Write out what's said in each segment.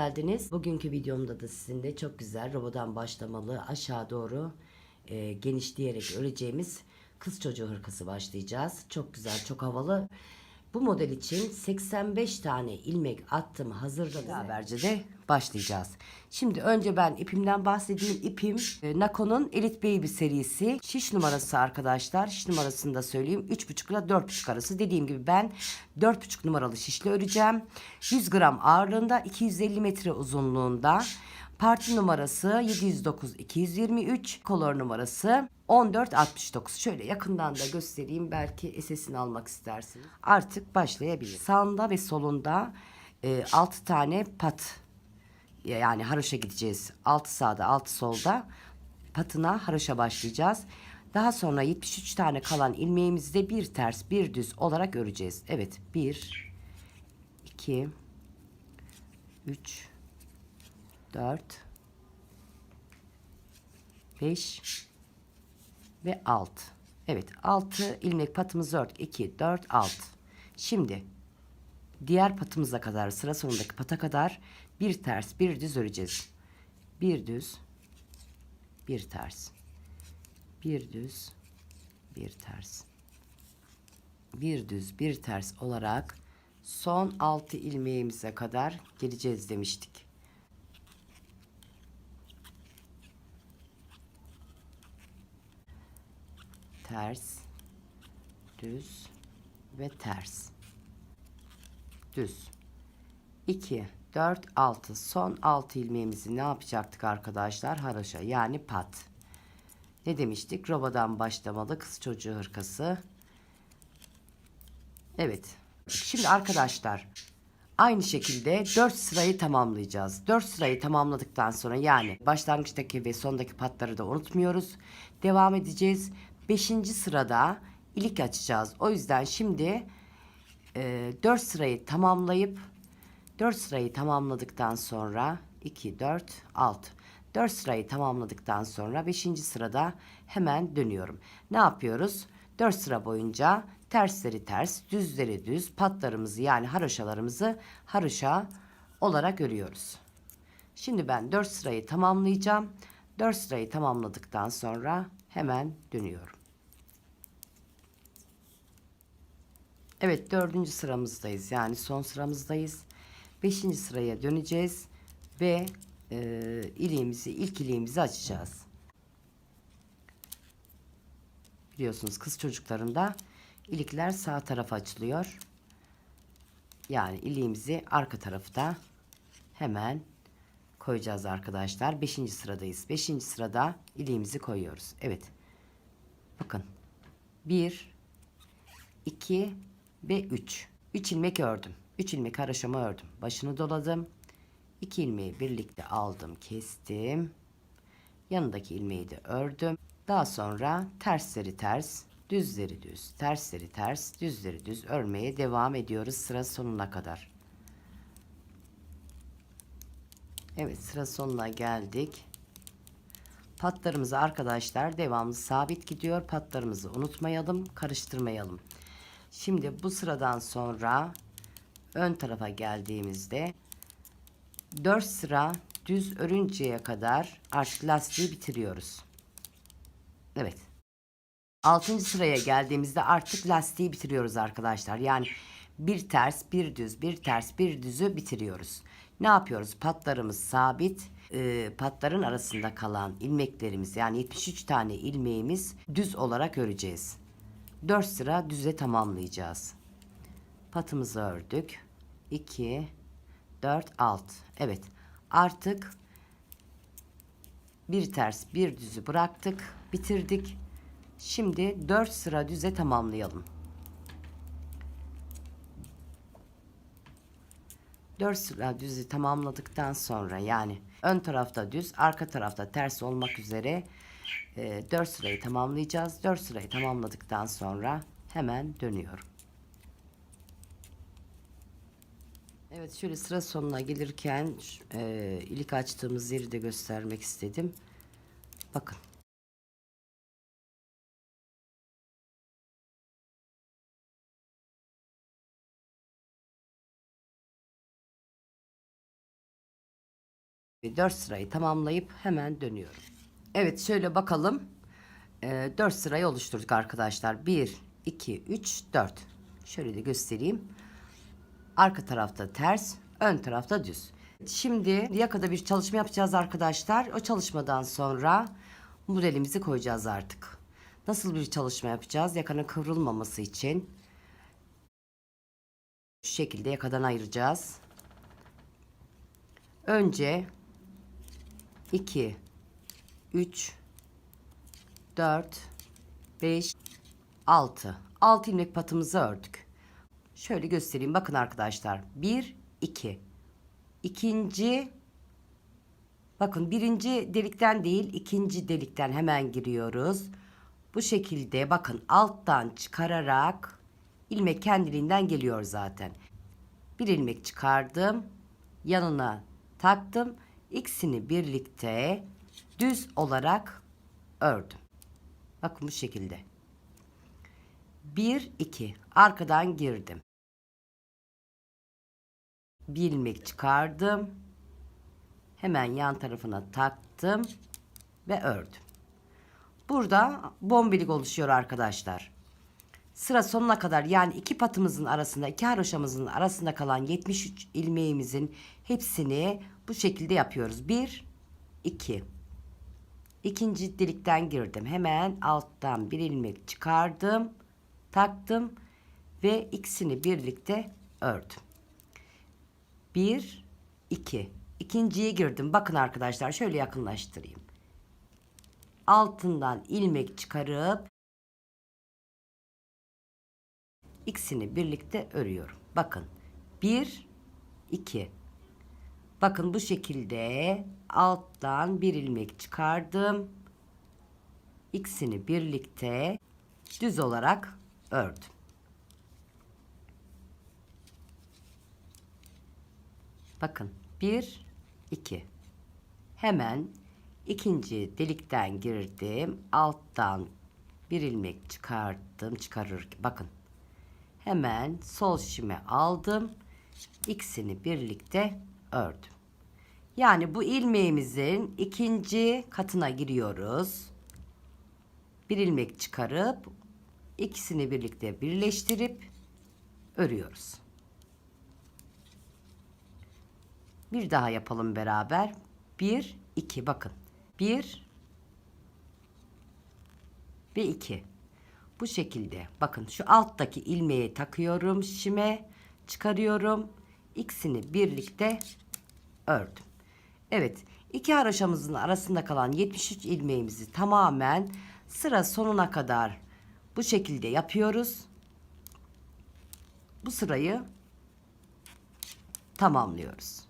geldiniz. Bugünkü videomda da sizinle çok güzel robodan başlamalı aşağı doğru genişleyerek öreceğimiz kız çocuğu hırkası başlayacağız. Çok güzel, çok havalı. Bu model için 85 tane ilmek attım, hazırladım. Beraberce de başlayacağız. Şimdi önce ben ipimden bahsedeyim. İpim Nako'nun Elite Baby serisi. Şiş numarası arkadaşlar. Şiş numarasını da söyleyeyim. 3,5 ile 4,5 arası. Dediğim gibi ben 4,5 numaralı şişle öreceğim. 100 gram ağırlığında, 250 metre uzunluğunda. Parti numarası 709 223, kolor numarası 1469. Şöyle yakından da göstereyim, belki SS'ini almak istersiniz. Artık başlayabiliriz. Sağında ve solunda 6 tane pat, yani haroşa gideceğiz. 6 sağda 6 solda patına haroşa başlayacağız. Daha sonra 73 tane kalan ilmeğimizi de bir ters bir düz olarak öreceğiz. Evet, 1 2 3 4 5 ve 6. Evet, 6 ilmek patımızı ördük. 2 4 6. Şimdi diğer patımıza kadar, sıra sonundaki pata kadar bir ters bir düz öreceğiz. Bir düz, bir ters, bir düz, bir ters, bir düz, bir ters olarak son 6 ilmeğimize kadar geleceğiz demiştik. Ters, düz ve ters, düz. 2 4 6, son 6 ilmeğimizi ne yapacaktık arkadaşlar? Haroşa, yani pat. Ne demiştik? Robadan başlamalı kız çocuğu hırkası. Evet. Şimdi arkadaşlar aynı şekilde 4 sırayı tamamlayacağız. 4 sırayı tamamladıktan sonra, yani başlangıçtaki ve sondaki patları da unutmuyoruz. Devam edeceğiz. 5. sırada ilik açacağız. O yüzden şimdi 4 sırayı tamamlayıp 4 sırayı tamamladıktan sonra 2 4 6, 4 sırayı tamamladıktan sonra 5. sırada hemen dönüyorum. Ne yapıyoruz? 4 sıra boyunca tersleri ters, düzleri düz, patlarımızı yani haroşalarımızı haroşa olarak örüyoruz. Şimdi ben 4 sırayı tamamlayacağım. 4 sırayı tamamladıktan sonra hemen dönüyorum. Evet, 4. sıramızdayız, yani son sıramızdayız. 5. sıraya döneceğiz ve ilk iliğimizi açacağız. Biliyorsunuz kız çocuklarında ilikler sağ tarafa açılıyor. Yani iliğimizi arka tarafta hemen koyacağız arkadaşlar. 5. sıradayız. 5. sırada iliğimizi koyuyoruz. Evet. Bakın. 1 2 ve 3. 3 ilmek ördüm. 3 ilmek haroşamı ördüm. Başını doladım. 2 ilmeği birlikte aldım, kestim. Yanındaki ilmeği de ördüm. Daha sonra tersleri ters, düzleri düz, tersleri ters, düzleri düz örmeye devam ediyoruz sıra sonuna kadar. Evet, sıra sonuna geldik. Patlarımızı arkadaşlar devamlı sabit gidiyor. Patlarımızı unutmayalım, karıştırmayalım. Şimdi bu sıradan sonra ön tarafa geldiğimizde 4 sıra düz örünceye kadar artık lastiği bitiriyoruz. Evet. 6. sıraya geldiğimizde artık lastiği bitiriyoruz arkadaşlar. Yani bir ters, bir düz, bir ters, bir düzü bitiriyoruz. Ne yapıyoruz? Patlarımız sabit. Patların arasında kalan ilmeklerimiz, yani 73 tane ilmeğimiz düz olarak öreceğiz. 4 sıra düze tamamlayacağız. Patımızı ördük. 2 4 6. Evet. Artık bir ters, bir düzü bıraktık, bitirdik. Şimdi 4 sıra düze tamamlayalım. 4 sıra düzü tamamladıktan sonra, yani ön tarafta düz, arka tarafta ters olmak üzere 4 sırayı tamamlayacağız. 4 sırayı tamamladıktan sonra hemen dönüyorum. Evet, şöyle sıra sonuna gelirken ilik açtığımız yeri de göstermek istedim. Bakın. 4 sırayı tamamlayıp hemen dönüyorum. Evet, şöyle bakalım. 4 sırayı oluşturduk arkadaşlar. 1, 2, 3, 4. Şöyle de göstereyim. Arka tarafta ters, ön tarafta düz. Şimdi yakada bir çalışma yapacağız arkadaşlar. O çalışmadan sonra modelimizi koyacağız artık. Nasıl bir çalışma yapacağız? Yakanın kıvrılmaması için şu şekilde yakadan ayıracağız. Önce 2, 3, 4, 5, 6. 6 ilmek patımızı ördük. Şöyle göstereyim. Bakın arkadaşlar. 1, 2. İkinci, bakın birinci delikten değil, ikinci delikten hemen giriyoruz. Bu şekilde bakın alttan çıkararak ilmek kendiliğinden geliyor zaten. Bir ilmek çıkardım. Yanına taktım. İkisini birlikte düz olarak ördüm. Bakın bu şekilde. 1, 2. Arkadan girdim. Bir ilmek çıkardım. Hemen yan tarafına taktım ve ördüm. Burada bombilik oluşuyor arkadaşlar. Sıra sonuna kadar, yani iki patımızın arasında, iki haroşamızın arasında kalan 73 ilmeğimizin hepsini bu şekilde yapıyoruz. 1, 2. İkinci delikten girdim. Hemen alttan bir ilmek çıkardım, taktım ve ikisini birlikte ördüm. 1, 2. İkinciye girdim. Bakın arkadaşlar, şöyle yakınlaştırayım. Altından ilmek çıkarıp ikisini birlikte örüyorum. Bakın. 1, 2. Bakın bu şekilde alttan bir ilmek çıkardım. İkisini birlikte düz olarak ördüm. Bakın. 1, 2. Hemen ikinci delikten girdim. Alttan bir ilmek çıkarttım. Bakın. Hemen sol şişime aldım. İkisini birlikte ördüm. Yani bu ilmeğimizin ikinci katına giriyoruz. Bir ilmek çıkarıp ikisini birlikte birleştirip örüyoruz. Bir daha yapalım beraber. 1, 2. Bakın. 1 ve 2. Bu şekilde. Bakın şu alttaki ilmeği takıyorum. Şişime çıkarıyorum. İkisini birlikte ördüm. Evet. İki haroşamızın arasında kalan 73 ilmeğimizi tamamen sıra sonuna kadar bu şekilde yapıyoruz. Bu sırayı tamamlıyoruz.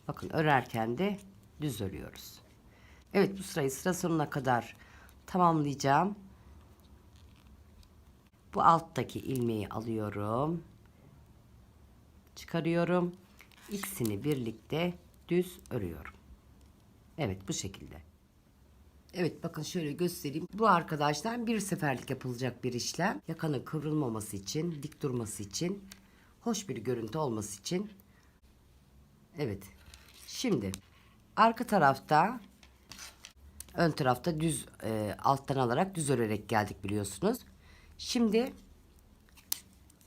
Bakın örerken de düz örüyoruz. Evet, bu sırayı sıra sonuna kadar tamamlayacağım. Bu alttaki ilmeği alıyorum. Çıkarıyorum. İkisini birlikte düz örüyorum. Evet, bu şekilde. Evet, bakın şöyle göstereyim. Bu arkadaşlar bir seferlik yapılacak bir işlem. Yakanın kıvrılmaması için, dik durması için, hoş bir görüntü olması için. Evet. Şimdi arka tarafta, ön tarafta düz alttan alarak düz örerek geldik biliyorsunuz. Şimdi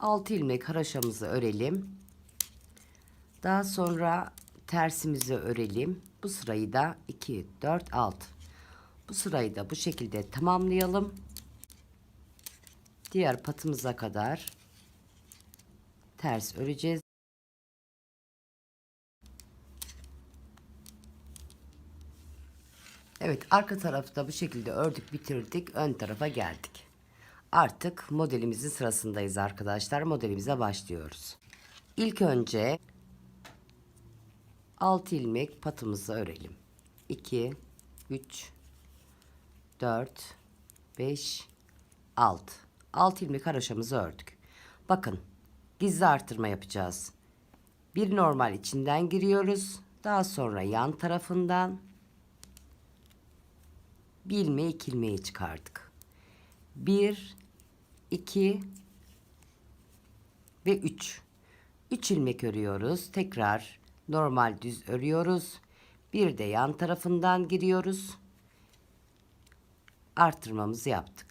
6 ilmek haroşamızı örelim. Daha sonra tersimizi örelim. Bu sırayı da 2, 4, 6. Bu sırayı da bu şekilde tamamlayalım. Diğer patımıza kadar ters öreceğiz. Evet, arka tarafta bu şekilde ördük, bitirdik. Ön tarafa geldik. Artık modelimizin sırasındayız arkadaşlar. Modelimize başlıyoruz. İlk önce 6 ilmek patımızı örelim. 2, 3, 4, 5, 6. 6 ilmek haroşamızı ördük. Bakın, gizli artırma yapacağız. Bir normal içinden giriyoruz. Daha sonra yan tarafından bir ilmeği, iki ilmeği çıkardık. 1, 2 ve 3. 3 ilmek örüyoruz. Tekrar normal düz örüyoruz. Bir de yan tarafından giriyoruz. Artırmamızı yaptık.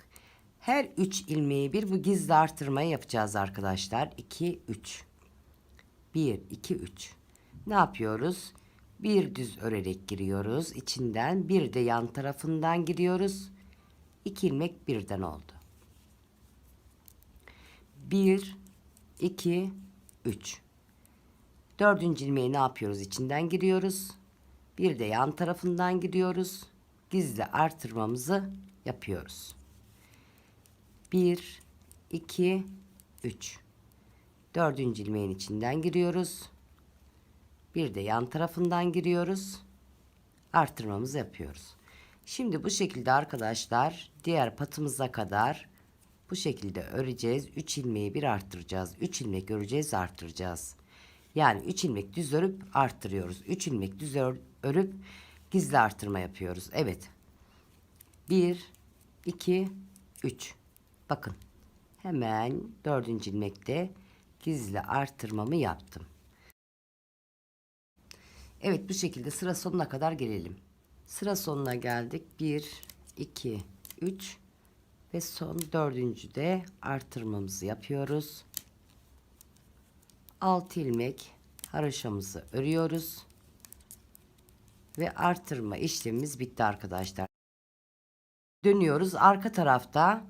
Her 3 ilmeği bir bu gizli artırmayı yapacağız arkadaşlar. 2, 3. 1, 2, 3. Ne yapıyoruz? Bir düz örerek giriyoruz. İçinden bir de yan tarafından giriyoruz. 2 ilmek birden oldu. 1, 2, 3. Dördüncü ilmeği ne yapıyoruz? İçinden giriyoruz. Bir de yan tarafından giriyoruz. Gizli artırmamızı yapıyoruz. 1, 2, 3. Dördüncü ilmeğin içinden giriyoruz. Bir de yan tarafından giriyoruz. Artırmamızı yapıyoruz. Şimdi bu şekilde arkadaşlar diğer patımıza kadar bu şekilde öreceğiz. 3 ilmeği bir arttıracağız. 3 ilmek öreceğiz, arttıracağız. Yani 3 ilmek düz örüp arttırıyoruz. 3 ilmek düz örüp gizli artırma yapıyoruz. Evet. 1, 2, 3. Bakın. Hemen 4. ilmekte gizli artırmamı yaptım. Evet, bu şekilde sıra sonuna kadar gelelim. Sıra sonuna geldik. 1, 2, 3 ve son 4.'de artırmamızı yapıyoruz. 6 ilmek haroşamızı örüyoruz. Ve artırma işlemimiz bitti arkadaşlar. Dönüyoruz. Arka tarafta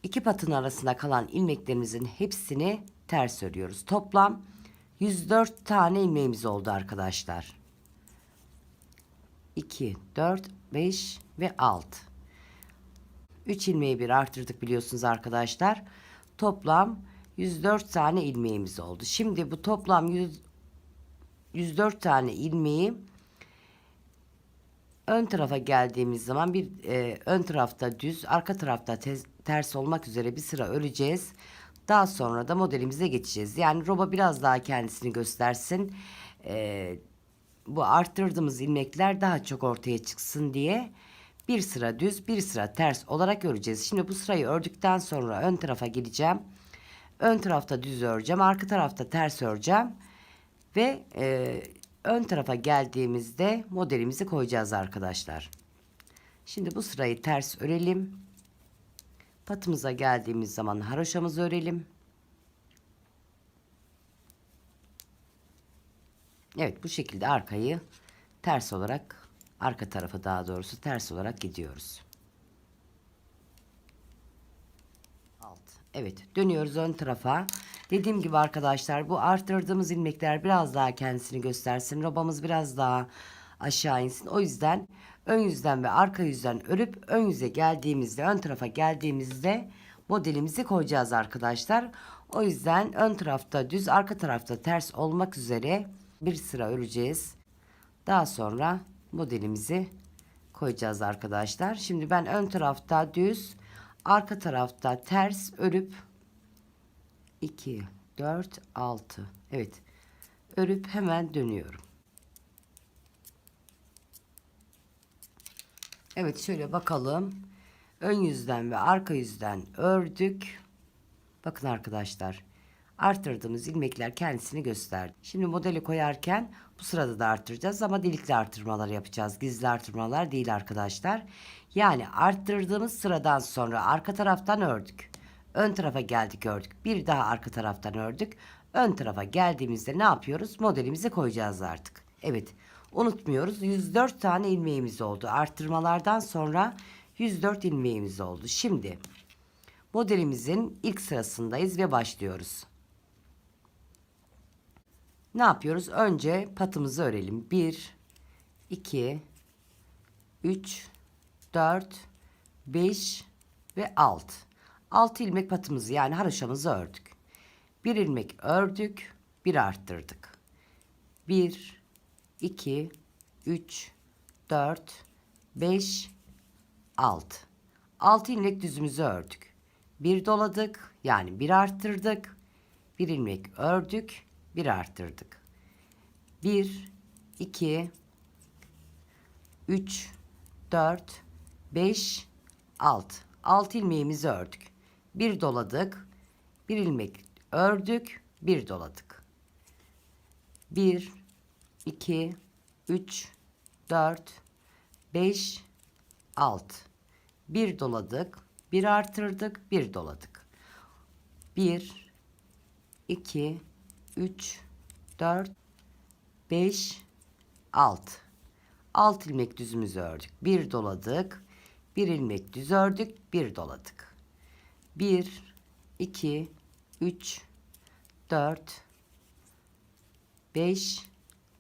iki patın arasında kalan ilmeklerimizin hepsini ters örüyoruz. Toplam 104 tane ilmeğimiz oldu arkadaşlar. 2, 4, 5 ve 6. 3 ilmeği bir artırdık biliyorsunuz arkadaşlar. Toplam 104 tane ilmeğimiz oldu. Şimdi bu toplam 104 tane ilmeği ön tarafa geldiğimiz zaman ön tarafta düz, arka tarafta ters olmak üzere bir sıra öreceğiz. Daha sonra da modelimize geçeceğiz. Yani roba biraz daha kendisini göstersin. Bu arttırdığımız ilmekler daha çok ortaya çıksın diye bir sıra düz, bir sıra ters olarak öreceğiz. Şimdi bu sırayı ördükten sonra ön tarafa geleceğim. Ön tarafta düz öreceğim, arka tarafta ters öreceğim ve ön tarafa geldiğimizde modelimizi koyacağız arkadaşlar. Şimdi bu sırayı ters örelim. Patımıza geldiğimiz zaman haroşamızı örelim. Evet, bu şekilde arkayı ters olarak, arka tarafı daha doğrusu ters olarak gidiyoruz. Evet, dönüyoruz ön tarafa. Dediğim gibi arkadaşlar, bu arttırdığımız ilmekler biraz daha kendisini göstersin. Robamız biraz daha aşağı insin. O yüzden ön yüzden ve arka yüzden örüp ön yüze geldiğimizde, ön tarafa geldiğimizde modelimizi koyacağız arkadaşlar. O yüzden ön tarafta düz, arka tarafta ters olmak üzere bir sıra öreceğiz. Daha sonra modelimizi koyacağız arkadaşlar. Şimdi ben ön tarafta düz, arka tarafta ters örüp 2, 4, 6. Evet. Örüp hemen dönüyorum. Evet, şöyle bakalım. Ön yüzden ve arka yüzden ördük. Bakın arkadaşlar. Arttırdığımız ilmekler kendisini gösterdi. Şimdi modeli koyarken bu sırada da arttıracağız ama delikli artırmalar yapacağız. Gizli artırmalar değil arkadaşlar. Yani arttırdığımız sıradan sonra arka taraftan ördük. Ön tarafa geldik, ördük. Bir daha arka taraftan ördük. Ön tarafa geldiğimizde ne yapıyoruz? Modelimizi koyacağız artık. Evet, unutmuyoruz. 104 tane ilmeğimiz oldu. Arttırmalardan sonra 104 ilmeğimiz oldu. Şimdi modelimizin ilk sırasındayız ve başlıyoruz. Ne yapıyoruz? Önce patımızı örelim. 1, 2, 3, 4, 5 ve 6. 6 ilmek patımızı, yani haroşamızı ördük. Bir ilmek ördük, bir arttırdık. 1, 2, 3, 4, 5, 6. 6 ilmek düzümüzü ördük. Bir doladık, yani bir arttırdık. Bir ilmek ördük, bir arttırdık. 1, 2, 3, 4, 5, 6. 6 ilmeğimizi ördük. Bir doladık. Bir ilmek ördük. Bir doladık. 1, 2, 3, 4, 5, 6. Bir doladık. Bir artırdık. Bir doladık. 1, 2, 3, 4, 5, 6. 6 ilmek düzümüzü ördük. Bir doladık. Bir ilmek düz ördük. Bir doladık. 1, 2, 3, 4, 5,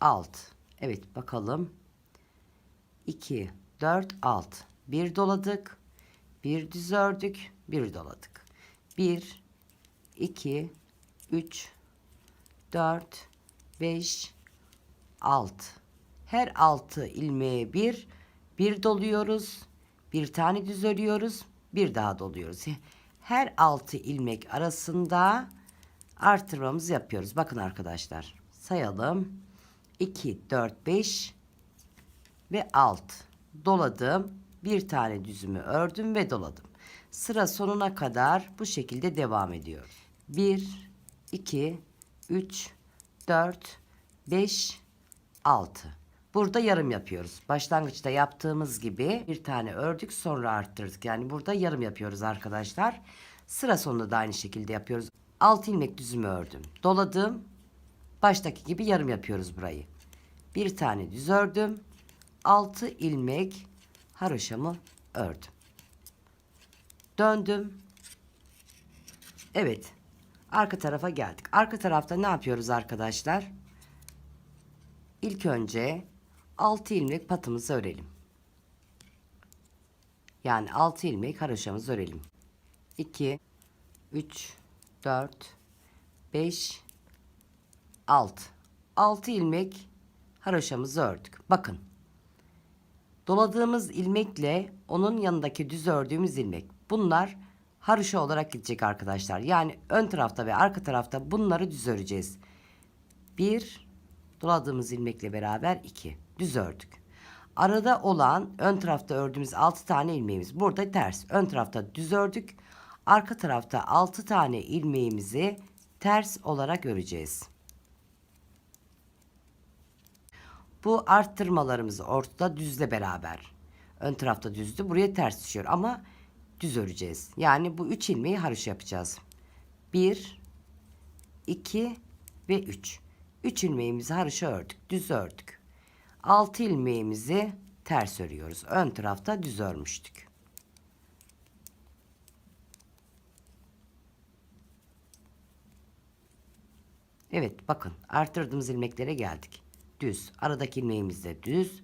6. Evet bakalım. 2, 4, 6. Bir doladık. Bir düz ördük. Bir doladık. 1, 2, 3, 4, 5, 6. Her 6 ilmeğe bir doluyoruz. Bir tane düz örüyoruz. Bir daha doluyoruz. Her 6 ilmek arasında artırmamızı yapıyoruz. Bakın arkadaşlar. Sayalım. 2, 4, 5 ve 6. Doladım. Bir tane düzümü ördüm ve doladım. Sıra sonuna kadar bu şekilde devam ediyor. 1, 2, 3, 4, 5, 6. Burada yarım yapıyoruz. Başlangıçta yaptığımız gibi bir tane ördük sonra arttırdık. Yani burada yarım yapıyoruz arkadaşlar. Sıra sonunda da aynı şekilde yapıyoruz. 6 ilmek düzümü ördüm. Doladım. Baştaki gibi yarım yapıyoruz burayı. Bir tane düz ördüm. 6 ilmek haroşamı ördüm. Döndüm. Evet. Arka tarafa geldik. Arka tarafta ne yapıyoruz arkadaşlar? İlk önce 6 ilmek patımızı örelim. Yani 6 ilmek haroşamızı örelim. 2, 3, 4, 5, 6. 6 ilmek haroşamızı ördük. Bakın. Doladığımız ilmekle onun yanındaki düz ördüğümüz ilmek. Bunlar haroşa olarak gidecek arkadaşlar. Yani ön tarafta ve arka tarafta bunları düz öreceğiz. 1, doladığımız ilmekle beraber 2 düz ördük. Arada olan ön tarafta ördüğümüz 6 tane ilmeğimiz. Burada ters. Ön tarafta düz ördük. Arka tarafta 6 tane ilmeğimizi ters olarak öreceğiz. Bu arttırmalarımızı ortada düzle beraber. Ön tarafta düzdü. Buraya ters düşüyor ama düz öreceğiz. Yani bu 3 ilmeği haroşa yapacağız. 1, 2 ve 3. 3 ilmeğimizi haroşa ördük. Düz ördük. 6 ilmeğimizi ters örüyoruz. Ön tarafta düz örmüştük. Evet bakın artırdığımız ilmeklere geldik. Düz. Aradaki ilmeğimiz de düz.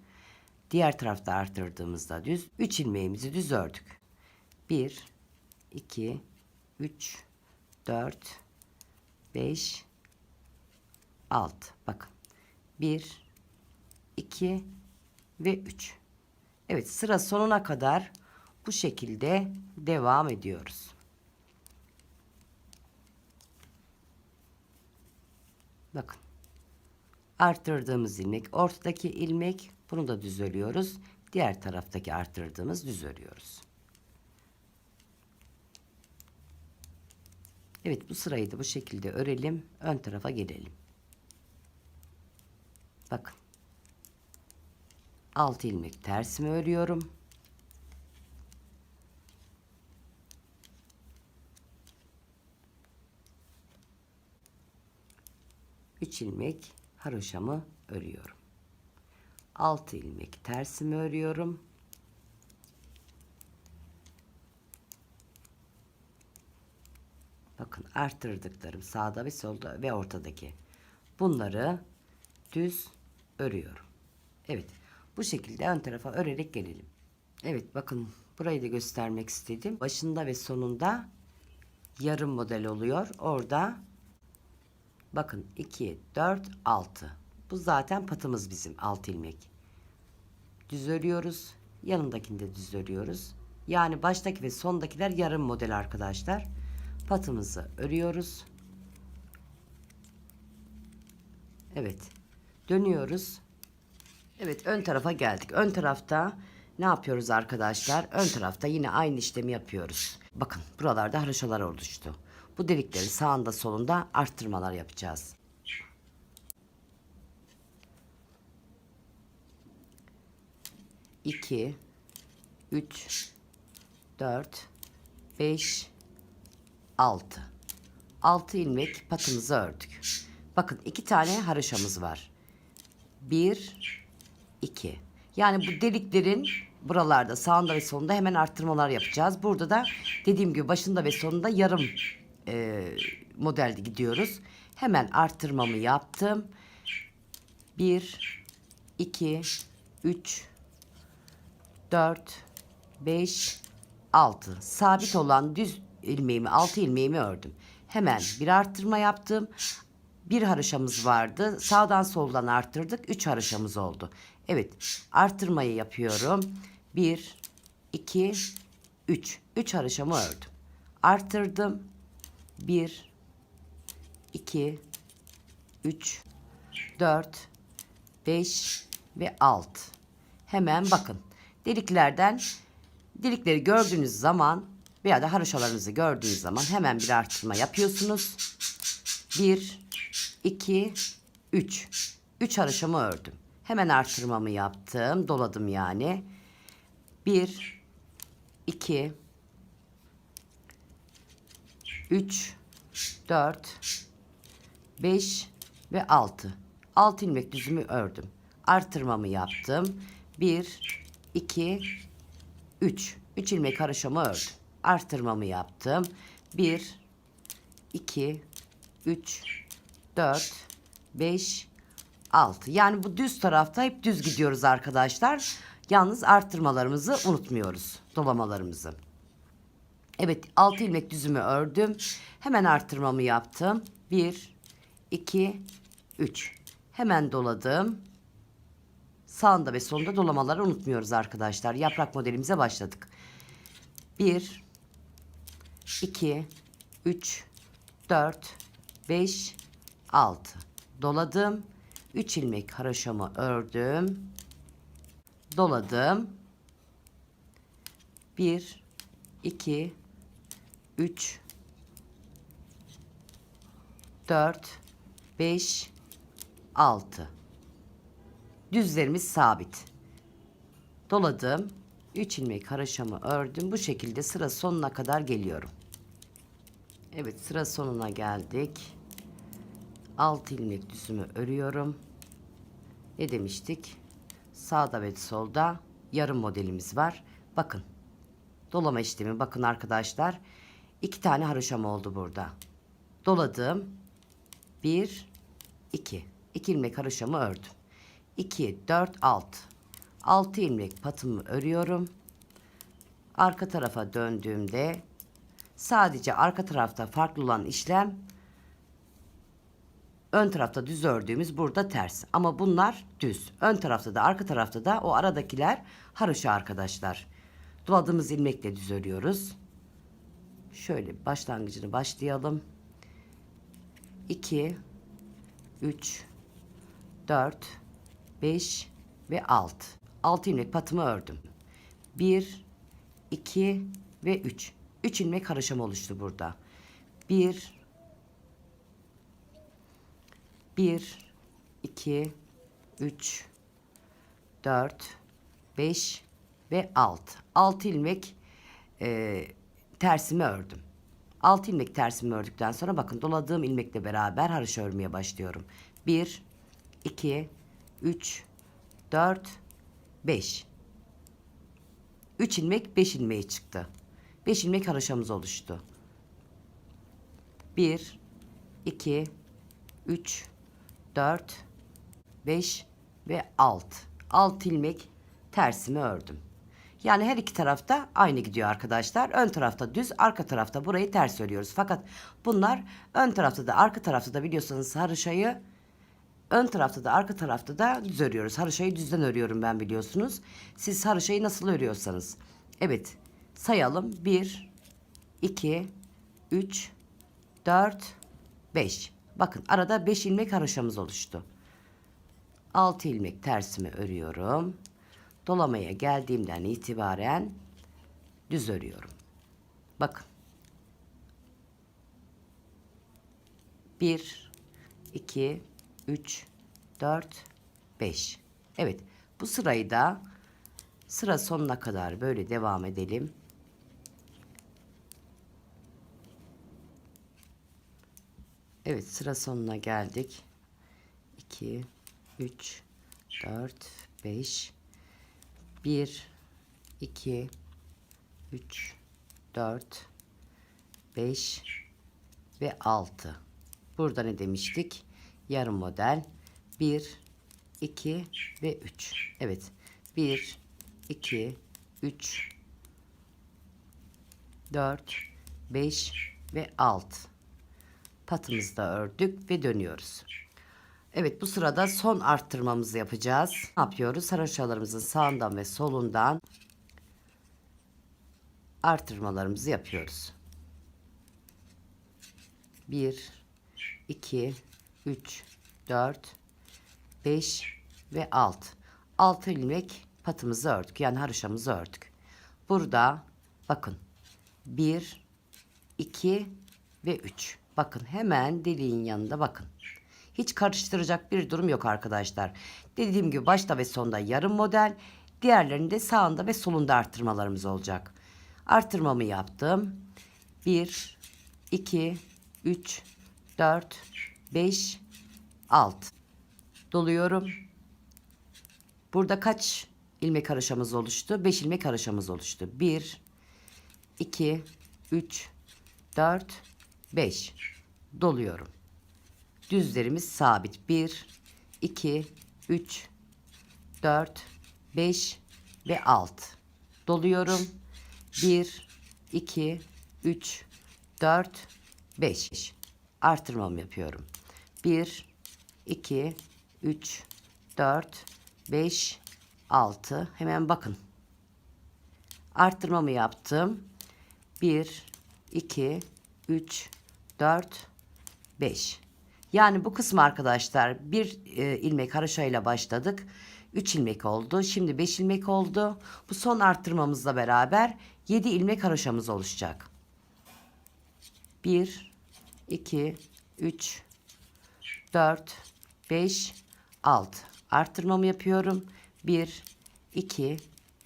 Diğer tarafta artırdığımızda düz. 3 ilmeğimizi düz ördük. 1, 2, 3, 4, 5, 6. Bakın. 1, 2 ve 3. Evet sıra sonuna kadar bu şekilde devam ediyoruz. Bakın. Arttırdığımız ilmek ortadaki ilmek, bunu da düz örüyoruz. Diğer taraftaki arttırdığımız düz örüyoruz. Evet bu sırayı da bu şekilde örelim. Ön tarafa gelelim. Bakın. 6 ilmek tersimi örüyorum. Üç ilmek haroşamı örüyorum. 6 ilmek tersimi örüyorum. Bakın arttırdıklarım sağda ve solda ve ortadaki. Bunları düz örüyorum. Evet. Bu şekilde ön tarafa örerek gelelim. Evet bakın burayı da göstermek istedim. Başında ve sonunda yarım model oluyor. Orada bakın 2, 4, 6. Bu zaten patımız bizim 6 ilmek. Düz örüyoruz. Yanındakini de düz örüyoruz. Yani baştaki ve sondakiler yarım model arkadaşlar. Patımızı örüyoruz. Evet. Dönüyoruz. Evet, ön tarafa geldik. Ön tarafta ne yapıyoruz arkadaşlar? Ön tarafta yine aynı işlemi yapıyoruz. Bakın buralarda haroşalar oluştu. Bu deliklerin sağında solunda arttırmalar yapacağız. 2, 3, 4, 5, 6. 6 ilmek patımızı ördük. Bakın 2 tane haroşamız var. 1, 2. Yani bu deliklerin buralarda sağında ve solunda hemen arttırmalar yapacağız. Burada da dediğim gibi başında ve sonunda yarım modelde gidiyoruz. Hemen arttırmamı yaptım. 1, 2, 3, 4, 5, 6. Sabit olan düz ilmeğimi, 6 ilmeğimi ördüm. Hemen bir arttırma yaptım. Bir haroşamız vardı. Sağdan soldan arttırdık. 3 haroşamız oldu. Evet, arttırmayı yapıyorum. 1, 2, 3. 3 haroşamı ördüm. Arttırdım. 1, 2, 3, 4, 5 ve 6. Hemen bakın. Delikleri gördüğünüz zaman veya da haroşalarınızı gördüğünüz zaman hemen bir arttırma yapıyorsunuz. 1, 2, 3. 3 haroşamı ördüm. Hemen arttırmamı yaptım. Doladım yani. 1, 2, 3, 4, 5 ve 6. 6 ilmek düzümü ördüm. Artırmamı yaptım. 1, 2, 3. 3 ilmek haroşamı ördüm. Artırmamı yaptım. 1, 2, 3, 4, 5, 6. Yani bu düz tarafta hep düz gidiyoruz arkadaşlar. Yalnız arttırmalarımızı unutmuyoruz. Dolamalarımızı. Evet, 6 ilmek düzümü ördüm. Hemen arttırmamı yaptım. 1, 2, 3. Hemen doladım. Sağında ve solunda dolamaları unutmuyoruz arkadaşlar. Yaprak modelimize başladık. 1, 2, 3, 4, 5, 6. Doladım. 3 ilmek haroşamı ördüm. Doladım. 1, 2, 3, 4, 5, 6. Düzlerimiz sabit. Doladım. 3 ilmek haroşamı ördüm. Bu şekilde sıra sonuna kadar geliyorum. Evet, sıra sonuna geldik. 6 ilmek düzümü örüyorum. Ne demiştik? Sağda ve solda yarım modelimiz var. Bakın. Dolama işlemi. Bakın arkadaşlar. 2 tane haroşam oldu burada. Doladım. 1, 2. 2 ilmek haroşamı ördüm. 2, 4, 6. 6 ilmek patımı örüyorum. Arka tarafa döndüğümde sadece arka tarafta farklı olan işlem, ön tarafta düz ördüğümüz burada ters. Ama bunlar düz. Ön tarafta da arka tarafta da o aradakiler haroşa arkadaşlar. Doladığımız ilmekle düz örüyoruz. Şöyle başlangıcını başlayalım. 2, 3, 4, 5 ve 6. 6 ilmek patımı ördüm. 1, 2 ve 3. 3 ilmek haroşam oluştu burada. 1, 2, 3, 4, 5 ve 6. 6 ilmek tersimi ördüm. 6 ilmek tersimi ördükten sonra bakın doladığım ilmekle beraber haroşa örmeye başlıyorum. 1, 2, 3, 4, 5. 3 ilmek 5 ilmeği çıktı. 5 ilmek haroşamız oluştu. 1, 2, 3, 4, 5 ve 6. 6 ilmek tersimi ördüm. Yani her iki tarafta aynı gidiyor arkadaşlar. Ön tarafta düz, arka tarafta burayı ters örüyoruz. Fakat bunlar ön tarafta da arka tarafta da biliyorsanız haroşayı ön tarafta da arka tarafta da düz örüyoruz. Haroşayı düzden örüyorum ben biliyorsunuz. Siz haroşayı nasıl örüyorsanız. Evet, sayalım. 1, 2, 3, 4, 5. Bakın arada 5 ilmek haroşamız oluştu. 6 ilmek tersimi örüyorum. Dolamaya geldiğimden itibaren düz örüyorum. Bakın. 1 2 3 4 5. Evet, bu sırayı da sıra sonuna kadar böyle devam edelim. Evet, sıra sonuna geldik. 2 3 4 5 1 2 3 4 5 ve 6. Burada ne demiştik? Yarım model. 1 2 ve 3. Evet. 1 2 3 4 5 ve 6. Patımızı da ördük ve dönüyoruz. Evet, bu sırada son arttırmamızı yapacağız. Ne yapıyoruz? Haroşalarımızın sağından ve solundan artırmalarımızı yapıyoruz. 1 2 3 4 5 ve 6. 6 ilmek patımızı ördük. Yani haroşamızı ördük. Burada bakın 1 2 ve 3. Bakın hemen deliğin yanında bakın. Hiç karıştıracak bir durum yok arkadaşlar. Dediğim gibi başta ve sonda yarım model. Diğerlerinde sağında ve solunda arttırmalarımız olacak. Artırmamı yaptım. 1 2 3 4 5 6. Doluyorum. Burada kaç ilmek haroşamız oluştu? 5 ilmek haroşamız oluştu. 1 2 3 4 5. Doluyorum. Düzlerimiz sabit. 1 2 3 4 5 ve 6. Doluyorum. 1 2 3 4 5. Artırmamı yapıyorum. 1 2 3 4 5 6. Hemen bakın. Arttırmamı yaptım. 1 2 3 4 5. Yani bu kısmı arkadaşlar bir ilmek haroşayla başladık. 3 ilmek oldu. Şimdi 5 ilmek oldu. Bu son arttırmamızla beraber 7 ilmek haroşamız oluşacak. 1 2 3 4 5 6. Arttırmamı yapıyorum. 1 2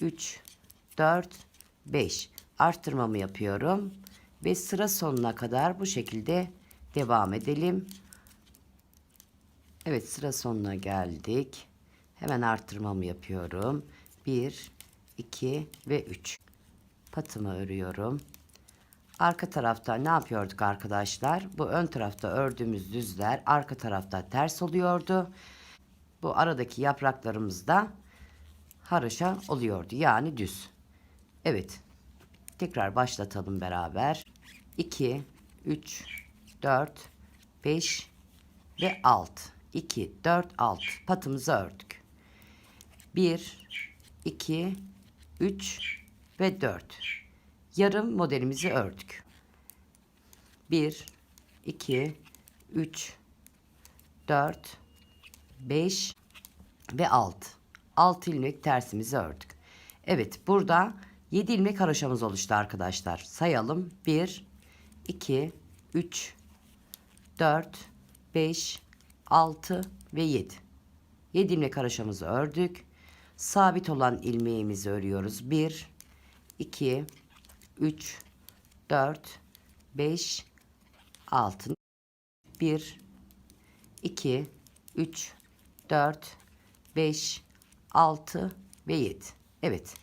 3 4 5. Arttırmamı yapıyorum ve sıra sonuna kadar bu şekilde devam edelim. Evet, sıra sonuna geldik. Hemen arttırmamı yapıyorum. 1 2 ve 3. Patımı örüyorum. Arka tarafta ne yapıyorduk arkadaşlar? Bu ön tarafta ördüğümüz düzler arka tarafta ters oluyordu. Bu aradaki yapraklarımız da haroşa oluyordu. Yani düz. Evet. Tekrar başlatalım beraber. 2 3 4 5 ve 6. 2 4 6. Patımızı ördük. 1 2 3 ve 4. Yarım modelimizi ördük. 1 2 3 4 5 ve 6. 6 ilmek tersimizi ördük. Evet, burada 7 ilmek haroşamız oluştu arkadaşlar. Sayalım. 1 2 3 4 5 6 ve 7. 7 ilmek haroşamızı ördük. Sabit olan ilmeğimizi örüyoruz. 1 2 3 4 5 6. 1 2 3 4 5 6 ve 7. Evet.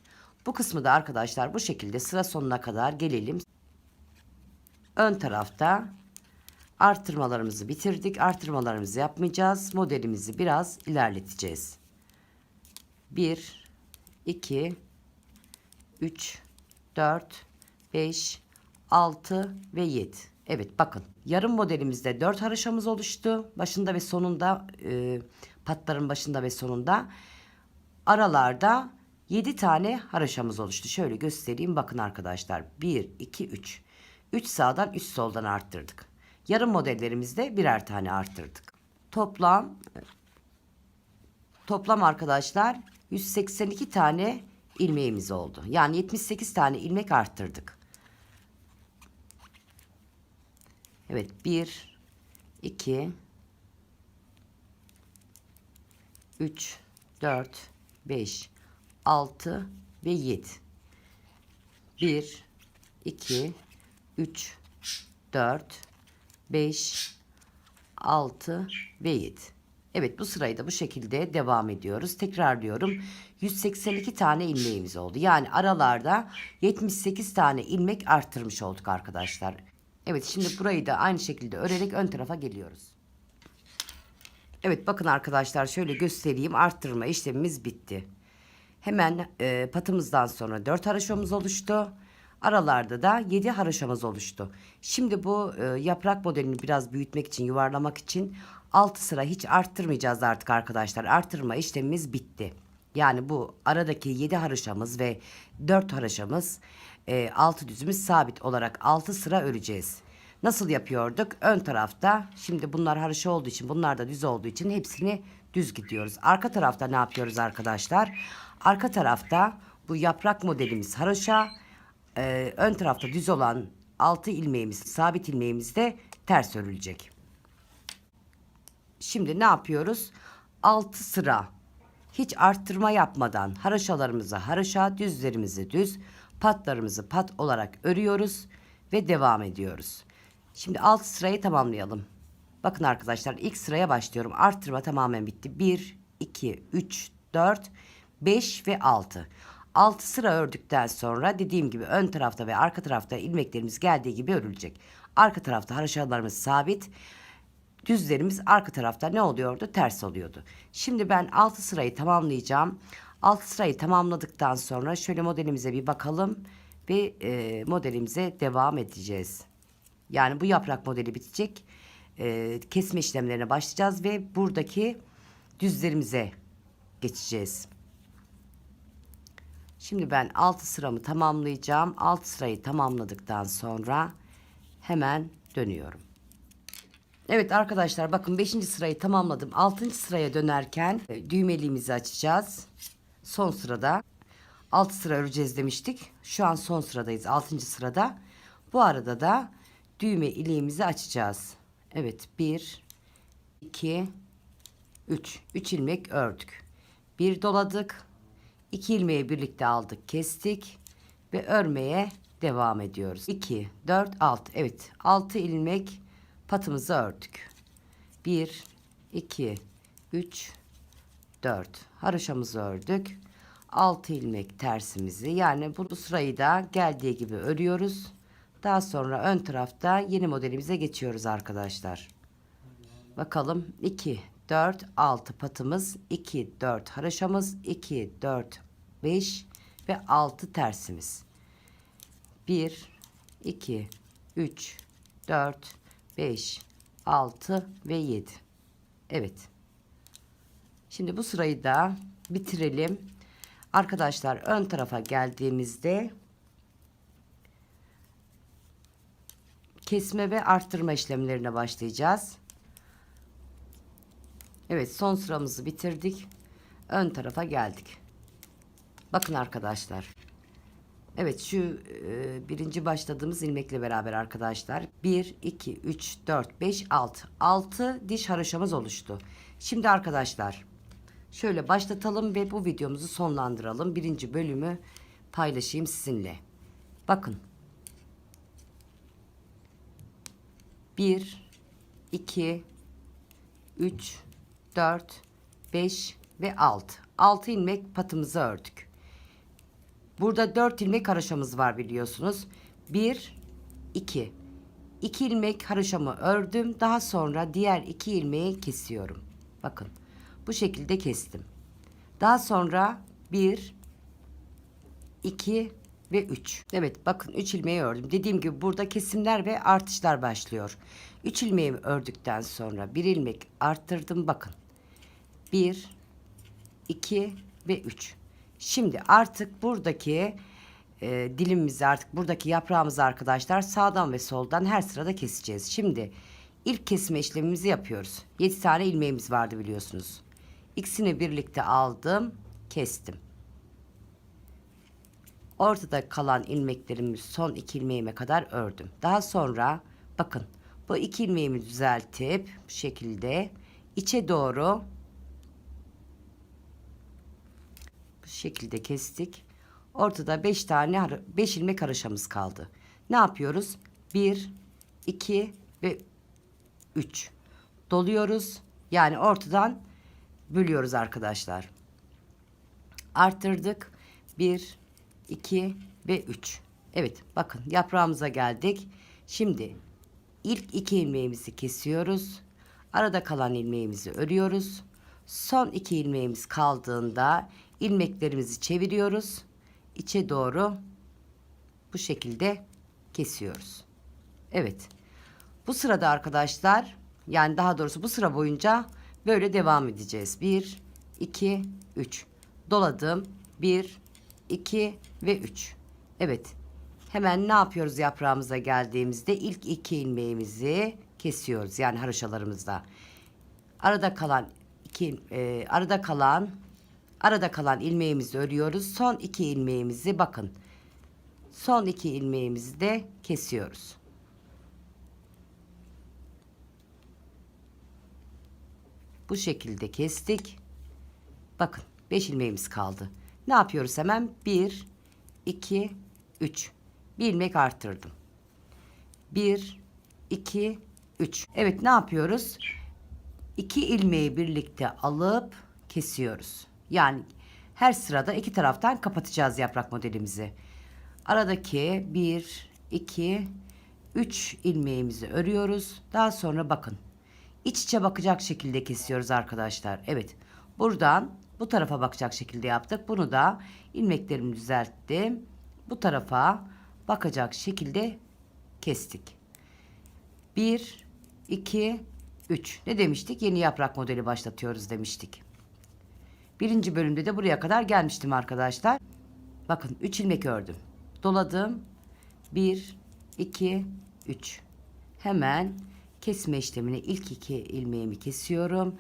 Bu kısmı da arkadaşlar bu şekilde sıra sonuna kadar gelelim. Ön tarafta artırmalarımızı bitirdik. Artırmalarımızı yapmayacağız. Modelimizi biraz ilerleteceğiz. 1 2 3 4 5 6 ve 7. Evet, bakın. Yarım modelimizde 4 haroşamız oluştu. Başında ve sonunda patların başında ve sonunda aralarda 7 tane haroşamız oluştu. Şöyle göstereyim. Bakın arkadaşlar. 1 2 3. 3 sağdan 3 soldan arttırdık. Yarım modellerimizde birer tane arttırdık. Toplam Toplam arkadaşlar 182 tane ilmeğimiz oldu. Yani 78 tane ilmek arttırdık. Evet, 1 2 3 4 5 6 ve 7. 1 2 3 4 5 6 ve 7. Evet, bu sırayı da bu şekilde devam ediyoruz. Tekrarlıyorum. 182 tane ilmeğimiz oldu. Yani aralarda 78 tane ilmek arttırmış olduk arkadaşlar. Evet, şimdi burayı da aynı şekilde örerek ön tarafa geliyoruz. Evet, bakın arkadaşlar, şöyle göstereyim. Arttırma işlemimiz bitti. Hemen patımızdan sonra 4 haroşamız oluştu. Aralarda da 7 haroşamız oluştu. Şimdi bu yaprak modelini biraz büyütmek için, yuvarlamak için 6 sıra hiç arttırmayacağız artık arkadaşlar. Arttırma işlemimiz bitti. Yani bu aradaki 7 haroşamız ve 4 haroşamız, 6 düzümüz sabit olarak 6 sıra öreceğiz. Nasıl yapıyorduk? Ön tarafta, şimdi bunlar haroşa olduğu için, bunlar da düz olduğu için hepsini düz gidiyoruz. Arka tarafta ne yapıyoruz arkadaşlar? Arka tarafta bu yaprak modelimiz haroşa, ön tarafta düz olan 6 ilmeğimiz, sabit ilmeğimiz de ters örülecek. Şimdi ne yapıyoruz? 6 sıra hiç arttırma yapmadan haroşalarımızı haroşa, düzlerimizi düz, patlarımızı pat olarak örüyoruz ve devam ediyoruz. Şimdi 6 sırayı tamamlayalım. Bakın arkadaşlar, ilk sıraya başlıyorum. Arttırma tamamen bitti. 1 2 3 4 5 ve 6. 6 sıra ördükten sonra dediğim gibi ön tarafta ve arka tarafta ilmeklerimiz geldiği gibi örülecek. Arka tarafta haroşalarımız sabit. Düzlerimiz arka tarafta ne oluyordu? Ters oluyordu. Şimdi ben 6 sırayı tamamlayacağım. 6 sırayı tamamladıktan sonra şöyle modelimize bir bakalım ve modelimize devam edeceğiz. Yani bu yaprak modeli bitecek. Kesme işlemlerine başlayacağız ve buradaki düzlerimize geçeceğiz. Şimdi ben 6 sıramı tamamlayacağım. 6 sırayı tamamladıktan sonra hemen dönüyorum. Evet arkadaşlar, bakın 5. sırayı tamamladım. 6. sıraya dönerken düğmeliğimizi açacağız. Son sırada 6 sıra öreceğiz demiştik. Şu an son sıradayız, 6. sırada. Bu arada da düğme iliğimizi açacağız. Evet, 1 2 3 ilmek ördük. Bir doladık. 2 ilmeği birlikte aldık, kestik ve örmeye devam ediyoruz. 2 4 6. Evet, 6 ilmek patımızı ördük. 1 2 3 4 haroşamızı ördük. 6 ilmek tersimizi, yani bu sırayı da geldiği gibi örüyoruz. Daha sonra ön tarafta yeni modelimize geçiyoruz arkadaşlar. Bakalım, 2 4 6 patımız, 2 4 haroşamız, 2 4 5 ve 6 tersimiz. 1 2 3 4 5 6 ve 7. Evet. Şimdi bu sırayı da bitirelim. Arkadaşlar, ön tarafa geldiğimizde kesme ve arttırma işlemlerine başlayacağız. Evet, son sıramızı bitirdik. Ön tarafa geldik. Bakın arkadaşlar. Evet, şu birinci başladığımız ilmekle beraber arkadaşlar 1 2 3 4 5 6 6 diş haroşamız oluştu. Şimdi arkadaşlar şöyle başlatalım ve bu videomuzu sonlandıralım. Birinci bölümü paylaşayım sizinle. Bakın, 1 2 3 4 5 ve 6 ilmek patımızı ördük. Burada 4 ilmek haroşamız var, biliyorsunuz. 1 2 ilmek haroşamı ördüm. Daha sonra diğer 2 ilmeği kesiyorum. Bakın, bu şekilde kestim. Daha sonra 1 2 ve 3. Evet, bakın 3 ilmeği ördüm. Dediğim gibi burada kesimler ve artışlar başlıyor. 3 ilmeği ördükten sonra 1 ilmek arttırdım. Bakın, 1 2 ve 3. Şimdi artık buradaki dilimimizi, artık buradaki yaprağımızı arkadaşlar sağdan ve soldan her sırada keseceğiz. Şimdi ilk kesme işlemimizi yapıyoruz. 7 tane ilmeğimiz vardı, biliyorsunuz. İkisini birlikte aldım, kestim. Ortada kalan ilmeklerimi son 2 ilmeğime kadar ördüm. Daha sonra bakın bu 2 ilmeğimi düzeltip bu şekilde içe doğru bu şekilde kestik. Ortada 5 ilmek haroşamız kaldı. Ne yapıyoruz? 1, 2 ve 3 doluyoruz. Yani ortadan bölüyoruz arkadaşlar. Arttırdık. 1, 2 ve 3. Evet, bakın yaprağımıza geldik. Şimdi ilk 2 ilmeğimizi kesiyoruz. Arada kalan ilmeğimizi örüyoruz. Son 2 ilmeğimiz kaldığında ilmeklerimizi çeviriyoruz. İçe doğru bu şekilde kesiyoruz. Evet. Bu sırada arkadaşlar, yani daha doğrusu bu sıra boyunca böyle devam edeceğiz. 1, 2, 3. Doladım. 1, 2 ve 3. Evet. Hemen ne yapıyoruz yaprağımıza geldiğimizde? İlk 2 ilmeğimizi kesiyoruz. Yani haroşalarımızda. Arada kalan ilmeğimizi örüyoruz. Son 2 ilmeğimizi bakın. Son 2 ilmeğimizi de kesiyoruz. Bu şekilde kestik. Bakın 5 ilmeğimiz kaldı. Ne yapıyoruz hemen? 1, 2, 3. Bir ilmek arttırdım. 1, 2, 3. Evet, ne yapıyoruz? 2 ilmeği birlikte alıp kesiyoruz. Yani her sırada iki taraftan kapatacağız yaprak modelimizi. Aradaki 1, 2, 3 ilmeğimizi örüyoruz. Daha sonra bakın. İç içe bakacak şekilde kesiyoruz arkadaşlar. Evet. Buradan bu tarafa bakacak şekilde yaptık. Bunu da ilmeklerimi düzelttim. Bu tarafa bakacak şekilde kestik. 1, 2, 3. Ne demiştik? Yeni yaprak modeli başlatıyoruz demiştik. Birinci bölümde de buraya kadar gelmiştim arkadaşlar. Bakın 3 ilmek ördüm. Doladım. 1, 2, 3. Hemen kesme işlemine ilk 2 ilmeğimi kesiyorum.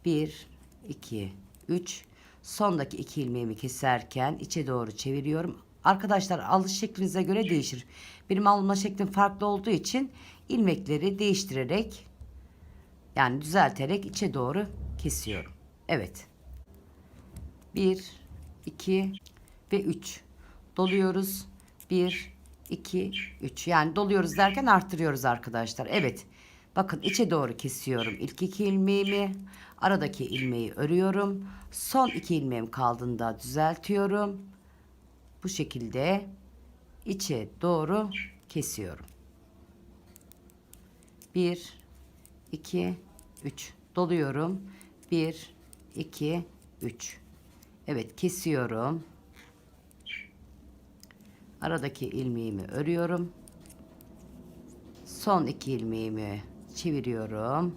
1, 2, 3. Sondaki 2 ilmeğimi keserken içe doğru çeviriyorum. Arkadaşlar alış şeklinize göre değişir. Benim alma şeklim farklı olduğu için ilmekleri değiştirerek, yani düzelterek içe doğru kesiyorum. Evet. 1, 2 ve 3. Doluyoruz. 1, 2, 3. Yani doluyoruz derken arttırıyoruz arkadaşlar. Evet. Bakın içe doğru kesiyorum. İlk 2 ilmeğimi, aradaki ilmeği örüyorum. Son 2 ilmeğim kaldığında düzeltiyorum. Bu şekilde içe doğru kesiyorum. 1, 2, 3. Doluyorum. 1, 2, 3. Evet, kesiyorum. Aradaki ilmeğimi örüyorum. Son 2 ilmeğimi çeviriyorum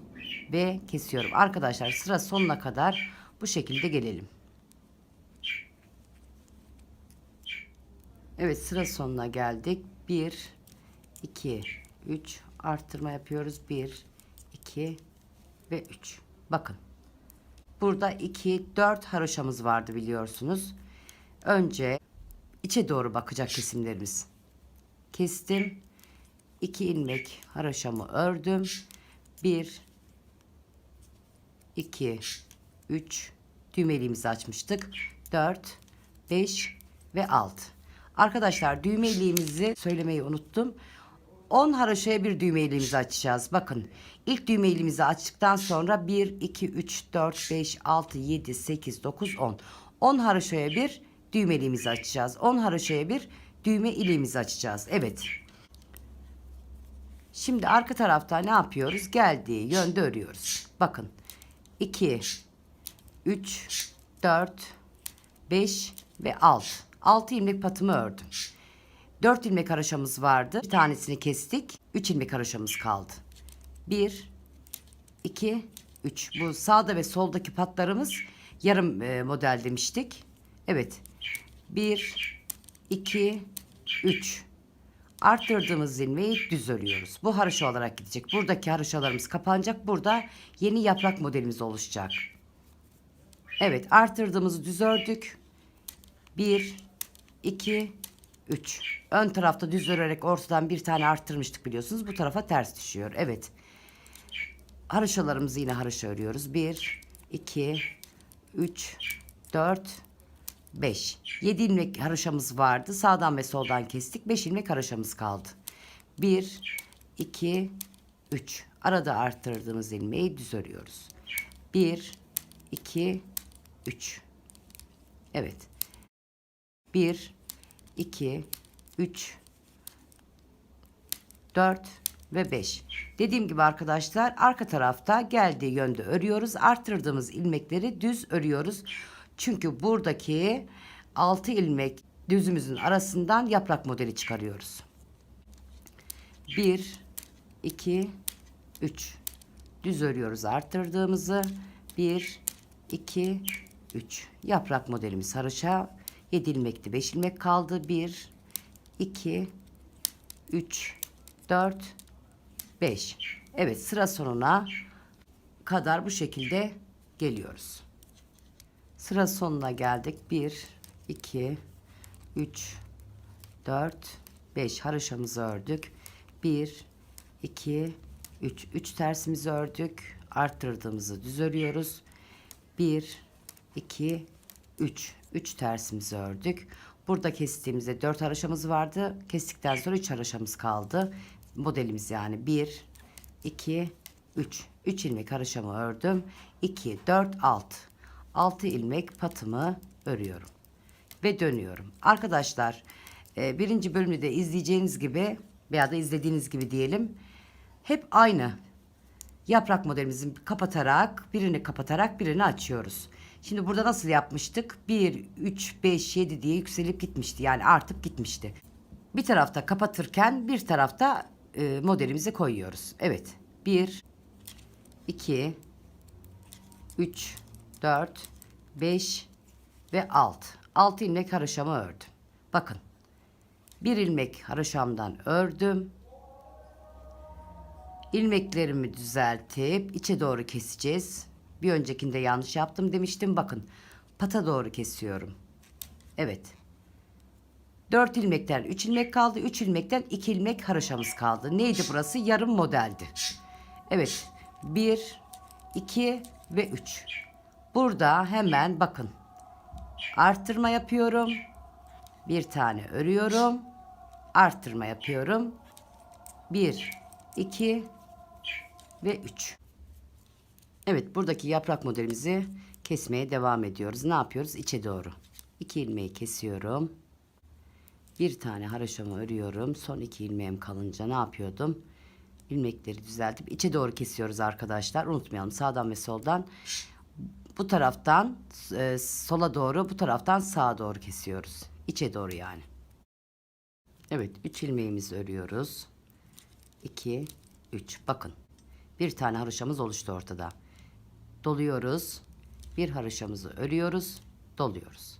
ve kesiyorum. Arkadaşlar sıra sonuna kadar bu şekilde gelelim. Evet, sıra sonuna geldik. 1, 2, 3 arttırma yapıyoruz. 1, 2 ve 3. Bakın. Burada 2, 4 haroşamız vardı biliyorsunuz. Önce içe doğru bakacak kesimlerimiz. Kestim. 2 ilmek haroşamı ördüm. 1, 2, 3 düğmeliğimizi açmıştık. 4, 5 ve 6. Arkadaşlar düğmeliğimizi söylemeyi unuttum. 10 haroşaya bir düğmeliğimizi açacağız. Bakın ilk düğmeliğimizi açtıktan sonra 1, 2, 3, 4, 5, 6, 7, 8, 9, 10. 10 haroşaya bir düğmeliğimizi açacağız. 10 haroşaya bir düğme iliğimizi açacağız. Evet. Şimdi arka tarafta ne yapıyoruz? Geldiği yönde örüyoruz. Bakın 2, 3, 4, 5 ve 6. 6 ilmek patımı ördüm. 4 ilmek haroşamız vardı. Bir tanesini kestik. 3 ilmek haroşamız kaldı. 1, 2, 3. Bu sağda ve soldaki patlarımız yarım model demiştik. Evet. 1, 2, 3. Arttırdığımız ilmeği düz örüyoruz. Bu haroşa olarak gidecek. Buradaki haroşalarımız kapanacak. Burada yeni yaprak modelimiz oluşacak. Evet, artırdığımızı düz ördük. 1, 2, 3. Ön tarafta düz örerek ortadan bir tane arttırmıştık biliyorsunuz. Bu tarafa ters düşüyor. Evet. Haroşalarımızı yine haroşa örüyoruz. 1, 2, 3, 4, 5. 7 ilmek haroşamız vardı. Sağdan ve soldan kestik. 5 ilmek haroşamız kaldı. 1, 2, 3. Arada arttırdığımız ilmeği düz örüyoruz. 1, 2, 3. Evet. 1, 2, 3, 4 ve 5. Dediğim gibi arkadaşlar, arka tarafta geldiği yönde örüyoruz. Arttırdığımız ilmekleri düz örüyoruz. Çünkü buradaki 6 ilmek düzümüzün arasından yaprak modeli çıkarıyoruz. 1, 2, 3. Düz örüyoruz arttırdığımızı. 1, 2, 3. Yaprak modelimiz haroşa. 7 ilmekti. 5 ilmek kaldı. 1, 2, 3, 4, 5. Evet, sıra sonuna kadar bu şekilde geliyoruz. Sıra sonuna geldik. 1, 2, 3, 4, 5 haroşamızı ördük. 1, 2, 3. 3 tersimizi ördük. Arttırdığımızı düz örüyoruz. 1, 2, 3. 3 tersimizi ördük. Burada kestiğimizde 4 haroşamız vardı. Kestikten sonra 3 haroşamız kaldı. Modelimiz yani 1, 2, 3. 3 ilmek haroşamı ördüm. 2, 4, 6. 6 ilmek patımı örüyorum. Ve dönüyorum. Arkadaşlar, birinci bölümü de izleyeceğiniz gibi veya da izlediğiniz gibi diyelim. Hep aynı yaprak modelimizi kapatarak birini açıyoruz. Şimdi burada nasıl yapmıştık? 1, 3, 5, 7 diye yükselip gitmişti. Yani artıp gitmişti. Bir tarafta kapatırken bir tarafta modelimizi koyuyoruz. Evet. 1, 2, 3, 4, 5 ve 6. 6 ilmek haroşamı ördüm. Bakın. Bir ilmek haroşamdan ördüm. İlmeklerimi düzeltip içe doğru keseceğiz. Bir öncekinde yanlış yaptım demiştim. Bakın, pata doğru kesiyorum. Evet. 4 ilmekten 3 ilmek kaldı. 3 ilmekten 2 ilmek haroşamız kaldı. Neydi burası? Yarım modeldi. Evet. 1, 2 ve 3. Burada hemen bakın. Arttırma yapıyorum. Bir tane örüyorum. Arttırma yapıyorum. 1, 2 ve 3. Evet, buradaki yaprak modelimizi kesmeye devam ediyoruz. Ne yapıyoruz? İçe doğru. 2 ilmeği kesiyorum. Bir tane haroşamı örüyorum. Son 2 ilmeğim kalınca ne yapıyordum? İlmekleri düzeltip içe doğru kesiyoruz arkadaşlar. Unutmayalım, sağdan ve soldan. Bu taraftan sola doğru, bu taraftan sağa doğru kesiyoruz. İçe doğru yani. Evet, 3 ilmeğimizi örüyoruz. 2, 3. Bakın. Bir tane haroşamız oluştu ortada. Doluyoruz. Bir haroşamızı örüyoruz. Doluyoruz.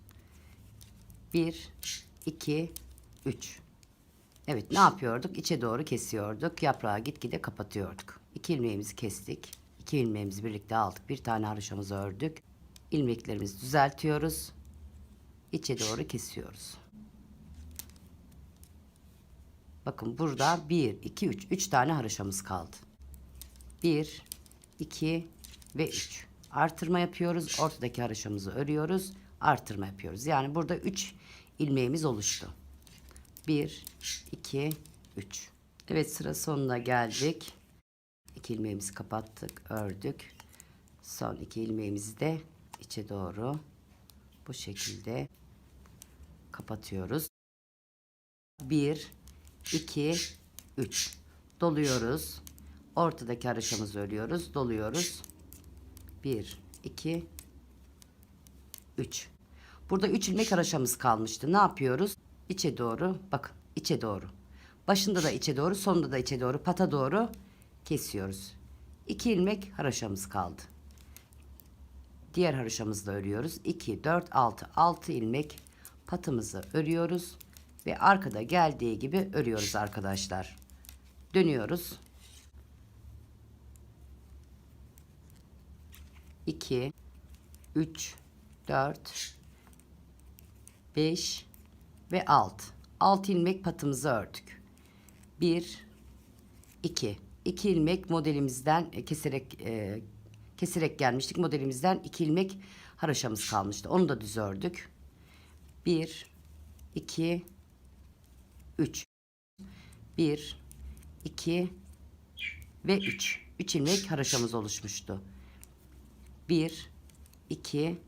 1, 2, 3. Evet, ne yapıyorduk? İçe doğru kesiyorduk. Yaprağı gitgide kapatıyorduk. 2 ilmeğimizi kestik. 2 ilmeğimizi birlikte aldık. Bir tane haroşamızı ördük. İlmeklerimizi düzeltiyoruz. İçe doğru kesiyoruz. Bakın burada 1, 2, 3. 3 tane haroşamız kaldı. 1, 2 ve 3. Artırma yapıyoruz. Ortadaki haroşamızı örüyoruz. Artırma yapıyoruz. Yani burada 3 ilmeğimiz oluştu. 1, 2, 3. Evet, sıra sonuna geldik. 2 ilmeğimizi kapattık, ördük. Son 2 ilmeğimizi de içe doğru bu şekilde kapatıyoruz. 1, 2, 3. Doluyoruz. Ortadaki haroşamızı örüyoruz. Doluyoruz. 1, 2, 3. Burada 3 ilmek haroşamız kalmıştı. Ne yapıyoruz? İçe doğru. Bakın, içe doğru. Başında da içe doğru, sonunda da içe doğru, pata doğru kesiyoruz. 2 ilmek haroşamız kaldı. Diğer haroşamızı da örüyoruz. 2, 4, 6. 6 ilmek patımızı örüyoruz. Ve arkada geldiği gibi örüyoruz arkadaşlar. Dönüyoruz. 2, 3, 4, 5 ve 6. 6 ilmek patımızı ördük. 1, 2. 2 ilmek modelimizden keserek gelmiştik. Modelimizden 2 ilmek haroşamız kalmıştı. Onu da düz ördük. 1, 2, 3. 1, 2 ve 3. 3 ilmek haroşamız oluşmuştu. 1, 2,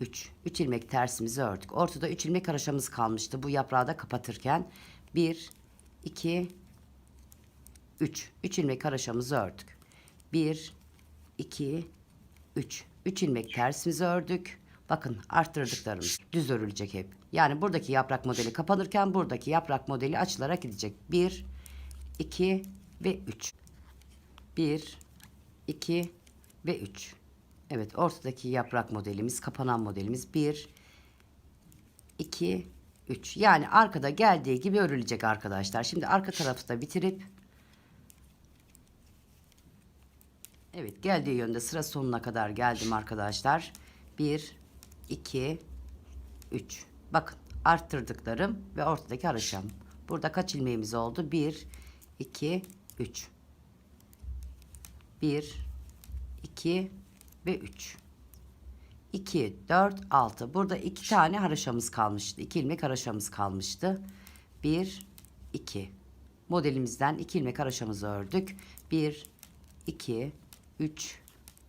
3. 3 ilmek tersimizi ördük. Ortada 3 ilmek haroşamız kalmıştı. Bu yaprağı da kapatırken 1, 2, 3. 3 ilmek haroşamızı ördük. 1, 2, 3. 3 ilmek tersimizi ördük. Bakın arttırdıklarımız düz örülecek hep. Yani buradaki yaprak modeli kapanırken buradaki yaprak modeli açılarak gidecek. 1, 2 ve 3. 1, 2 ve 3. Evet, ortadaki yaprak modelimiz, kapanan modelimiz 1, 2, 3. Yani arkada geldiği gibi örülecek arkadaşlar. Şimdi arka tarafı da bitirip evet, geldiği yönde sıra sonuna kadar geldim arkadaşlar. 1, 2, 3. Bakın arttırdıklarım ve ortadaki haroşam. Burada kaç ilmeğimiz oldu? 1, 2, 3. 1, 2 ve 3. 2, 4, 6. Burada 2 tane haroşamız kalmıştı. 2 ilmek haroşamız kalmıştı. 1, 2. Modelimizden 2 ilmek haroşamızı ördük. 1, 2, 3,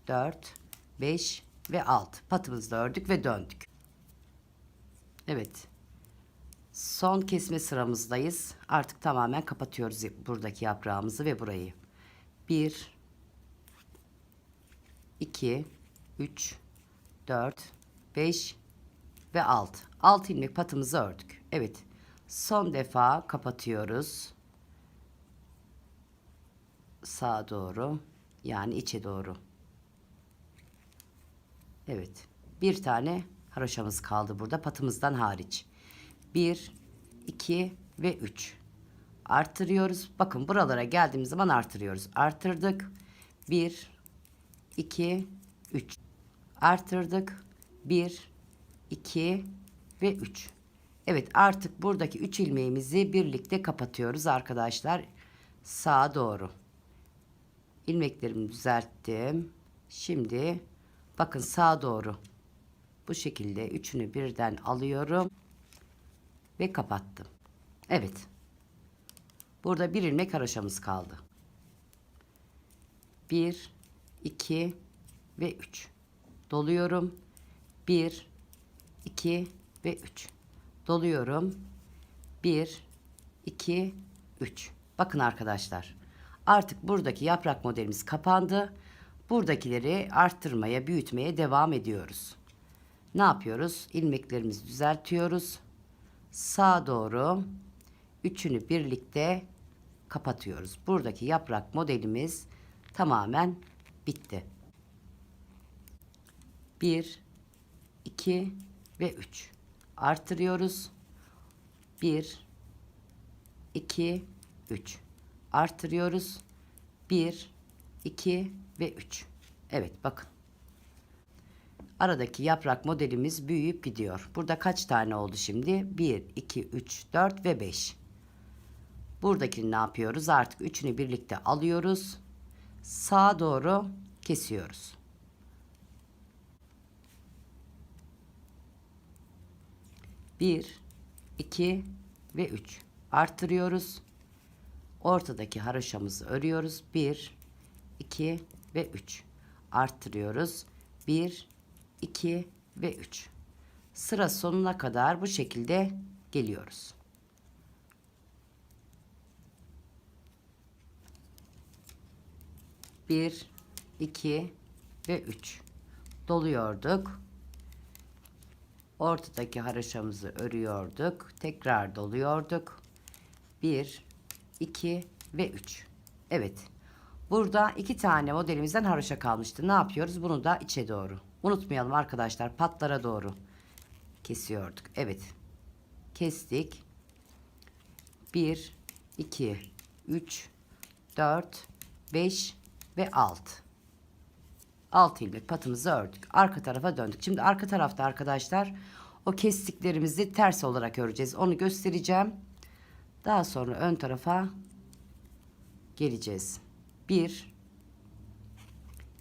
4, 5 ve 6. Patımızı da ördük ve döndük. Evet. Son kesme sıramızdayız. Artık tamamen kapatıyoruz buradaki yaprağımızı ve burayı. 1, 2, 3, 4, 5 ve 6. 6 ilmek patımızı ördük. Evet. Son defa kapatıyoruz. Sağa doğru. Yani içe doğru. Evet. Bir tane haroşamız kaldı burada patımızdan hariç. 1, 2 ve 3. Artırıyoruz. Bakın buralara geldiğimiz zaman artırıyoruz. Artırdık. 1, 2, 3. Artırdık. 1, 2 ve 3. Evet, artık buradaki 3 ilmeğimizi birlikte kapatıyoruz arkadaşlar. Sağa doğru. İlmeklerimi düzelttim. Şimdi bakın sağa doğru. Bu şekilde üçünü birden alıyorum ve kapattım. Evet. Burada bir ilmek haroşamız kaldı. 1, 2 ve 3. Doluyorum. 1, 2 ve 3. Doluyorum. 1, 2, 3. Bakın arkadaşlar. Artık buradaki yaprak modelimiz kapandı. Buradakileri arttırmaya, büyütmeye devam ediyoruz. Ne yapıyoruz? İlmeklerimizi düzeltiyoruz. Sağa doğru üçünü birlikte kapatıyoruz. Buradaki yaprak modelimiz tamamen bitti. 1, 2 ve 3. Artırıyoruz. 1, 2, 3. Artırıyoruz. 1, 2 ve 3. Evet, bakın. Aradaki yaprak modelimiz büyüyüp gidiyor. Burada kaç tane oldu şimdi? 1, 2, 3, 4 ve 5. Buradakini ne yapıyoruz? Artık üçünü birlikte alıyoruz. Sağa doğru kesiyoruz. Bir, 2 ve 3. Artırıyoruz. Ortadaki haroşamızı örüyoruz. 1, 2 ve 3. Arttırıyoruz. 1, 2 ve 3. Sıra sonuna kadar bu şekilde geliyoruz. Bir, 2 ve 3. Doluyorduk. Ortadaki haroşamızı örüyorduk. Tekrar doluyorduk. 1, 2 ve 3. Evet. Burada 2 tane modelimizden haroşa kalmıştı. Ne yapıyoruz? Bunu da içe doğru. Unutmayalım arkadaşlar, patlara doğru kesiyorduk. Evet. Kestik. 1, 2, 3, 4, 5 ve 6. 6 ilmek patımızı ördük. Arka tarafa döndük. Şimdi arka tarafta arkadaşlar o kestiklerimizi ters olarak öreceğiz. Onu göstereceğim. Daha sonra ön tarafa geleceğiz. 1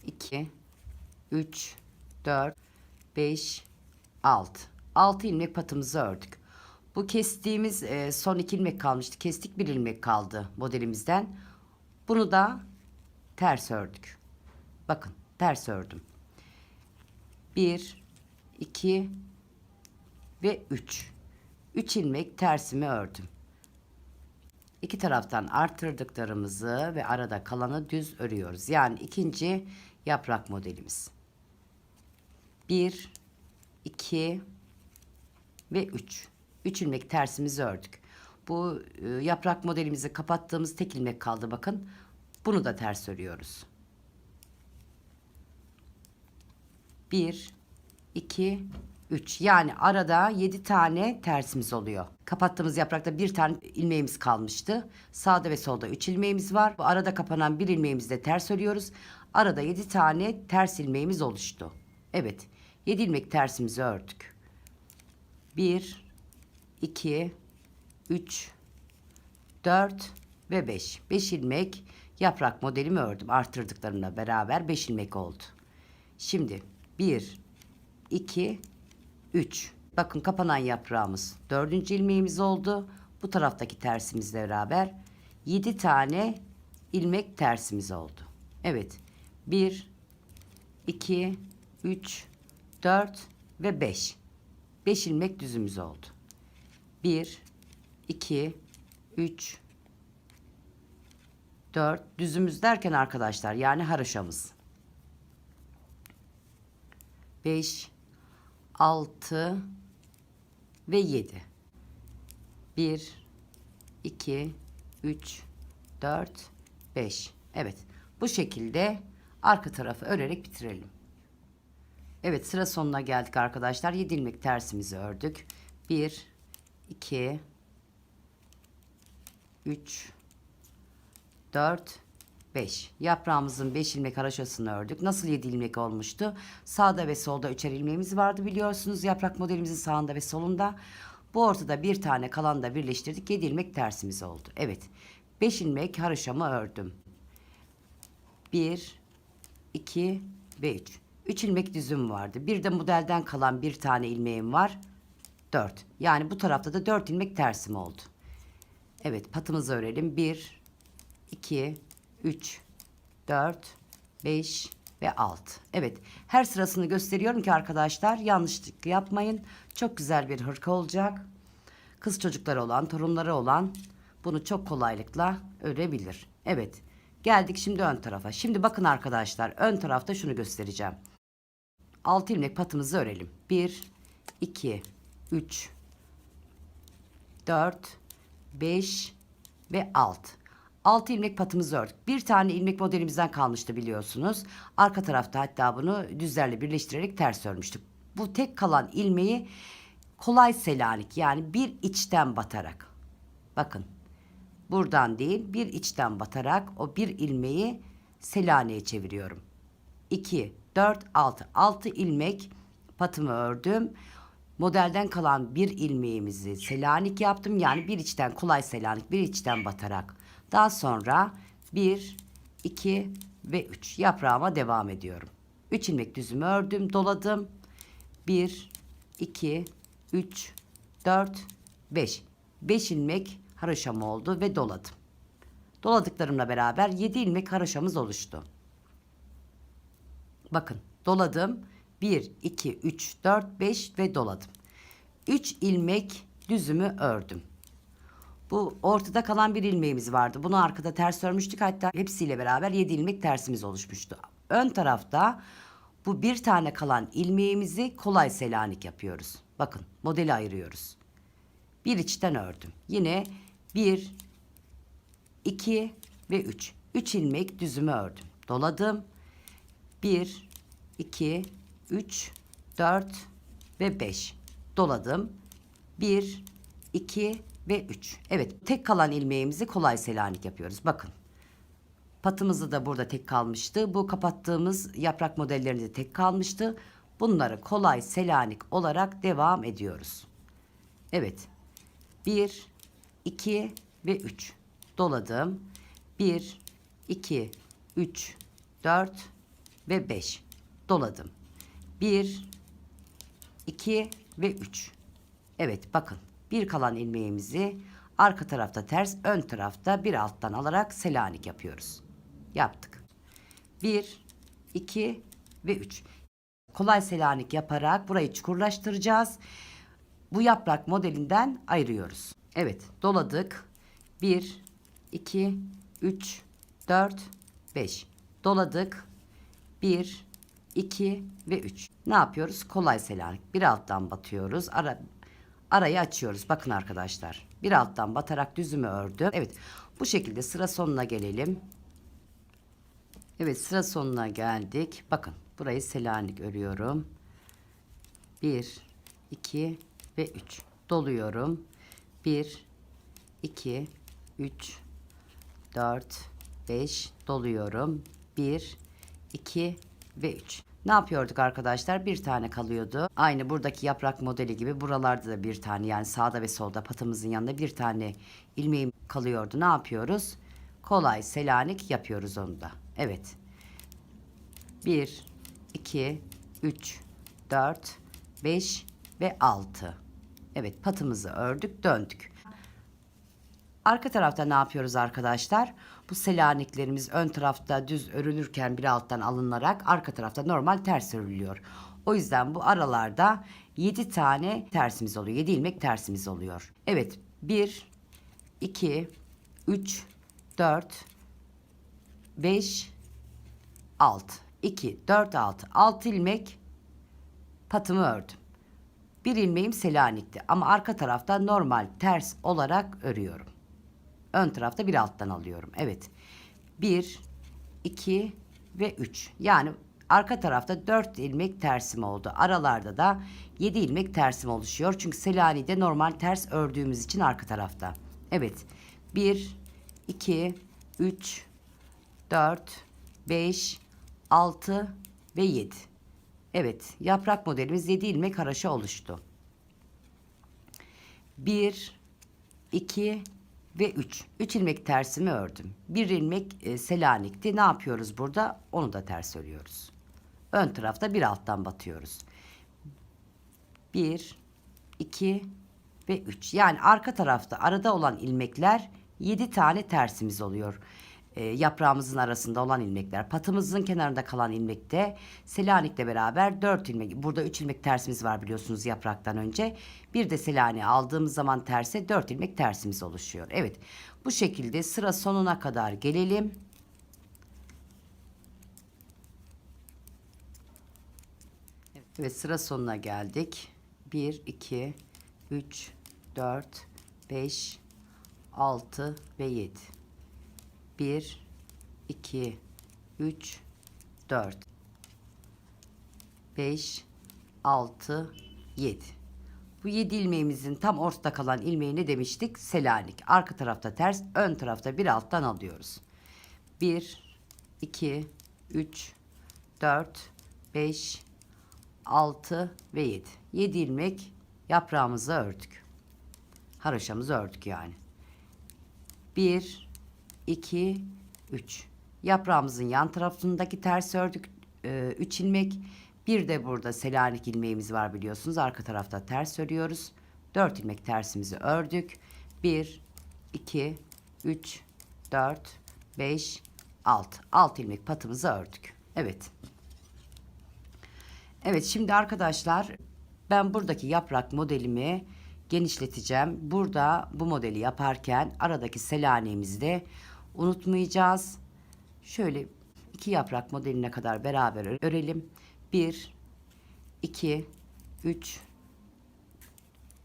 2 3 4 5 6 ilmek patımızı ördük. Bu kestiğimiz son 2 ilmek kalmıştı. Kestik, 1 ilmek kaldı modelimizden. Bunu da ters ördük. Bakın ters ördüm. 1 2 ve 3 ilmek tersimi ördüm. İki taraftan arttırdıklarımızı ve arada kalanı düz örüyoruz. Yani ikinci yaprak modelimiz. 1 2 ve 3 ilmek tersimizi ördük. Bu yaprak modelimizi kapattığımız tek ilmek kaldı, bakın. Bunu da ters örüyoruz. 1 2 3, yani arada 7 tane tersimiz oluyor. Kapattığımız yaprakta bir tane ilmeğimiz kalmıştı. Sağda ve solda 3 ilmeğimiz var. Bu arada kapanan bir ilmeğimizde ters örüyoruz. Arada 7 tane ters ilmeğimiz oluştu. Evet, 7 ilmek tersimizi ördük. 1 2 3 4 ve 5 ilmek yaprak modelimi ördüm. Artırdıklarımla beraber 5 ilmek oldu. Şimdi 1 2 3, bakın kapanan yaprağımız 4. ilmeğimiz oldu. Bu taraftaki tersimizle beraber 7 tane ilmek tersimiz oldu. Evet, 1 2 3 4 ve 5 ilmek düzümüz oldu. 1 2 3 4 düzümüz derken arkadaşlar, yani haroşamız. 5 6 ve 7. 1 2 3 4 5. Evet, bu şekilde arka tarafı örerek bitirelim. Evet, sıra sonuna geldik arkadaşlar. 7 ilmek tersimizi ördük. 1 2 3 4 5. Yaprağımızın 5 ilmek haroşasını ördük. Nasıl 7 ilmek olmuştu? Sağda ve solda 3'er ilmeğimiz vardı biliyorsunuz. Yaprak modelimizin sağında ve solunda. Bu ortada bir tane, kalan da birleştirdik. 7 ilmek tersimiz oldu. Evet. 5 ilmek haroşamı ördüm. 1 2 ve 3. 3 ilmek düzüm vardı. Bir de modelden kalan bir tane ilmeğim var. 4. Yani bu tarafta da 4 ilmek tersim oldu. Evet, patımızı örelim. 1 2 3 4 5 ve 6. Evet, her sırasını gösteriyorum ki arkadaşlar yanlışlık yapmayın. Çok güzel bir hırka olacak. Kız çocukları olan, torunları olan bunu çok kolaylıkla örebilir. Evet, geldik şimdi ön tarafa. Şimdi bakın arkadaşlar, ön tarafta şunu göstereceğim. 6 ilmek patımızı örelim. 1 2 3 4 5 ve 6 ilmek patımızı ördük. Bir tane ilmek modelimizden kalmıştı biliyorsunuz. Arka tarafta hatta bunu düzlerle birleştirerek ters örmüştük. Bu tek kalan ilmeği kolay selanik, yani bir içten batarak. Bakın, buradan değil, bir içten batarak o bir ilmeği Selanik'e çeviriyorum. 2 4 6 ilmek patımı ördüm. Modelden kalan bir ilmeğimizi Selanik yaptım. Yani bir içten kolay Selanik, bir içten batarak. Daha sonra 1 2 ve 3 yaprağıma devam ediyorum. 3 ilmek düzümü ördüm, doladım. 1 2 3 4 5 ilmek haroşam oldu ve doladım. Doladıklarımla beraber 7 ilmek haroşamız oluştu. Bakın, doladım. 1 2 3 4 5 ve doladım. 3 ilmek düzümü ördüm. Bu ortada kalan bir ilmeğimiz vardı. Bunu arkada ters örmüştük. Hatta hepsiyle beraber 7 ilmek tersimiz oluşmuştu. Ön tarafta bu bir tane kalan ilmeğimizi kolay Selanik yapıyoruz. Bakın, modeli ayırıyoruz. Bir içten ördüm. Yine 1 2 ve 3 ilmek düzümü ördüm. Doladım. 1 2 3 4 ve 5 doladım. 1 2 ve 3. Evet, tek kalan ilmeğimizi kolay Selanik yapıyoruz. Bakın, Patımızda da burada tek kalmıştı. Bu kapattığımız yaprak modellerinde tek kalmıştı. Bunları kolay Selanik olarak devam ediyoruz. Evet. 1, 2 ve 3 doladım. 1, 2, 3, 4 ve 5 doladım. 1, 2 ve 3. Evet, bakın. Bir kalan ilmeğimizi arka tarafta ters, ön tarafta bir alttan alarak Selanik yapıyoruz. Yaptık. 1, 2 ve 3. Kolay Selanik yaparak burayı çukurlaştıracağız. Bu yaprak modelinden ayırıyoruz. Evet, doladık. 1, 2, 3, 4, 5. Doladık. 1, 2 ve 3. Ne yapıyoruz? Kolay Selanik. Bir alttan batıyoruz. Arayı açıyoruz. Bakın arkadaşlar. Bir alttan batarak düzümü ördüm. Evet, bu şekilde sıra sonuna gelelim. Evet, sıra sonuna geldik. Bakın, burayı Selanik örüyorum. 1, 2 ve 3. Doluyorum. 1, 2, 3, 4, 5. Doluyorum. 1, 2 ve 3. Ne yapıyorduk arkadaşlar? Bir tane kalıyordu. Aynı buradaki yaprak modeli gibi buralarda da bir tane, yani sağda ve solda patımızın yanında bir tane ilmeğim kalıyordu. Ne yapıyoruz? Kolay Selanik yapıyoruz onu da. Evet. 1, 2, 3, 4, 5 ve 6. Evet, patımızı ördük, döndük. Arka tarafta ne yapıyoruz arkadaşlar? Bu Selaniklerimiz ön tarafta düz örülürken bir alttan alınarak arka tarafta normal ters örülüyor. O yüzden bu aralarda 7 tane tersimiz oluyor. 7 ilmek tersimiz oluyor. Evet, 1, 2, 3, 4, 5, 6. 2, 4, 6. 6 ilmek patımı ördüm. Bir ilmeğim Selanik'ti ama arka tarafta normal ters olarak örüyorum. Ön tarafta bir alttan alıyorum. Evet. 1, 2 ve 3. Yani arka tarafta 4 ilmek tersim oldu. Aralarda da 7 ilmek tersim oluşuyor. Çünkü Selanik'te normal ters ördüğümüz için arka tarafta. Evet. 1, 2, 3, 4, 5, 6 ve 7. Evet, yaprak modelimiz 7 ilmek haraşo oluştu. 1, 2 ve 3. 3 ilmek tersimi ördüm. 1 ilmek Selanik'ti. Ne yapıyoruz burada? Onu da ters örüyoruz. Ön tarafta bir alttan batıyoruz. 1, 2 ve 3. Yani arka tarafta arada olan ilmekler 7 tane tersimiz oluyor. Yaprağımızın arasında olan ilmekler. Patımızın kenarında kalan ilmekte Selanik'le beraber 4 ilmek. Burada 3 ilmek tersimiz var biliyorsunuz yapraktan önce. Bir de Selanik'i aldığımız zaman terse 4 ilmek tersimiz oluşuyor. Evet, bu şekilde sıra sonuna kadar gelelim. Evet, sıra sonuna geldik. 1, 2, 3, 4, 5, 6 ve 7. 1, 2, 3, 4, 5, 6, 7. Bu 7 ilmeğimizin tam ortada kalan ilmeği ne demiştik? Selanik. Arka tarafta ters, ön tarafta bir alttan alıyoruz. 1, 2, 3, 4, 5, 6 ve 7. 7 ilmek yaprağımızı ördük. Haroşamızı ördük yani. 1, 2, 3. Yaprağımızın yan tarafındaki ters ördük. 3 ilmek. Bir de burada Selanik ilmeğimiz var biliyorsunuz. Arka tarafta ters örüyoruz. 4 ilmek tersimizi ördük. 1, 2, 3, 4, 5, 6. 6 ilmek patımızı ördük. Evet. Evet, şimdi arkadaşlar ben buradaki yaprak modelimi genişleteceğim. Burada bu modeli yaparken aradaki Selanik'imizi de unutmayacağız. Şöyle 2 yaprak modeline kadar beraber örelim. 1, 2, 3,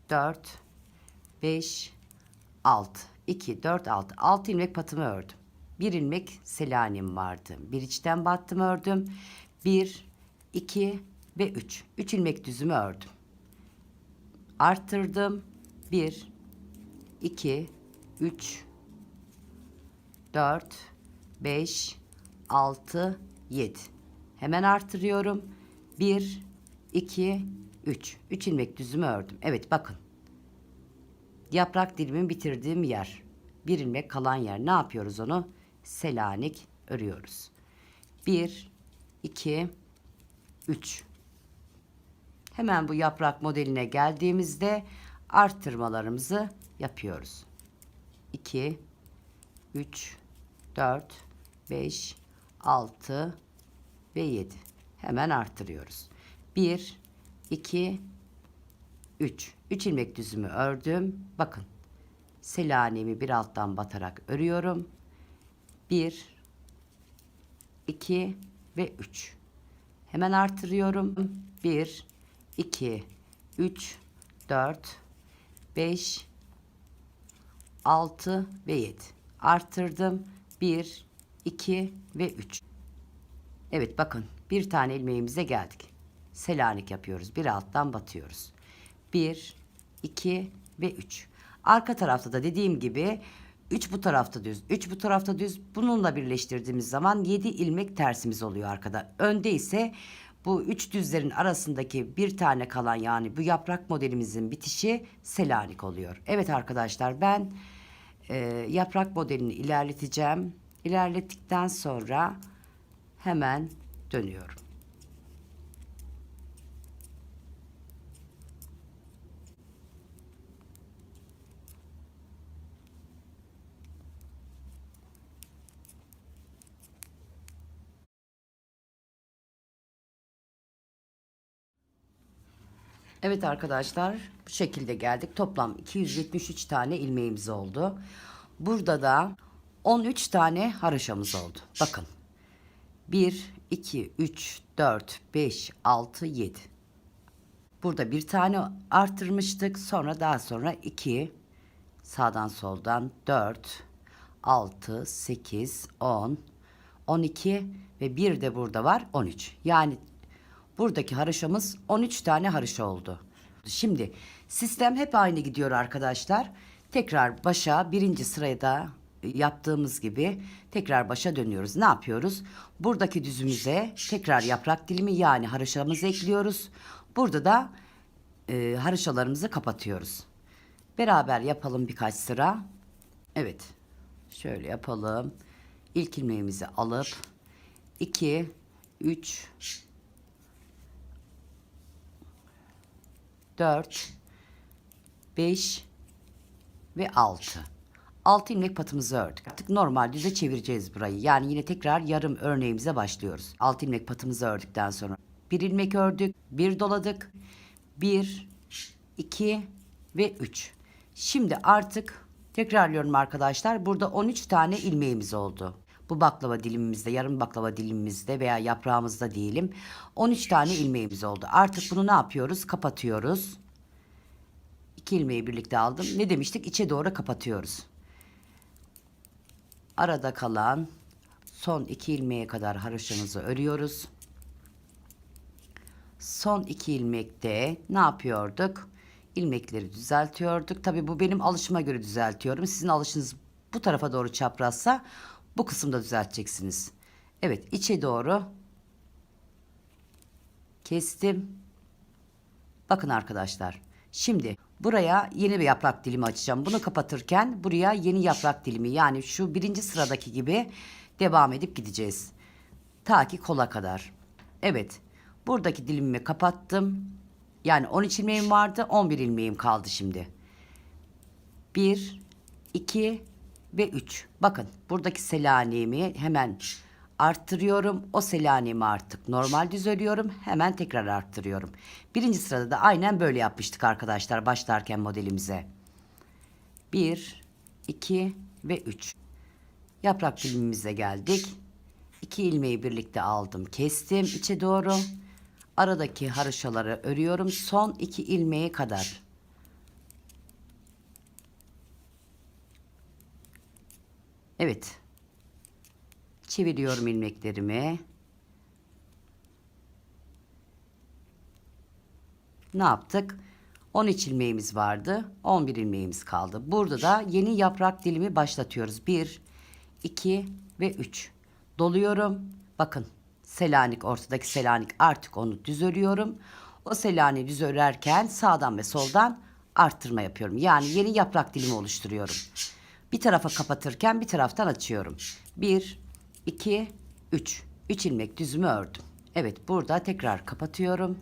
4, 5, 6. 2, 4, 6. 6 ilmek patımı ördüm. 1 ilmek Selanik'im vardı. Bir içten battım ördüm. 1, 2 ve 3. 3 ilmek düzümü ördüm. Arttırdım. 1, 2, 3, 4, 5, 6, 7. Hemen artırıyorum. 1, 2, 3. 3 ilmek düzümü ördüm. Evet bakın. Yaprak dilimimi bitirdiğim yer. Bir ilmek kalan yer. Ne yapıyoruz onu? Selanik örüyoruz. 1, 2, 3. Hemen bu yaprak modeline geldiğimizde arttırmalarımızı yapıyoruz. 2, 3, 4, 5, 6 ve 7. Hemen arttırıyoruz. 1, 2, 3. 3 ilmek düzümü ördüm. Bakın. Selanik'imi bir alttan batarak örüyorum. 1, 2 ve 3. Hemen artırıyorum. 1, 2, 3, 4, 5, 6 ve 7. Arttırdım. 1, 2 ve 3. Evet bakın bir tane ilmeğimize geldik. Selanik yapıyoruz. Bir alttan batıyoruz. 1, 2 ve 3. Arka tarafta da dediğim gibi 3 bu tarafta düz, 3 bu tarafta düz. Bununla birleştirdiğimiz zaman 7 ilmek tersimiz oluyor arkada. Önde ise bu 3 düzlerin arasındaki bir tane kalan yani bu yaprak modelimizin bitişi Selanik oluyor. Evet arkadaşlar ben yaprak modelini ilerleteceğim. İlerlettikten sonra hemen dönüyorum. Evet arkadaşlar bu şekilde geldik. Toplam 273 tane ilmeğimiz oldu. Burada da 13 tane haroşamız oldu. Bakın. 1, 2, 3, 4, 5, 6, 7. Burada bir tane artırmıştık. Sonra daha sonra 2, sağdan soldan 4, 6, 8, 10, 12 ve bir de burada var 13. Yani buradaki haroşamız 13 tane haroşa oldu. Şimdi sistem hep aynı gidiyor arkadaşlar. Tekrar başa birinci sırada yaptığımız gibi tekrar başa dönüyoruz. Ne yapıyoruz? Buradaki düzümüze tekrar yaprak dilimi yani haroşamızı ekliyoruz. Burada da haroşalarımızı kapatıyoruz. Beraber yapalım birkaç sıra. Evet. Şöyle yapalım. İlk ilmeğimizi alıp 2, 3, 4, 5 ve 6. 6 ilmek patımızı ördük. Artık normal düze çevireceğiz burayı. Yani yine tekrar yarım örneğimize başlıyoruz. 6 ilmek patımızı ördükten sonra bir ilmek ördük, bir doladık. 1, 2 ve 3. Şimdi artık tekrarlıyorum arkadaşlar. Burada 13 tane ilmeğimiz oldu. Bu baklava dilimimizde, yarım baklava dilimimizde veya yaprağımızda diyelim. 13 tane ilmeğimiz oldu. Artık bunu ne yapıyoruz? Kapatıyoruz. 2 ilmeği birlikte aldım. Ne demiştik? İçe doğru kapatıyoruz. Arada kalan son 2 ilmeğe kadar haroşamızı örüyoruz. Son 2 ilmekte ne yapıyorduk? İlmekleri düzeltiyorduk. Tabi bu benim alışıma göre düzeltiyorum. Sizin alışınız bu tarafa doğru çaprazsa bu kısımda düzelteceksiniz. Evet, içe doğru kestim. Bakın arkadaşlar. Şimdi buraya yeni bir yaprak dilimi açacağım. Bunu kapatırken buraya yeni yaprak dilimi yani şu birinci sıradaki gibi devam edip gideceğiz. Ta ki kola kadar. Evet. Buradaki dilimimi kapattım. Yani 13 ilmeğim vardı. 11 ilmeğim kaldı şimdi. 1, 2 ve 3. Bakın buradaki Selanik'imi hemen arttırıyorum. O Selanik'imi artık normal düz örüyorum. Hemen tekrar arttırıyorum. Birinci sırada da aynen böyle yapmıştık arkadaşlar başlarken modelimize. 1, 2 ve 3. Yaprak dilimimize geldik. 2 ilmeği birlikte aldım. Kestim içe doğru. Aradaki haroşaları örüyorum. Son 2 ilmeğe kadar. Evet. Çeviriyorum ilmeklerimi. Ne yaptık? 13 ilmeğimiz vardı. 11 ilmeğimiz kaldı. Burada da yeni yaprak dilimi başlatıyoruz. 1, 2 ve 3. Doluyorum. Bakın Selanik, ortadaki Selanik, artık onu düz örüyorum. O Selanik'i düz örerken sağdan ve soldan arttırma yapıyorum. Yani yeni yaprak dilimi oluşturuyorum. Bir tarafa kapatırken bir taraftan açıyorum. 1, 2, 3. 3 ilmek düzümü ördüm. Evet, burada tekrar kapatıyorum.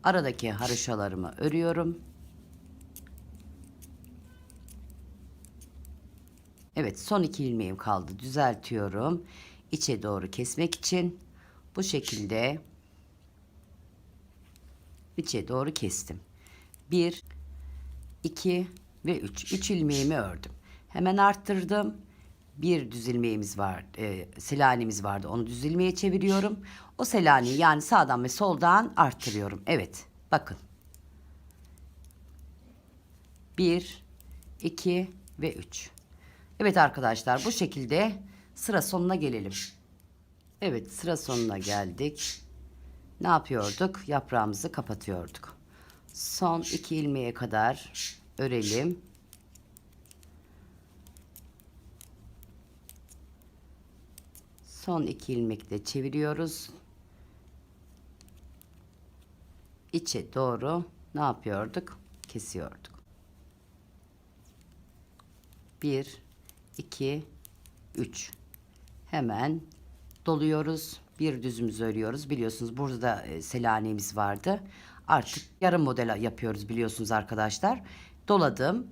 Aradaki haroşalarımı örüyorum. Evet, son 2 ilmeğim kaldı. Düzeltiyorum. İçe doğru kesmek için bu şekilde içe doğru kestim. 1, 2 ve 3. 3 ilmeğimi ördüm. Hemen arttırdım. Bir düz ilmeğimiz var. Selanimiz vardı. Onu düz ilmeğe çeviriyorum. O selaniyi yani sağdan ve soldan arttırıyorum. Evet. Bakın. 1, 2 ve 3. Evet arkadaşlar, bu şekilde sıra sonuna gelelim. Evet, sıra sonuna geldik. Ne yapıyorduk? Yaprağımızı kapatıyorduk. Son 2 ilmeğe kadar örelim. Son 2 ilmek de çeviriyoruz. İçe doğru ne yapıyorduk? Kesiyorduk. 1, 2, 3. Hemen doluyoruz. Bir düzümüzü örüyoruz. Biliyorsunuz burada da selanemiz vardı. Artık yarım model yapıyoruz biliyorsunuz arkadaşlar. Doladım.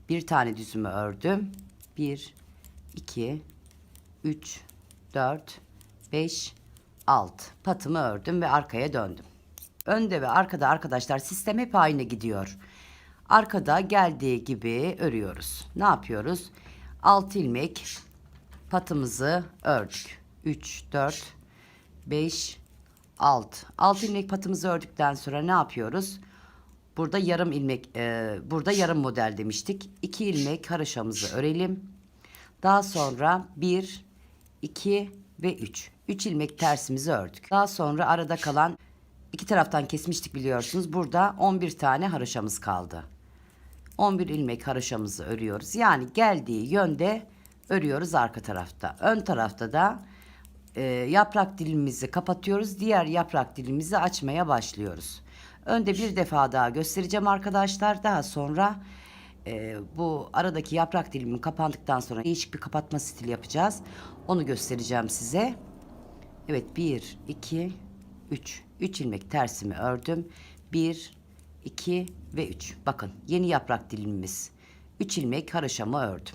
Bir tane düzümü ördüm. 1, 2, 3, 4, 5, 6. Patımı ördüm ve arkaya döndüm. Önde ve arkada arkadaşlar sistem hep aynı gidiyor. Arkada geldiği gibi örüyoruz. Ne yapıyoruz? 6 ilmek patımızı ördük. 3, 4, 5, 6. 6 ilmek patımızı ördükten sonra ne yapıyoruz? Burada yarım ilmek, burada yarım model demiştik. 2 ilmek haroşamızı örelim. Daha sonra 1, 2 ve 3. 3 ilmek tersimizi ördük. Daha sonra arada kalan iki taraftan kesmiştik biliyorsunuz. Burada 11 tane haroşamız kaldı. 11 ilmek haroşamızı örüyoruz. Yani geldiği yönde örüyoruz arka tarafta. Ön tarafta da yaprak dilimimizi kapatıyoruz. Diğer yaprak dilimizi açmaya başlıyoruz. Önde bir defa daha göstereceğim arkadaşlar. Daha sonra bu aradaki yaprak dilimin kapandıktan sonra değişik bir kapatma stili yapacağız. Onu göstereceğim size. Evet, 1, 2, 3. 3 ilmek tersimi ördüm. 1, 2 ve 3. Bakın yeni yaprak dilimimiz. 3 ilmek haroşamı ördüm.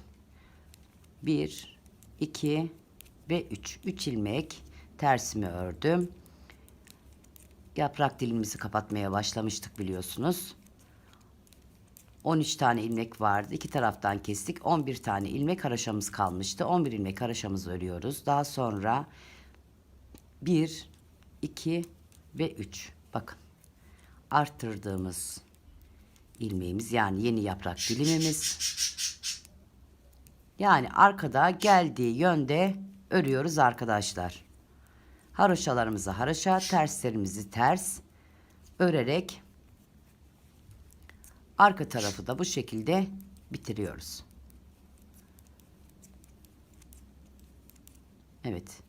1, 2 ve 3. 3 ilmek tersimi ördüm. Yaprak dilimizi kapatmaya başlamıştık biliyorsunuz. 13 tane ilmek vardı. İki taraftan kestik. 11 tane ilmek haroşamız kalmıştı. 11 ilmek haroşamızı örüyoruz. Daha sonra 1, 2 ve 3. Bakın. Arttırdığımız ilmeğimiz yani yeni yaprak dilimimiz. Yani arkada geldiği yönde örüyoruz arkadaşlar. Haroşalarımızı haroşa, terslerimizi ters örerek arka tarafı da bu şekilde bitiriyoruz. Evet.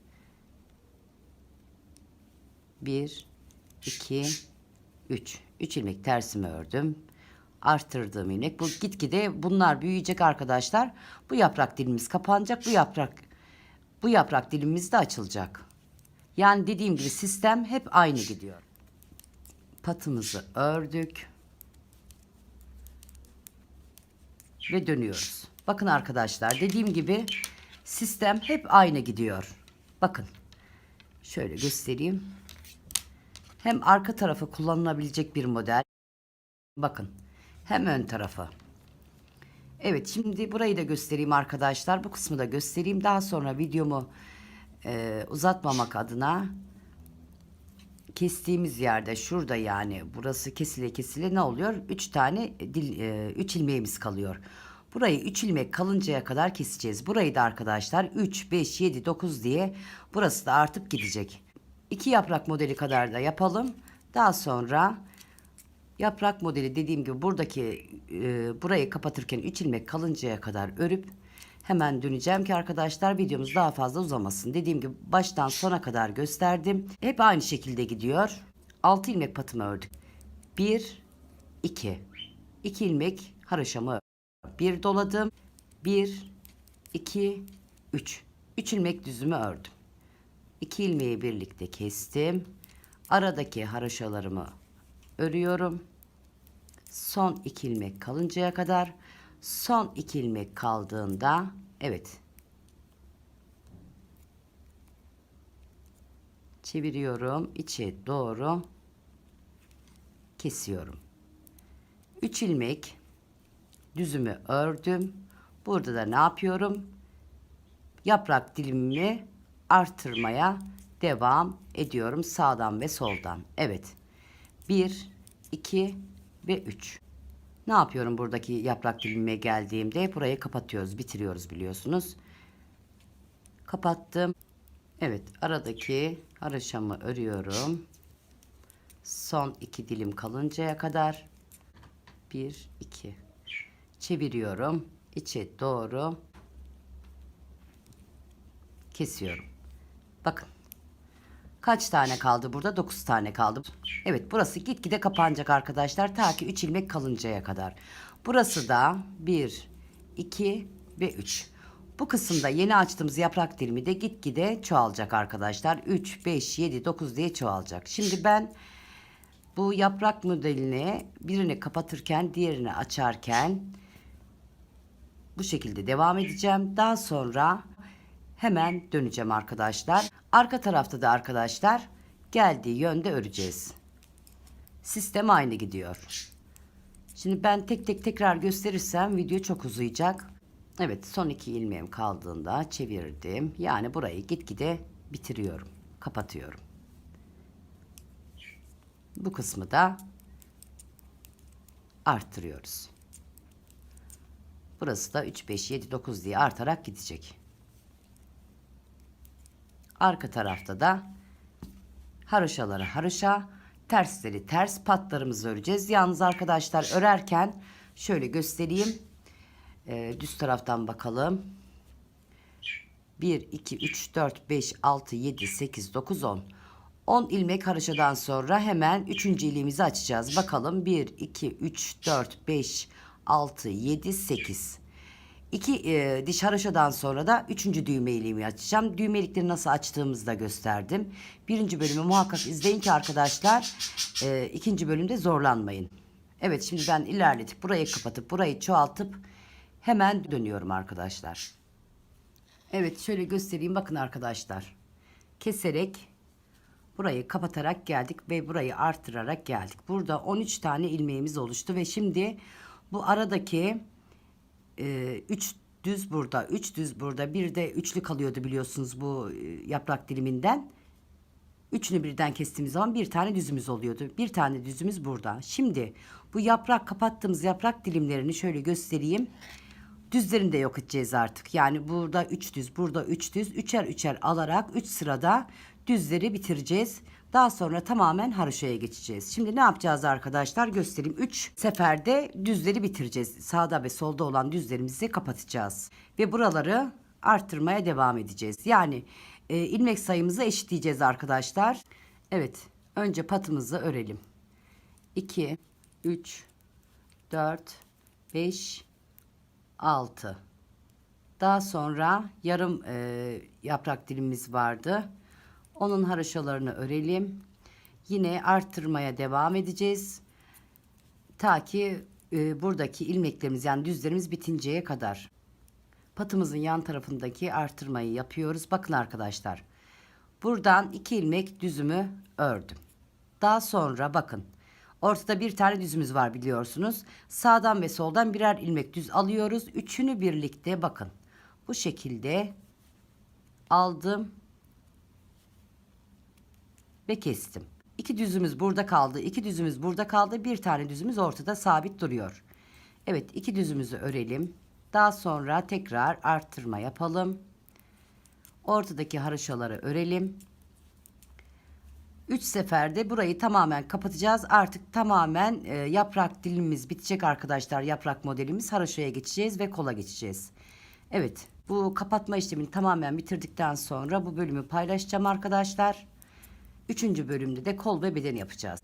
1, 2, 3. 3 ilmek tersimi ördüm. Arttırdığım ilmek. Bu gitgide bunlar büyüyecek arkadaşlar. Bu yaprak dilimiz kapanacak. Bu yaprak dilimimiz de açılacak. Yani dediğim gibi sistem hep aynı gidiyor. Patımızı ördük. Ve dönüyoruz. Bakın arkadaşlar, dediğim gibi sistem hep aynı gidiyor. Bakın. Şöyle göstereyim. Hem arka tarafı kullanılabilecek bir model. Bakın. Hem ön tarafı. Evet, şimdi burayı da göstereyim arkadaşlar. Bu kısmı da göstereyim. Daha sonra videomu uzatmamak adına kestiğimiz yerde şurada, yani burası kesile kesile ne oluyor? 3 tane 3 ilmeğimiz kalıyor. Burayı 3 ilmek kalıncaya kadar keseceğiz. Burayı da arkadaşlar 3, 5, 7, 9 diye burası da artıp gidecek. 2 yaprak modeli kadar da yapalım. Daha sonra yaprak modeli dediğim gibi buradaki burayı kapatırken 3 ilmek kalıncaya kadar örüp Hemen döneceğim ki arkadaşlar videomuz daha fazla uzamasın. Dediğim gibi baştan sona kadar gösterdim. Hep aynı şekilde gidiyor. 6 ilmek patımı ördük. 1 2 2 ilmek haroşamı ördüm. 1 doladım. 1 2 3 3 ilmek düzümü ördüm. 2 ilmeği birlikte kestim. Aradaki haroşalarımı örüyorum. Son 2 ilmek kalıncaya kadar. Son 2 ilmek kaldığında evet çeviriyorum, içe doğru kesiyorum. 3 ilmek düzümü ördüm. Burada da ne yapıyorum? Yaprak dilimimi artırmaya devam ediyorum sağdan ve soldan. Evet. 1 2 ve 3. Ne yapıyorum buradaki yaprak dilimime geldiğimde? Burayı kapatıyoruz, bitiriyoruz biliyorsunuz. Kapattım. Evet, aradaki haroşamı örüyorum. Son 2 dilim kalıncaya kadar. 1 2. Çeviriyorum. İçe doğru kesiyorum. Bakın. Kaç tane kaldı burada? 9 tane kaldı. Evet, burası gitgide kapanacak arkadaşlar. Ta ki 3 ilmek kalıncaya kadar. Burası da 1, 2 ve 3. Bu kısımda yeni açtığımız yaprak dilimi de gitgide çoğalacak arkadaşlar. 3, 5, 7, 9 diye çoğalacak. Şimdi ben bu yaprak modelini birini kapatırken diğerini açarken bu şekilde devam edeceğim. Daha sonra hemen döneceğim arkadaşlar. Arka tarafta da arkadaşlar geldiği yönde öreceğiz. Sistem aynı gidiyor. Şimdi ben tek tek tekrar gösterirsem video çok uzayacak. Evet, son 2 ilmeğim kaldığında çevirdim. Yani burayı gitgide bitiriyorum. Kapatıyorum. Bu kısmı da arttırıyoruz. Burası da 3, 5, 7, 9 diye artarak gidecek. Arka tarafta da haroşaları haroşa, tersleri ters, patlarımızı öreceğiz. Yalnız arkadaşlar örerken şöyle göstereyim. Düz taraftan bakalım. 1, 2, 3, 4, 5, 6, 7, 8, 9, 10. 10 ilmek haroşadan sonra hemen 3. iliğimizi açacağız. Bakalım 1, 2, 3, 4, 5, 6, 7, 8. 2 diş haroşadan sonra da 3. düğme iliğimi açacağım. Düğmelikleri nasıl açtığımızı da gösterdim. 1. bölümü muhakkak izleyin ki arkadaşlar 2. bölümde zorlanmayın. Evet, şimdi ben ilerletip burayı kapatıp burayı çoğaltıp hemen dönüyorum arkadaşlar. Evet, şöyle göstereyim, bakın arkadaşlar. Keserek burayı kapatarak geldik ve burayı artırarak geldik. Burada 13 tane ilmeğimiz oluştu ve şimdi bu aradaki 3 düz burada, 3 düz burada, bir de üçlü kalıyordu biliyorsunuz bu yaprak diliminden. Üçünü birden kestiğimiz zaman bir tane düzümüz oluyordu. Bir tane düzümüz burada. Şimdi bu yaprak, kapattığımız yaprak dilimlerini şöyle göstereyim. Düzlerini de yok edeceğiz artık. Yani burada 3 düz, burada 3 düz, üçer üçer alarak 3 sırada düzleri bitireceğiz. Daha sonra tamamen haroşaya geçeceğiz. Şimdi ne yapacağız arkadaşlar? Göstereyim. 3 seferde düzleri bitireceğiz. Sağda ve solda olan düzlerimizi kapatacağız. Ve buraları arttırmaya devam edeceğiz. Yani ilmek sayımızı eşitleyeceğiz arkadaşlar. Evet. Önce patımızı örelim. 2, 3, 4, 5, 6. Daha sonra yarım yaprak dilimimiz vardı. Onun haroşalarını örelim. Yine arttırmaya devam edeceğiz. Ta ki buradaki ilmeklerimiz yani düzlerimiz bitinceye kadar. Patımızın yan tarafındaki arttırmayı yapıyoruz. Bakın arkadaşlar. Buradan 2 ilmek düzümü ördüm. Daha sonra bakın. Ortada bir tane düzümüz var biliyorsunuz. Sağdan ve soldan birer ilmek düz alıyoruz. Üçünü birlikte bakın. Bu şekilde aldım ve kestim. 2 düzümüz burada kaldı. 2 düzümüz burada kaldı. Bir tane düzümüz ortada sabit duruyor. Evet, 2 düzümüzü örelim. Daha sonra tekrar arttırma yapalım. Ortadaki haroşaları örelim. 3 seferde burayı tamamen kapatacağız. Artık tamamen yaprak dilimimiz bitecek arkadaşlar. Yaprak modelimiz, haroşaya geçeceğiz ve kola geçeceğiz. Evet, Bu kapatma işlemini tamamen bitirdikten sonra bu bölümü paylaşacağım arkadaşlar. Üçüncü bölümde de kol ve beden yapacağız.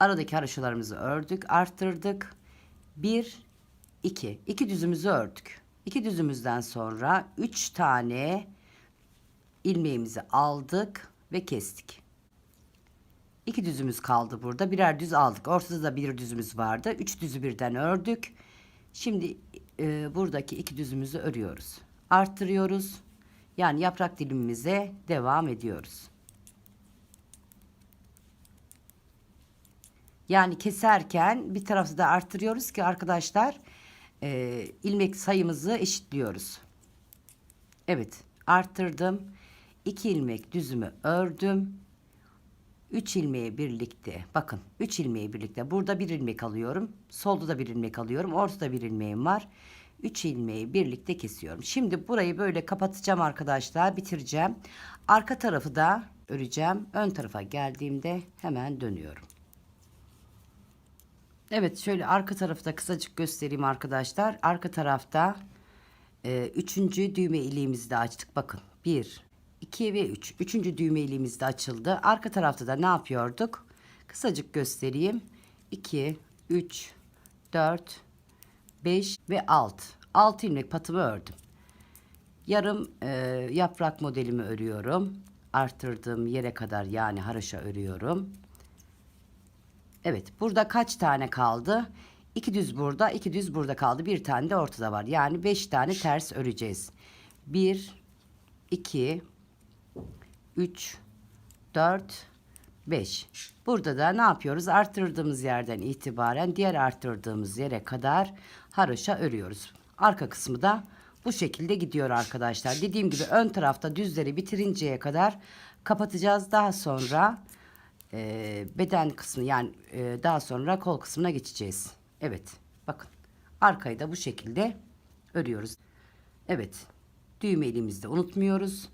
Aradaki haroşalarımızı ördük, arttırdık. 1, 2. 2 düzümüzü ördük. 2 düzümüzden sonra 3 tane ilmeğimizi aldık ve kestik. 2 düzümüz kaldı burada. Birer düz aldık. Ortada da bir düzümüz vardı. 3 düzü birden ördük. Şimdi buradaki 2 düzümüzü örüyoruz. Arttırıyoruz. Yani yaprak dilimimize devam ediyoruz. Yani keserken bir tarafta da arttırıyoruz ki arkadaşlar ilmek sayımızı eşitliyoruz. Evet, arttırdım. 2 ilmek düzümü ördüm. 3 ilmeği birlikte, bakın 3 ilmeği birlikte burada bir ilmek alıyorum. Solda da bir ilmek alıyorum. Ortada bir ilmeğim var. 3 ilmeği birlikte kesiyorum. Şimdi burayı böyle kapatacağım arkadaşlar. Bitireceğim. Arka tarafı da öreceğim. Ön tarafa geldiğimde hemen dönüyorum. Evet, şöyle arka tarafı da kısacık göstereyim arkadaşlar. Arka tarafta 3. düğme iliğimizi de açtık. Bakın 1, 2 ve 3. 3. düğme iliğimiz de açıldı. Arka tarafta da ne yapıyorduk? Kısacık göstereyim. 2, 3, 4, 5 ve 6. 6 ilmek patımı ördüm. Yarım yaprak modelimi örüyorum. Arttırdığım yere kadar yani haroşa örüyorum. Evet, burada kaç tane kaldı? 2 düz burada, 2 düz burada kaldı. Bir tane de ortada var. Yani 5 tane ters öreceğiz. 1, 2, 3, 4, 5. Burada da ne yapıyoruz? Arttırdığımız yerden itibaren diğer arttırdığımız yere kadar haroşa örüyoruz. Arka kısmı da bu şekilde gidiyor arkadaşlar. Dediğim gibi ön tarafta düzleri bitirinceye kadar kapatacağız. Daha sonra beden kısmı yani daha sonra kol kısmına geçeceğiz. Evet, bakın arkayı da bu şekilde örüyoruz. Evet, düğme elimizde unutmuyoruz.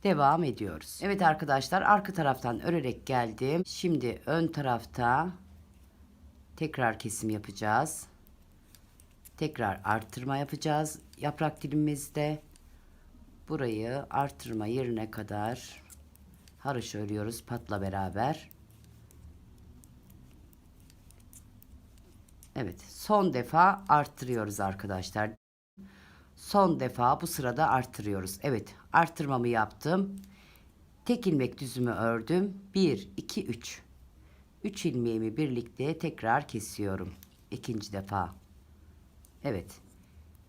Devam ediyoruz. Evet arkadaşlar, arka taraftan örerek geldim. Şimdi ön tarafta tekrar kesim yapacağız. Tekrar arttırma yapacağız. Yaprak dilimimizde burayı arttırma yerine kadar haroşa örüyoruz patla beraber. Evet, son defa arttırıyoruz arkadaşlar. Son defa bu sırada arttırıyoruz. Evet, arttırmamı yaptım. Tek ilmek düzümü ördüm. 1, 2, 3. 3 ilmeğimi birlikte tekrar kesiyorum. İkinci defa. Evet.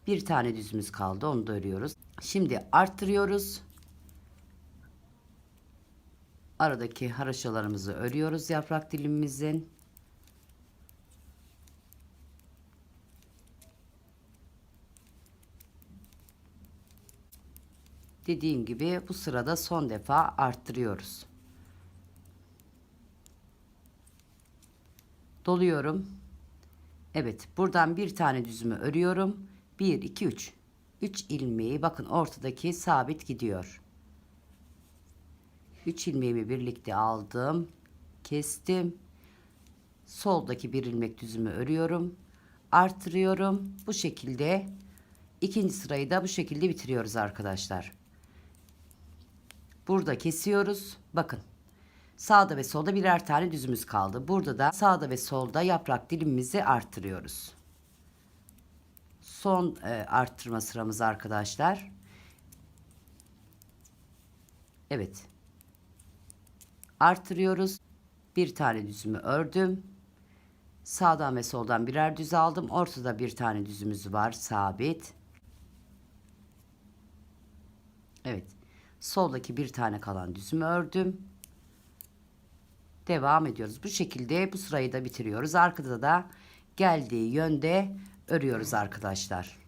Bir tane düzümüz kaldı. Onu da örüyoruz. Şimdi arttırıyoruz. Aradaki haroşalarımızı örüyoruz yaprak dilimimizin. Dediğim gibi bu sırada son defa arttırıyoruz. Doluyorum. Evet, buradan bir tane düzümü örüyorum. 1, 2, 3. 3 ilmeği bakın ortadaki sabit gidiyor. 3 ilmeğimi birlikte aldım. Kestim. Soldaki bir ilmek düzümü örüyorum. Arttırıyorum. Bu şekilde ikinci sırayı da bu şekilde bitiriyoruz arkadaşlar. Burada kesiyoruz. Bakın. Sağda ve solda birer tane düzümüz kaldı. Burada da sağda ve solda yaprak dilimimizi arttırıyoruz. Son arttırma sıramız arkadaşlar. Evet. Arttırıyoruz. Bir tane düzümü ördüm. Sağdan ve soldan birer düz aldım. Ortada bir tane düzümüz var sabit. Evet. Soldaki bir tane kalan düzümü ördüm. Devam ediyoruz. Bu şekilde bu sırayı da bitiriyoruz. Arkada da geldiği yönde örüyoruz arkadaşlar.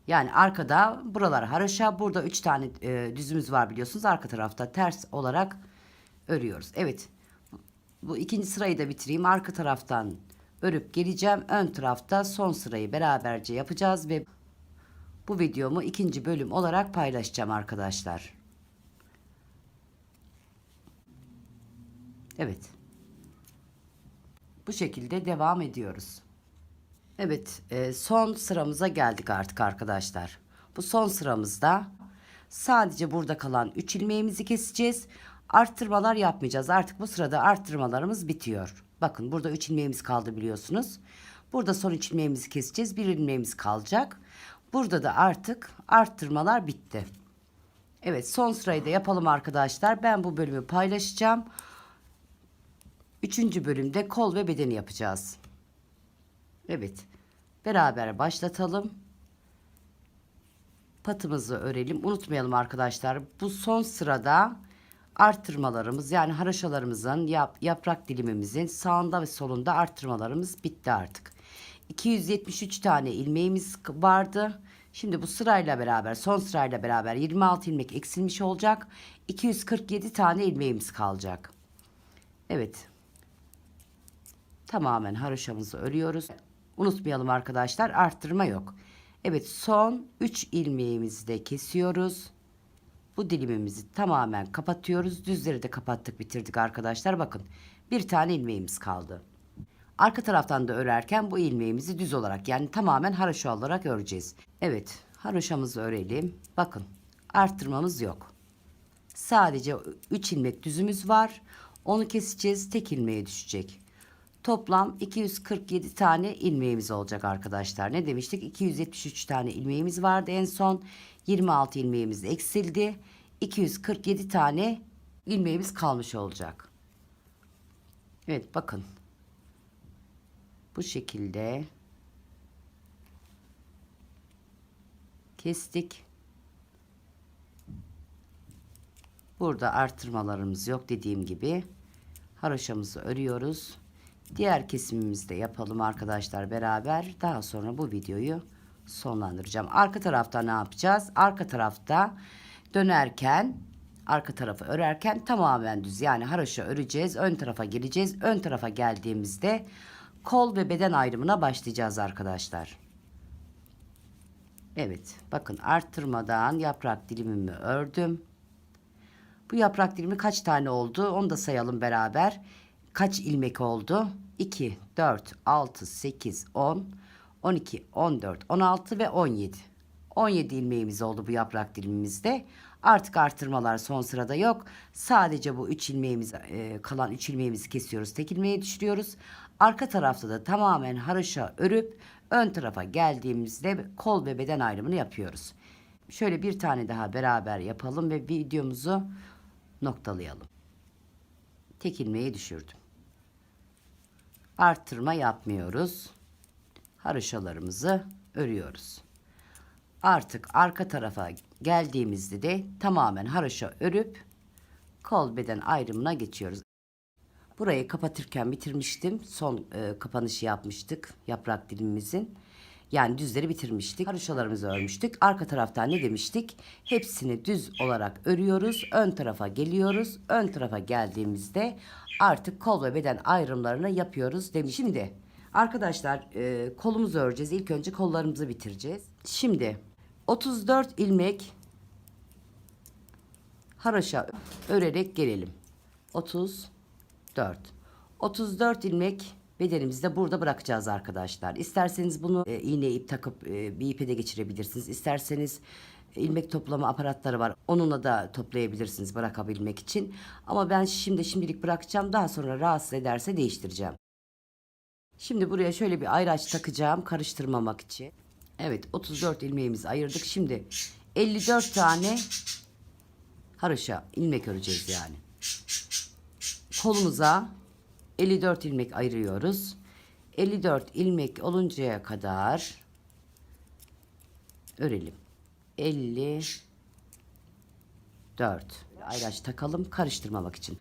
Yani arkada buralar haroşa. Burada 3 tane düzümüz var biliyorsunuz. Arka tarafta ters olarak örüyoruz. Evet. Bu ikinci sırayı da bitireyim. Arka taraftan örüp geleceğim. Ön tarafta son sırayı beraberce yapacağız ve bu videomu ikinci bölüm olarak paylaşacağım arkadaşlar. Evet. Bu şekilde devam ediyoruz. Evet, son sıramıza geldik artık arkadaşlar. Bu son sıramızda sadece burada kalan 3 ilmeğimizi keseceğiz. Arttırmalar yapmayacağız. Artık bu sırada arttırmalarımız bitiyor. Bakın burada 3 ilmeğimiz kaldı biliyorsunuz. Burada son 3 ilmeğimizi keseceğiz. Bir ilmeğimiz kalacak. Burada da artık arttırmalar bitti. Evet, son sırayı da yapalım arkadaşlar. Ben bu bölümü paylaşacağım. 3. bölümde kol ve bedeni yapacağız. Evet. Beraber başlatalım. Patımızı örelim. Unutmayalım arkadaşlar. Bu son sırada arttırmalarımız, yani haroşalarımızın, yaprak dilimimizin sağında ve solunda arttırmalarımız bitti artık. 273 tane ilmeğimiz vardı. Şimdi bu sırayla beraber, son sırayla beraber 26 ilmek eksilmiş olacak. 247 tane ilmeğimiz kalacak. Evet. Tamamen haroşamızı örüyoruz. Unutmayalım arkadaşlar, arttırma yok. Evet, son 3 ilmeğimizi de kesiyoruz. Bu dilimimizi tamamen kapatıyoruz. Düzleri de kapattık, bitirdik arkadaşlar. Bakın, bir tane ilmeğimiz kaldı. Arka taraftan da örerken bu ilmeğimizi düz olarak, yani tamamen haroşa olarak öreceğiz. Evet, haroşamızı örelim. Bakın, arttırmamız yok. Sadece 3 ilmek düzümüz var. Onu keseceğiz. Tek ilmeğe düşecek. Toplam 247 tane ilmeğimiz olacak arkadaşlar. Ne demiştik? 273 tane ilmeğimiz vardı en son. 26 ilmeğimiz eksildi. 247 tane ilmeğimiz kalmış olacak. Evet, bakın. Bu şekilde kestik. Burada artırmalarımız yok dediğim gibi. Haroşamızı örüyoruz. Diğer kesimimizi de yapalım arkadaşlar beraber. Daha sonra bu videoyu sonlandıracağım. Arka tarafta ne yapacağız? Arka tarafta dönerken, arka tarafı örerken tamamen düz, yani haroşa öreceğiz. Ön tarafa geleceğiz. Ön tarafa geldiğimizde kol ve beden ayrımına başlayacağız arkadaşlar. Evet, bakın arttırmadan yaprak dilimimi ördüm. Bu yaprak dilimi kaç tane oldu? Onu da sayalım beraber. Kaç ilmek oldu? 2, 4, 6, 8, 10, 12, 14, 16 ve 17. 17 ilmeğimiz oldu bu yaprak dilimimizde. Artık artırmalar son sırada yok. Sadece bu 3 ilmeğimiz, kalan 3 ilmeğimizi kesiyoruz. Tek ilmeğe düşürüyoruz. Arka tarafta da tamamen haroşa örüp ön tarafa geldiğimizde kol ve beden ayrımını yapıyoruz. Şöyle bir tane daha beraber yapalım ve videomuzu noktalayalım. Tek ilmeği düşürdüm. Artırma yapmıyoruz. Haroşalarımızı örüyoruz. Artık arka tarafa geldiğimizde de tamamen haroşa örüp kol beden ayrımına geçiyoruz. Burayı kapatırken bitirmiştim. Son kapanışı yapmıştık yaprak dilimimizin. Yani düzleri bitirmiştik. Haroşalarımızı örmüştük. Arka taraftan ne demiştik? Hepsini düz olarak örüyoruz. Ön tarafa geliyoruz. Ön tarafa geldiğimizde artık kol ve beden ayrımlarını yapıyoruz demiş. Şimdi arkadaşlar kolumuzu öreceğiz. İlk önce kollarımızı bitireceğiz. Şimdi 34 ilmek haroşa örerek gelelim. 34. 34 ilmek bedenimizi de burada bırakacağız arkadaşlar. İsterseniz bunu iğne ip takıp bir ipe de geçirebilirsiniz. İsterseniz ilmek toplama aparatları var. Onunla da toplayabilirsiniz bırakabilmek için. Ama ben şimdilik bırakacağım. Daha sonra rahatsız ederse değiştireceğim. Şimdi buraya şöyle bir ayraç takacağım karıştırmamak için. Evet, 34 ilmeğimizi ayırdık. Şimdi 54 tane haroşa ilmek öreceğiz yani. Kolumuza 54 ilmek ayırıyoruz. 54 ilmek oluncaya kadar örelim. 54. Ayraç takalım karıştırmamak için.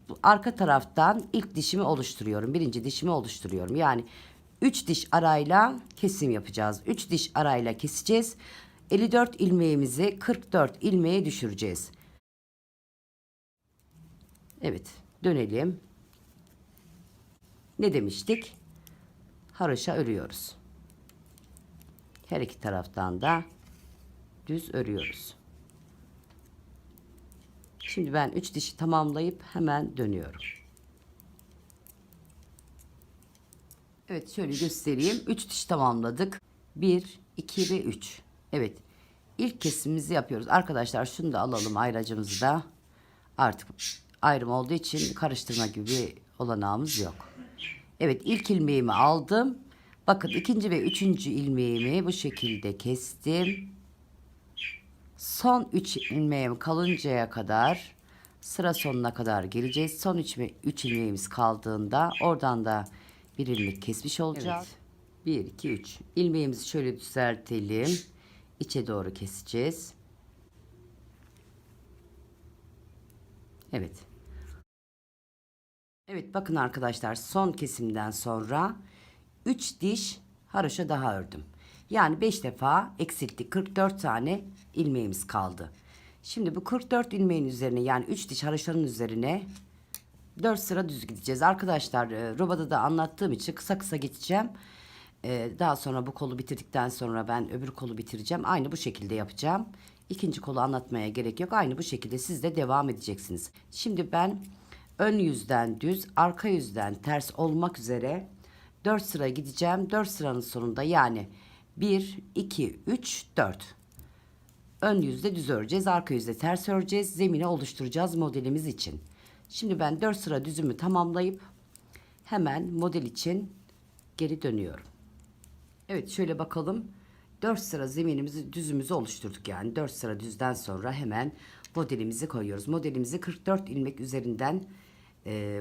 Bu arka taraftan ilk dişimi oluşturuyorum. Birinci dişimi oluşturuyorum. Yani 3 diş arayla kesim yapacağız. 3 diş arayla keseceğiz. 54 ilmeğimizi 44 ilmeğe düşüreceğiz. Evet, dönelim. Ne demiştik? Haroşa örüyoruz. Her iki taraftan da düz örüyoruz. Şimdi ben 3 dişi tamamlayıp hemen dönüyorum. Evet, şöyle göstereyim. 3 diş tamamladık. 1, 2 ve 3. Evet. İlk kesimimizi yapıyoruz. Arkadaşlar şunu da alalım, ayracımızı da. Artık ayrım olduğu için karıştırma gibi bir olanağımız yok. Evet, ilk ilmeğimi aldım. Bakın ikinci ve üçüncü ilmeğimi bu şekilde kestim. Son 3 ilmeğim kalıncaya kadar, sıra sonuna kadar geleceğiz. Son 3 ilmeğimiz kaldığında oradan da bir ilmek kesmiş olacağız. Evet. 1, 2, 3. İlmeğimizi şöyle düzeltelim. İçe doğru keseceğiz. Evet. Evet, bakın arkadaşlar, son kesimden sonra 3 diş haroşa daha ördüm. Yani 5 defa eksilttik. 44 tane ilmeğimiz kaldı. Şimdi bu 44 ilmeğin üzerine, yani 3 diş haroşanın üzerine 4 sıra düz gideceğiz. Arkadaşlar robada da anlattığım için kısa kısa geçeceğim. Daha sonra bu kolu bitirdikten sonra ben öbür kolu bitireceğim. Aynı bu şekilde yapacağım. İkinci kolu anlatmaya gerek yok. Aynı bu şekilde siz de devam edeceksiniz. Şimdi ben ön yüzden düz, arka yüzden ters olmak üzere 4 sıra gideceğim. 4 sıranın sonunda, yani 1, 2, 3, 4. Ön yüzde düz öreceğiz, arka yüzde ters öreceğiz. Zemini oluşturacağız modelimiz için. Şimdi ben 4 sıra düzümü tamamlayıp hemen model için geri dönüyorum. Evet, şöyle bakalım. 4 sıra zeminimizi, düzümüzü oluşturduk yani. 4 sıra düzden sonra hemen modelimizi koyuyoruz. Modelimizi 44 ilmek üzerinden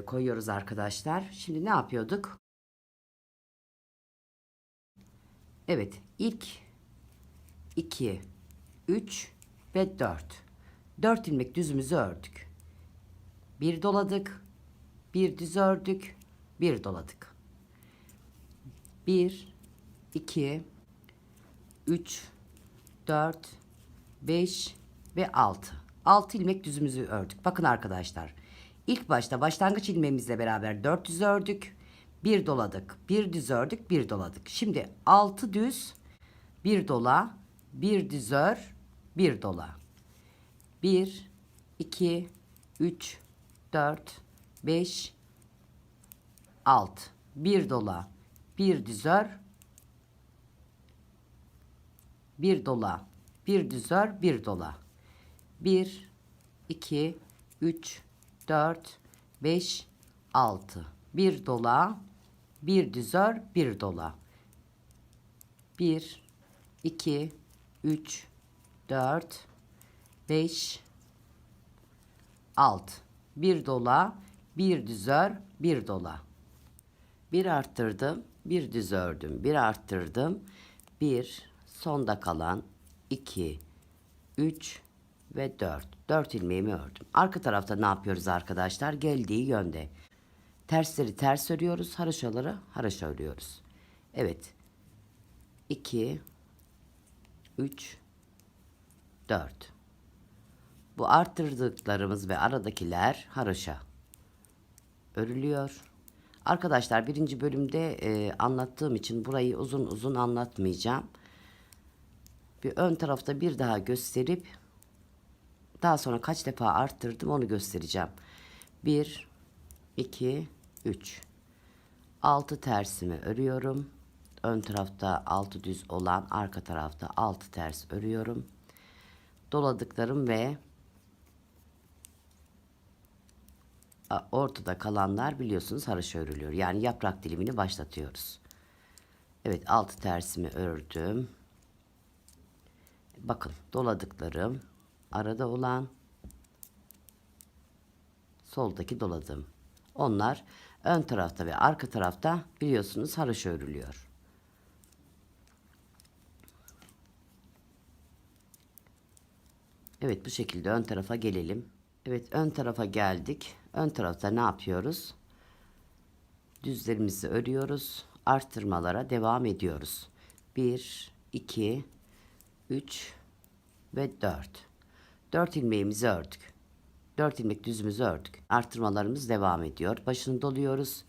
koyuyoruz arkadaşlar. Şimdi ne yapıyorduk? Evet, ilk 2, 3 ve 4. 4 ilmek düzümüzü ördük. Bir doladık, bir düz ördük, bir doladık. 1, 2, 3, 4, 5 ve 6. 6 ilmek düzümüzü ördük. Bakın arkadaşlar. İlk başta başlangıç ilmeğimizle beraber 4 düz ördük. Bir doladık. Bir düz ördük. Bir doladık. Şimdi 6 düz. Bir dola. Bir düz ör. Bir dola. 1, 2, 3, 4, 5, 6. Bir dola. Bir düz ör. Bir dola, bir düz ör, bir dola. 1, 2, 3, 4, 5, 6. Bir dola, bir düz ör, bir dola. 1, 2, 3, 4, 5, 6. Bir dola, bir düz ör, bir dola. Bir arttırdım, bir düz ördüm, bir arttırdım, bir, sonda kalan 2, 3 ve 4. 4 ilmeğimi ördüm. Arka tarafta ne yapıyoruz arkadaşlar? Geldiği yönde. Tersleri ters örüyoruz, haroşaları haroşa örüyoruz. Evet. 2, 3, 4. Bu arttırdıklarımız ve aradakiler haroşa örülüyor. Arkadaşlar, birinci bölümde anlattığım için burayı uzun uzun anlatmayacağım. Bir ön tarafta bir daha gösterip daha sonra kaç defa arttırdım onu göstereceğim. 1, 2, 3. 6 tersimi örüyorum. Ön tarafta 6 düz olan, arka tarafta 6 ters örüyorum. Doladıklarım ve ortada kalanlar biliyorsunuz haroşa örülüyor. Yani yaprak dilimini başlatıyoruz. Evet, 6 tersimi ördüm. Bakın, doladıklarım, arada olan, soldaki doladım. Onlar ön tarafta ve arka tarafta biliyorsunuz haroşa örülüyor. Evet, bu şekilde ön tarafa gelelim. Evet, ön tarafa geldik. Ön tarafta ne yapıyoruz? Düzlerimizi örüyoruz. Arttırmalara devam ediyoruz. 1, 2, 3 ve 4. 4 ilmeğimizi ördük. 4 ilmek düzümüzü ördük. Arttırmalarımız devam ediyor. Başını doluyoruz.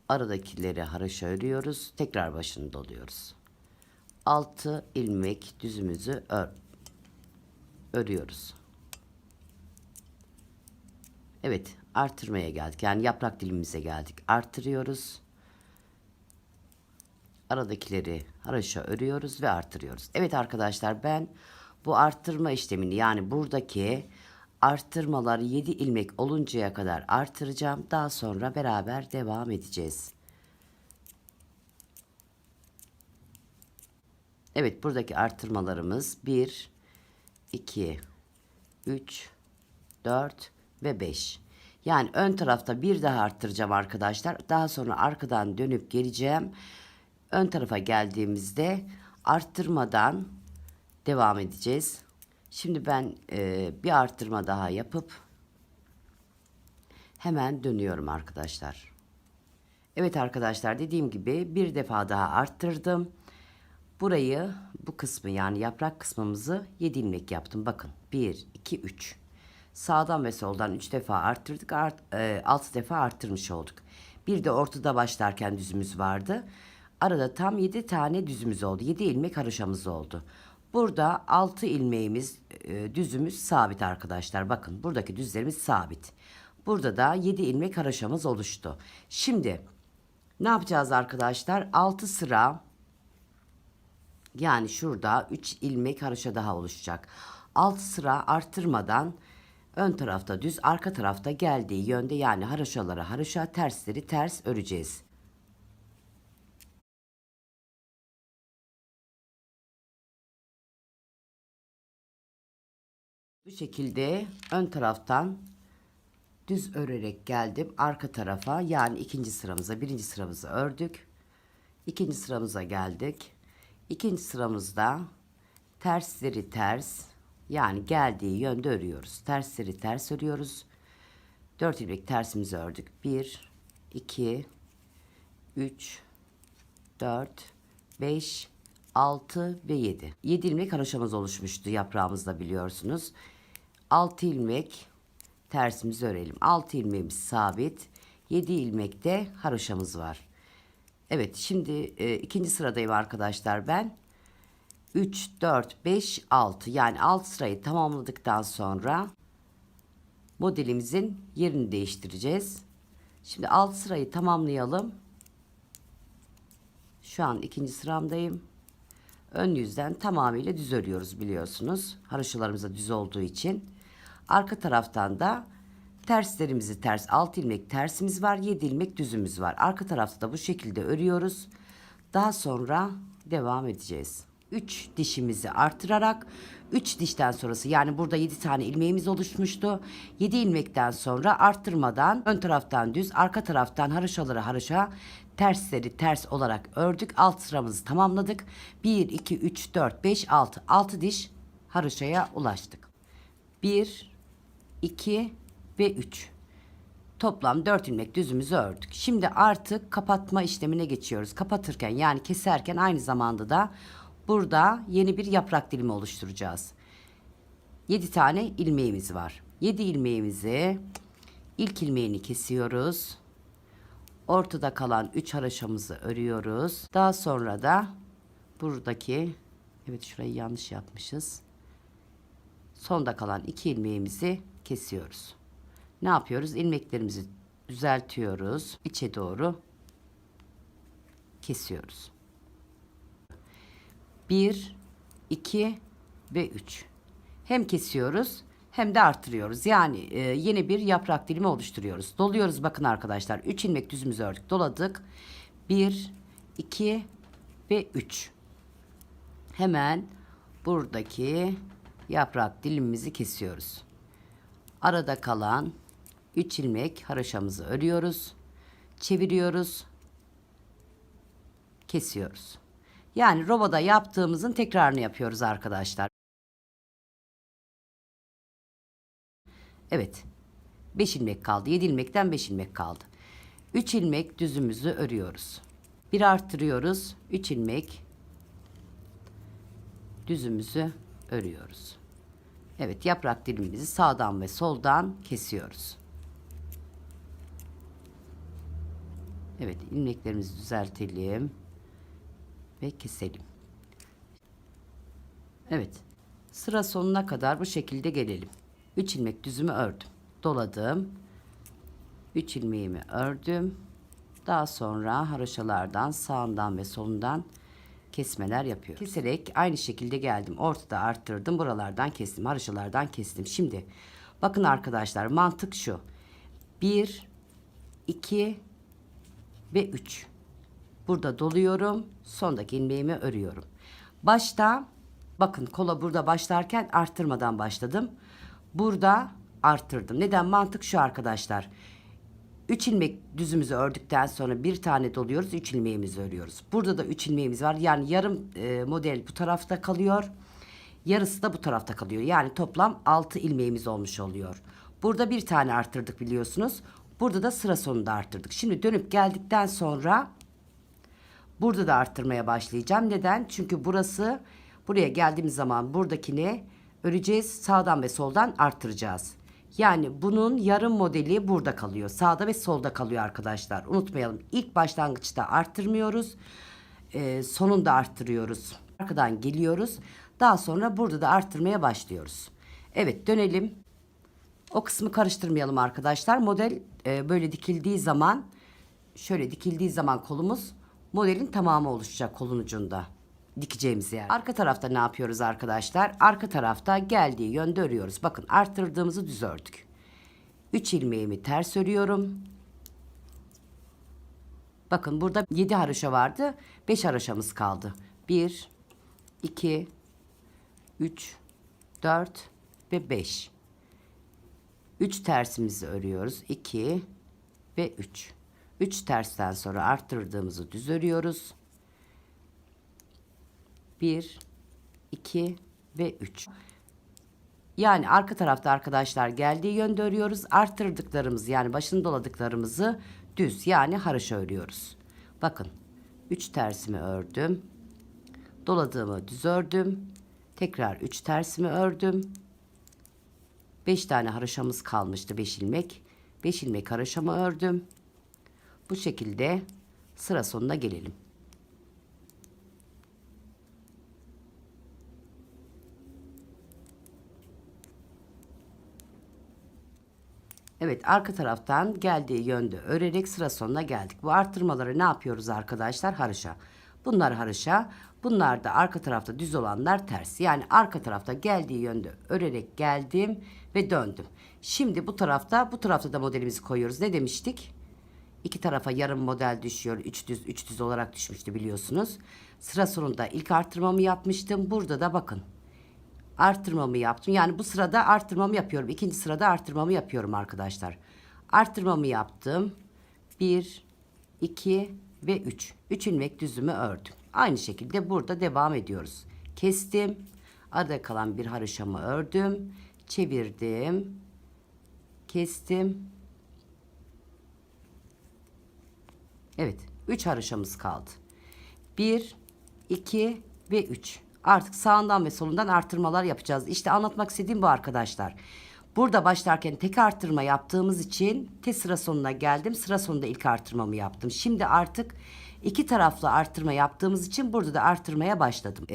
Aradakileri haroşa örüyoruz. Tekrar başını doluyoruz. 6 ilmek düzümüzü örüyoruz. Evet, artırmaya geldik. Yani yaprak dilimimize geldik. Artırıyoruz. aradakileri haroşa örüyoruz ve artırıyoruz. Evet arkadaşlar, ben bu arttırma işlemini, yani buradaki arttırmalar 7 ilmek oluncaya kadar artıracağım. Daha sonra beraber devam edeceğiz. Evet, buradaki artırmalarımız 1, 2, 3, 4 ve 5. Yani ön tarafta bir daha arttıracağım arkadaşlar. Daha sonra arkadan dönüp geleceğim. Ön tarafa geldiğimizde arttırmadan devam edeceğiz. Şimdi ben bir arttırma daha yapıp hemen dönüyorum arkadaşlar. Evet arkadaşlar, dediğim gibi bir defa daha arttırdım. Burayı, bu kısmı, yani yaprak kısmımızı 7 ilmek yaptım. Bakın 1, 2, 3. Sağdan ve soldan 3 defa arttırdık. 6 defa arttırmış olduk. Bir de ortada başlarken düzümüz vardı. Arada tam 7 tane düzümüz oldu. 7 ilmek haroşamız oldu. Burada 6 ilmeğimiz, düzümüz sabit arkadaşlar. Bakın buradaki düzlerimiz sabit. Burada da 7 ilmek haroşamız oluştu. Şimdi ne yapacağız arkadaşlar? 6 sıra, yani şurada 3 ilmek haroşa daha oluşacak. 6 sıra arttırmadan ön tarafta düz, arka tarafta geldiği yönde, yani haroşaları haroşa, tersleri ters öreceğiz. Bu şekilde ön taraftan düz örerek geldim arka tarafa, yani ikinci sıramıza, birinci sıramızı ördük. İkinci sıramıza geldik. İkinci sıramızda tersleri ters, yani geldiği yönde örüyoruz. Tersleri ters örüyoruz. 4 ilmek tersimizi ördük. 1, 2, 3, 4, 5, 6 ve 7. 7 ilmek haroşamız oluşmuştu yaprağımızda, biliyorsunuz. 6 ilmek tersimizi örelim. 6 ilmeğimiz sabit. 7 ilmekte haroşamız var. Evet, şimdi ikinci sıradayım arkadaşlar ben. 3, 4, 5, 6, yani 6 sırayı tamamladıktan sonra modelimizin yerini değiştireceğiz. Şimdi 6 sırayı tamamlayalım. Şu an ikinci sıramdayım. Ön yüzden tamamıyla düz örüyoruz, biliyorsunuz. Haroşalarımız da düz olduğu için. Arka taraftan da terslerimizi ters, 6 ilmek tersimiz var, 7 ilmek düzümüz var. Arka tarafta da bu şekilde örüyoruz. Daha sonra devam edeceğiz. 3 dişimizi artırarak 3 dişten sonrası, yani burada 7 tane ilmeğimiz oluşmuştu. 7 ilmekten sonra arttırmadan ön taraftan düz, arka taraftan haroşaları haroşa, tersleri ters olarak ördük. Alt sıramızı tamamladık. 1, 2, 3, 4, 5, 6. 6 diş haroşaya ulaştık. 1, 2 ve 3. Toplam 4 ilmek düzümüzü ördük. Şimdi artık kapatma işlemine geçiyoruz. Kapatırken, yani keserken, aynı zamanda da burada yeni bir yaprak dilimi oluşturacağız. 7 tane ilmeğimiz var. 7 ilmeğimizi, ilk ilmeğini kesiyoruz. Ortada kalan 3 haroşamızı örüyoruz. Daha sonra da buradaki, evet şurayı yanlış yapmışız. Sonda kalan 2 ilmeğimizi kesiyoruz. Ne yapıyoruz? İlmeklerimizi düzeltiyoruz. İçe doğru kesiyoruz. 1, 2 ve 3. Hem kesiyoruz hem de artırıyoruz. Yani yeni bir yaprak dilimi oluşturuyoruz. Doluyoruz, bakın arkadaşlar. 3 ilmek düzümüzü ördük, doladık. 1, 2 ve 3. Hemen buradaki yaprak dilimimizi kesiyoruz. Arada kalan 3 ilmek haroşamızı örüyoruz. Çeviriyoruz. Kesiyoruz. Yani roboda yaptığımızın tekrarını yapıyoruz arkadaşlar. Evet. 5 ilmek kaldı. 7 ilmekten 5 ilmek kaldı. 3 ilmek düzümüzü örüyoruz. Bir arttırıyoruz. 3 ilmek düzümüzü örüyoruz. Evet, yaprak dilimimizi sağdan ve soldan kesiyoruz. Evet, ilmeklerimizi düzeltelim ve keselim. Evet, sıra sonuna kadar bu şekilde gelelim. 3 ilmek düzümü ördüm, doladım. 3 ilmeğimi ördüm, Daha sonra haroşalardan sağından ve solundan kesmeler yapıyorum. Keserek aynı şekilde geldim. Ortada arttırdım. Buralardan kestim. Haroşalardan kestim. Şimdi bakın arkadaşlar, mantık şu. 1, 2 ve 3. Burada doluyorum. Sondaki ilmeğimi örüyorum. Başta bakın, kola burada başlarken arttırmadan başladım. Burada arttırdım. Neden? Mantık şu arkadaşlar. 3 ilmek düzümüzü ördükten sonra bir tane doluyoruz. 3 ilmeğimizi örüyoruz. Burada da 3 ilmeğimiz var. Yani yarım model bu tarafta kalıyor. Yarısı da bu tarafta kalıyor. Yani toplam 6 ilmeğimiz olmuş oluyor. Burada bir tane arttırdık biliyorsunuz. Burada da sıra sonunda arttırdık. Şimdi dönüp geldikten sonra burada da arttırmaya başlayacağım. Neden? Çünkü buraya geldiğimiz zaman buradakini öreceğiz. Sağdan ve soldan arttıracağız. Yani bunun yarım modeli burada kalıyor. Sağda ve solda kalıyor arkadaşlar. Unutmayalım. İlk başlangıçta arttırmıyoruz. Sonunda arttırıyoruz. Arkadan geliyoruz. Daha sonra burada da arttırmaya başlıyoruz. Evet, dönelim. O kısmı karıştırmayalım arkadaşlar. Model böyle dikildiği zaman, şöyle dikildiği zaman kolumuz modelin tamamı oluşacak kolun ucunda. Dikeceğimiz yer. Arka tarafta ne yapıyoruz arkadaşlar? Arka tarafta geldiği yönde örüyoruz. Bakın, arttırdığımızı düz ördük. 3 ilmeğimi ters örüyorum. Bakın, burada 7 haroşa vardı. 5 haroşamız kaldı. 1, 2, 3, 4 ve 5. 3 tersimizi örüyoruz. 2 ve 3. 3 tersten sonra arttırdığımızı düz örüyoruz. 1, 2 ve 3. Yani arka tarafta arkadaşlar geldiği yönde örüyoruz. Arttırdıklarımızı, yani başını doladıklarımızı düz, yani haroşa örüyoruz. Bakın, 3 tersimi ördüm. Doladığımı düz ördüm. Tekrar 3 tersimi ördüm. 5 tane haroşamız kalmıştı, 5 ilmek. 5 ilmek haroşamı ördüm. Bu şekilde sıra sonuna gelelim. Evet, arka taraftan geldiği yönde örerek sıra sonuna geldik. Bu arttırmaları ne yapıyoruz arkadaşlar? Haroşa. Bunlar haroşa. Bunlar da arka tarafta düz olanlar ters. Yani arka tarafta geldiği yönde örerek geldim ve döndüm. Şimdi bu tarafta da modelimizi koyuyoruz. Ne demiştik? İki tarafa yarım model düşüyor. 3 düz 3 düz olarak düşmüştü biliyorsunuz. Sıra sonunda ilk arttırmamı yapmıştım. Burada da bakın, arttırmamı yaptım. Yani bu sırada arttırmamı yapıyorum. İkinci sırada arttırmamı yapıyorum arkadaşlar. Arttırmamı yaptım. 1, 2 ve 3. 3 ilmek düzümü ördüm. Aynı şekilde burada devam ediyoruz. Kestim. Arada kalan bir haroşamı ördüm. Çevirdim. Kestim. Evet, 3 haroşamız kaldı. 1, 2 ve 3. Artık sağından ve solundan artırmalar yapacağız. İşte anlatmak istediğim bu arkadaşlar. Burada başlarken tek artırma yaptığımız için sıra sonuna geldim. Sıra sonunda ilk artırmamı yaptım. Şimdi artık iki taraflı artırma yaptığımız için burada da artırmaya başladım.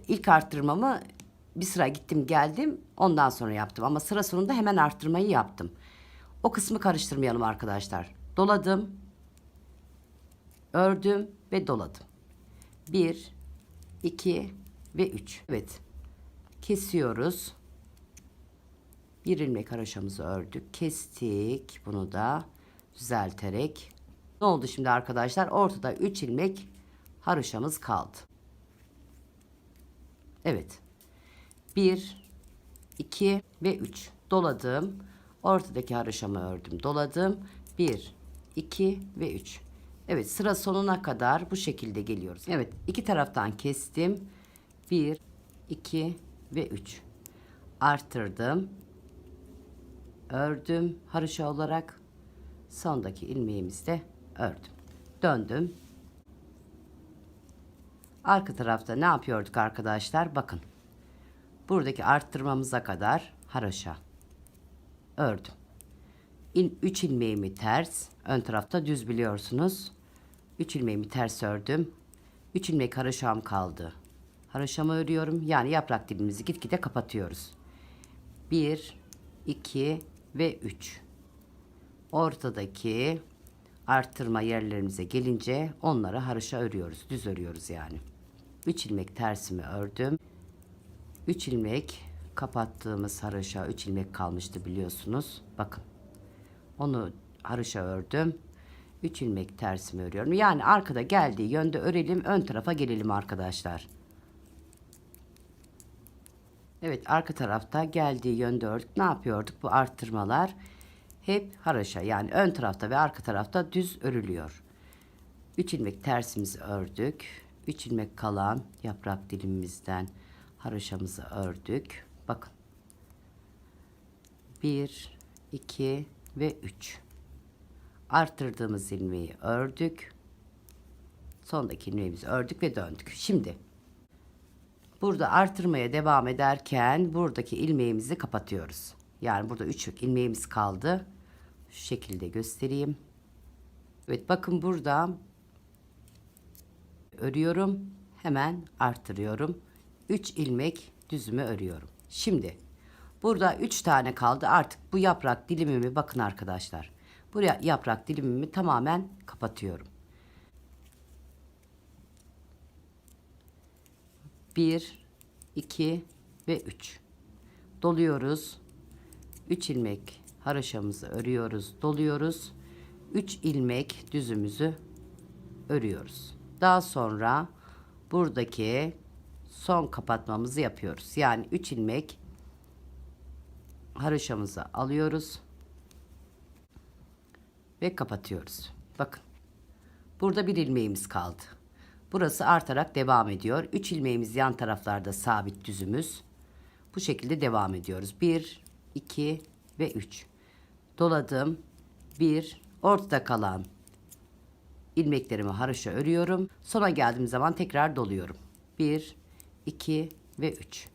İlk artırmamı bir sıra gittim geldim, ondan sonra yaptım. Ama sıra sonunda hemen artırmayı yaptım. O kısmı karıştırmayalım arkadaşlar. Doladım, ördüm ve doladım. 1, 2 ve 3. Evet. Kesiyoruz. Bir ilmek haroşamızı ördük. Kestik. Bunu da düzelterek. Ne oldu şimdi arkadaşlar? Ortada 3 ilmek haroşamız kaldı. Evet. 1, 2 ve 3. Doladım. Ortadaki haroşamı ördüm. Doladım. 1, 2 ve 3. Evet, sıra sonuna kadar bu şekilde geliyoruz. Evet, iki taraftan kestim. 1, 2 ve 3. Arttırdım. Ördüm haroşa olarak. Sondaki ilmeğimizi de ördüm. Döndüm. Arka tarafta ne yapıyorduk arkadaşlar? Bakın. Buradaki arttırmamıza kadar haroşa ördüm. 3 ilmeğimi ters, ön tarafta düz biliyorsunuz. 3 ilmeğimi ters ördüm. 3 ilmek haroşam kaldı. Haroşamı örüyorum. Yani yaprak dibimizi gitgide kapatıyoruz. 1, 2 ve 3. Ortadaki Arttırma yerlerimize gelince onları haroşa örüyoruz. Düz örüyoruz yani. 3 ilmek tersimi ördüm. 3 ilmek kapattığımız haroşa 3 ilmek kalmıştı biliyorsunuz. Bakın. Onu haroşa ördüm. 3 ilmek tersimi örüyorum. Yani arkada geldiği yönde örelim, ön tarafa gelelim arkadaşlar. Evet, arka tarafta geldiği yönde ördük. Ne yapıyorduk? Bu arttırmalar hep haroşa, yani ön tarafta ve arka tarafta düz örülüyor. 3 ilmek tersimizi ördük. 3 ilmek kalan yaprak dilimimizden haroşamızı ördük. Bakın. 1, 2 ve 3. Arttırdığımız ilmeği ördük. Sondaki ilmeğimizi ördük ve döndük. Şimdi burada artırmaya devam ederken buradaki ilmeğimizi kapatıyoruz. Yani burada 3 ilmeğimiz kaldı. Şu şekilde göstereyim. Evet, bakın burada örüyorum. Hemen artırıyorum. 3 ilmek düzümü örüyorum. Şimdi burada 3 tane kaldı. Artık bu yaprak dilimimi bakın arkadaşlar. Buraya yaprak dilimimi tamamen kapatıyorum. 1, 2 ve 3. Doluyoruz. 3 ilmek haroşamızı örüyoruz, doluyoruz. 3 ilmek düzümüzü örüyoruz. Daha sonra buradaki son kapatmamızı yapıyoruz. Yani 3 ilmek haroşamızı alıyoruz ve kapatıyoruz. Bakın. Burada bir ilmeğimiz kaldı. Burası artarak devam ediyor. 3 ilmeğimiz yan taraflarda sabit düzümüz. Bu şekilde devam ediyoruz. 1, 2 ve 3. Doladım. 1, ortada kalan ilmeklerimi haroşa örüyorum. Sona geldiğim zaman tekrar doluyorum. 1, 2 ve 3.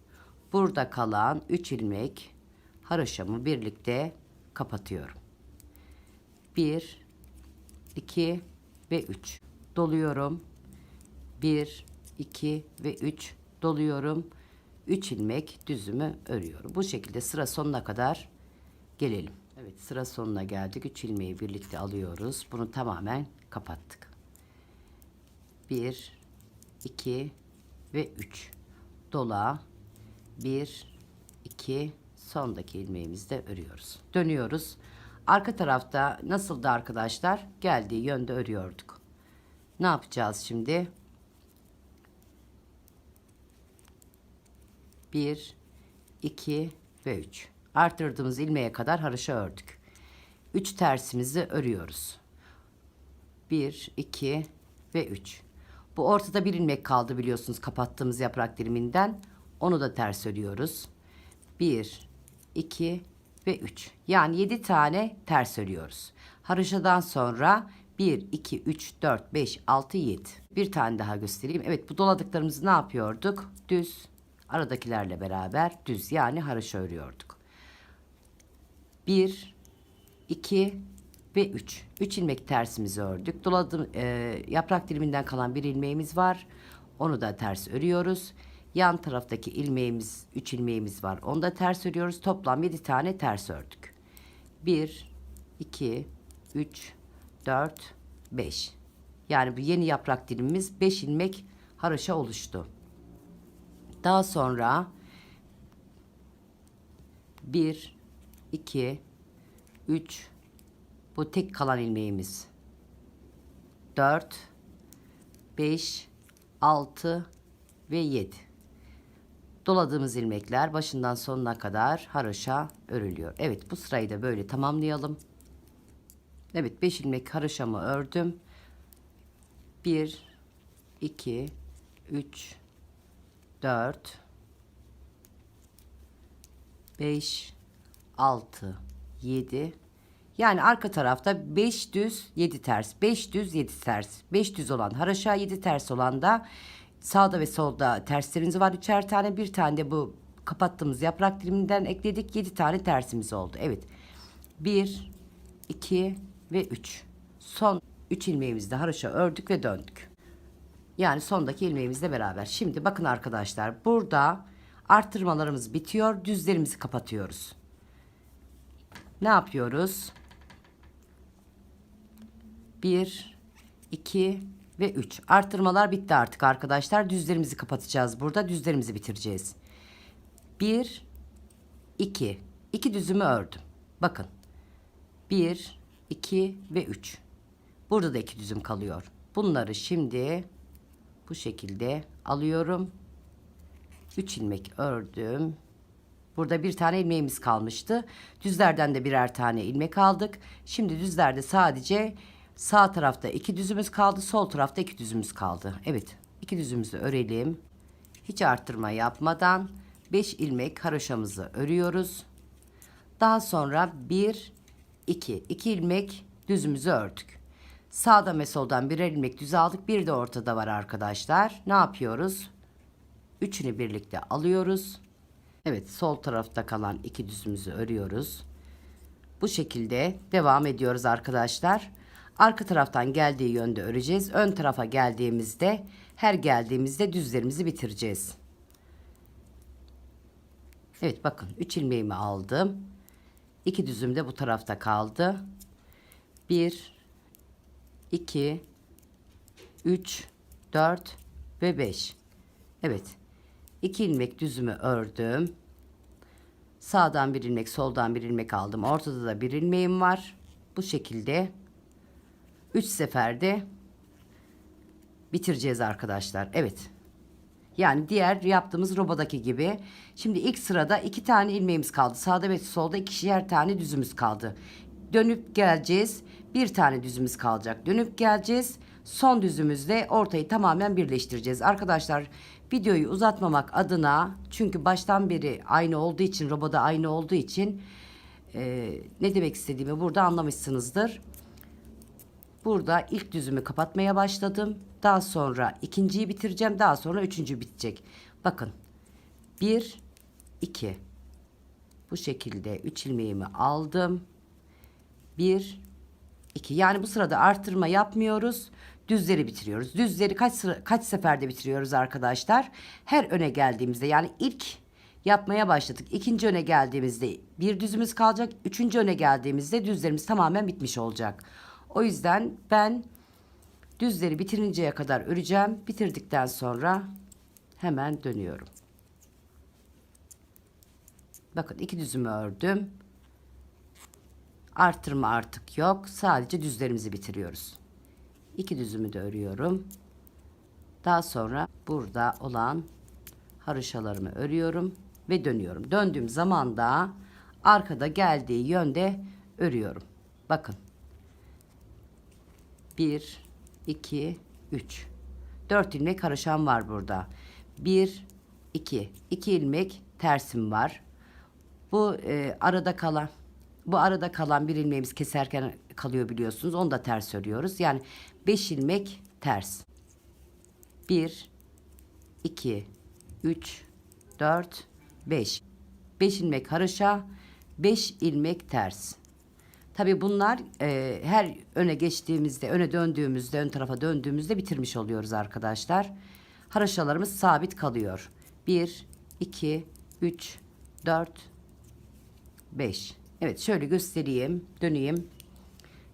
Burada kalan 3 ilmek haroşamı birlikte kapatıyorum. 1, 2 ve 3. Doluyorum. 1, 2 ve 3 doluyorum. 3 ilmek düzümü örüyorum. Bu şekilde sıra sonuna kadar gelelim. Evet, sıra sonuna geldik. 3 ilmeği birlikte alıyoruz. Bunu tamamen kapattık. 1, 2 ve 3. Dola. 1, 2, sondaki ilmeğimizi de örüyoruz. Dönüyoruz. Arka tarafta nasıldı arkadaşlar? Geldiği yönde örüyorduk. Ne yapacağız şimdi? 1, 2 ve 3. Arttırdığımız ilmeğe kadar haroşa ördük. 3 tersimizi örüyoruz. 1, 2 ve 3. Bu ortada bir ilmek kaldı biliyorsunuz kapattığımız yaprak diliminden. Onu da ters örüyoruz. 1, 2 ve 3. Yani 7 tane ters örüyoruz. Haroşadan sonra 1, 2, 3, 4, 5, 6, 7. Bir tane daha göstereyim. Evet, bu doladıklarımızı ne yapıyorduk? Düz, aradakilerle beraber düz, yani haroşa örüyorduk. 1, 2 ve 3. 3 ilmek tersimizi ördük. Doladım, yaprak diliminden kalan bir ilmeğimiz var. Onu da ters örüyoruz. Yan taraftaki ilmeğimiz, 3 ilmeğimiz var. Onu da ters örüyoruz. Toplam 7 tane ters ördük. 1, 2, 3, 4, 5. Yani bu yeni yaprak dilimimiz 5 ilmek haroşa oluştu. Daha sonra 1, 2, 3, bu tek kalan ilmeğimiz 4, 5, 6 ve 7. Doladığımız ilmekler başından sonuna kadar haroşa örülüyor. Evet, bu sırayı da böyle tamamlayalım. Evet, 5 ilmek haroşamı ördüm. 1, 2, 3, 4, 5, 6, 7. Yani arka tarafta 5 düz 7 ters, 5 düz 7 ters, 5 düz olan haroşa, 7 ters olan da sağda ve solda terslerimiz var. 3'er tane, bir tane de bu kapattığımız yaprak diliminden ekledik. 7 tane tersimiz oldu. Evet. 1, 2 ve 3. Son 3 ilmeğimizde haroşa ördük ve döndük. Yani sondaki ilmeğimizle beraber. Şimdi bakın arkadaşlar, burada arttırmalarımız bitiyor. Düzlerimizi kapatıyoruz. Ne yapıyoruz? 1, 2 ve 3. Arttırmalar bitti artık arkadaşlar. Düzlerimizi kapatacağız burada. Düzlerimizi bitireceğiz. 1, 2. 2 düzümü ördüm. Bakın. 1, 2 ve 3. Burada da 2 düzüm kalıyor. Bunları şimdi bu şekilde alıyorum. 3 ilmek ördüm. Burada bir tane ilmeğimiz kalmıştı. Düzlerden de birer tane ilmek aldık. Şimdi düzlerde sadece sağ tarafta 2 düzümüz kaldı. Sol tarafta 2 düzümüz kaldı. Evet. 2 düzümüzü örelim. Hiç arttırma yapmadan 5 ilmek haroşamızı örüyoruz. Daha sonra 1, 2 ilmek düzümüzü ördük. Sağdan ve soldan birer ilmek düz aldık. Bir de ortada var arkadaşlar. Ne yapıyoruz? Üçünü birlikte alıyoruz. Evet, sol tarafta kalan 2 düzümüzü örüyoruz. Bu şekilde devam ediyoruz arkadaşlar. Arka taraftan geldiği yönde öreceğiz. Ön tarafa geldiğimizde, her geldiğimizde düzlerimizi bitireceğiz. Evet, bakın 3 ilmeğimi aldım. 2 düzüm de bu tarafta kaldı. 1, 2, 3, 4 ve 5. Evet. 2 ilmek düzümü ördüm. Sağdan bir ilmek, soldan bir ilmek aldım. Ortada da bir ilmeğim var. Bu şekilde 3 seferde bitireceğiz arkadaşlar. Evet. Yani diğer yaptığımız robodaki gibi. Şimdi ilk sırada 2 tane ilmeğimiz kaldı. Sağda ve solda 2'şer tane düzümüz kaldı. Dönüp geleceğiz. Bir tane düzümüz kalacak. Dönüp geleceğiz. Son düzümüzle ortayı tamamen birleştireceğiz. Arkadaşlar videoyu uzatmamak adına, çünkü baştan beri aynı olduğu için, roboda aynı olduğu için ne demek istediğimi burada anlamışsınızdır. Burada ilk düzümü kapatmaya başladım. Daha sonra ikinciyi bitireceğim. Daha sonra üçüncü bitecek. Bakın. 1, 2. Bu şekilde 3 ilmeğimi aldım. 1, 2. Yani bu sırada artırma yapmıyoruz. Düzleri bitiriyoruz. Düzleri kaç seferde bitiriyoruz arkadaşlar? Her öne geldiğimizde, yani ilk yapmaya başladık. İkinci öne geldiğimizde bir düzümüz kalacak. Üçüncü öne geldiğimizde düzlerimiz tamamen bitmiş olacak. O yüzden ben düzleri bitirinceye kadar öreceğim. Bitirdikten sonra hemen dönüyorum. Bakın 2 düzümü ördüm. Artırma artık yok. Sadece düzlerimizi bitiriyoruz. 2 düzümü de örüyorum. Daha sonra burada olan haroşalarımı örüyorum ve dönüyorum. Döndüğüm zaman da arkada geldiği yönde örüyorum. Bakın. 1, 2, 3. 4 ilmek haroşam var burada. 1, 2. 2 ilmek tersim var. Bu arada kalan bir ilmeğimiz keserken kalıyor biliyorsunuz. Onu da ters örüyoruz. Yani 5 ilmek ters. 1, 2, 3, 4, 5. 5 ilmek haroşa, 5 ilmek ters. Tabi bunlar her öne geçtiğimizde, öne döndüğümüzde, ön tarafa döndüğümüzde bitirmiş oluyoruz arkadaşlar. Haroşalarımız sabit kalıyor. 1, 2, 3, 4, 5. Evet, şöyle göstereyim, döneyim.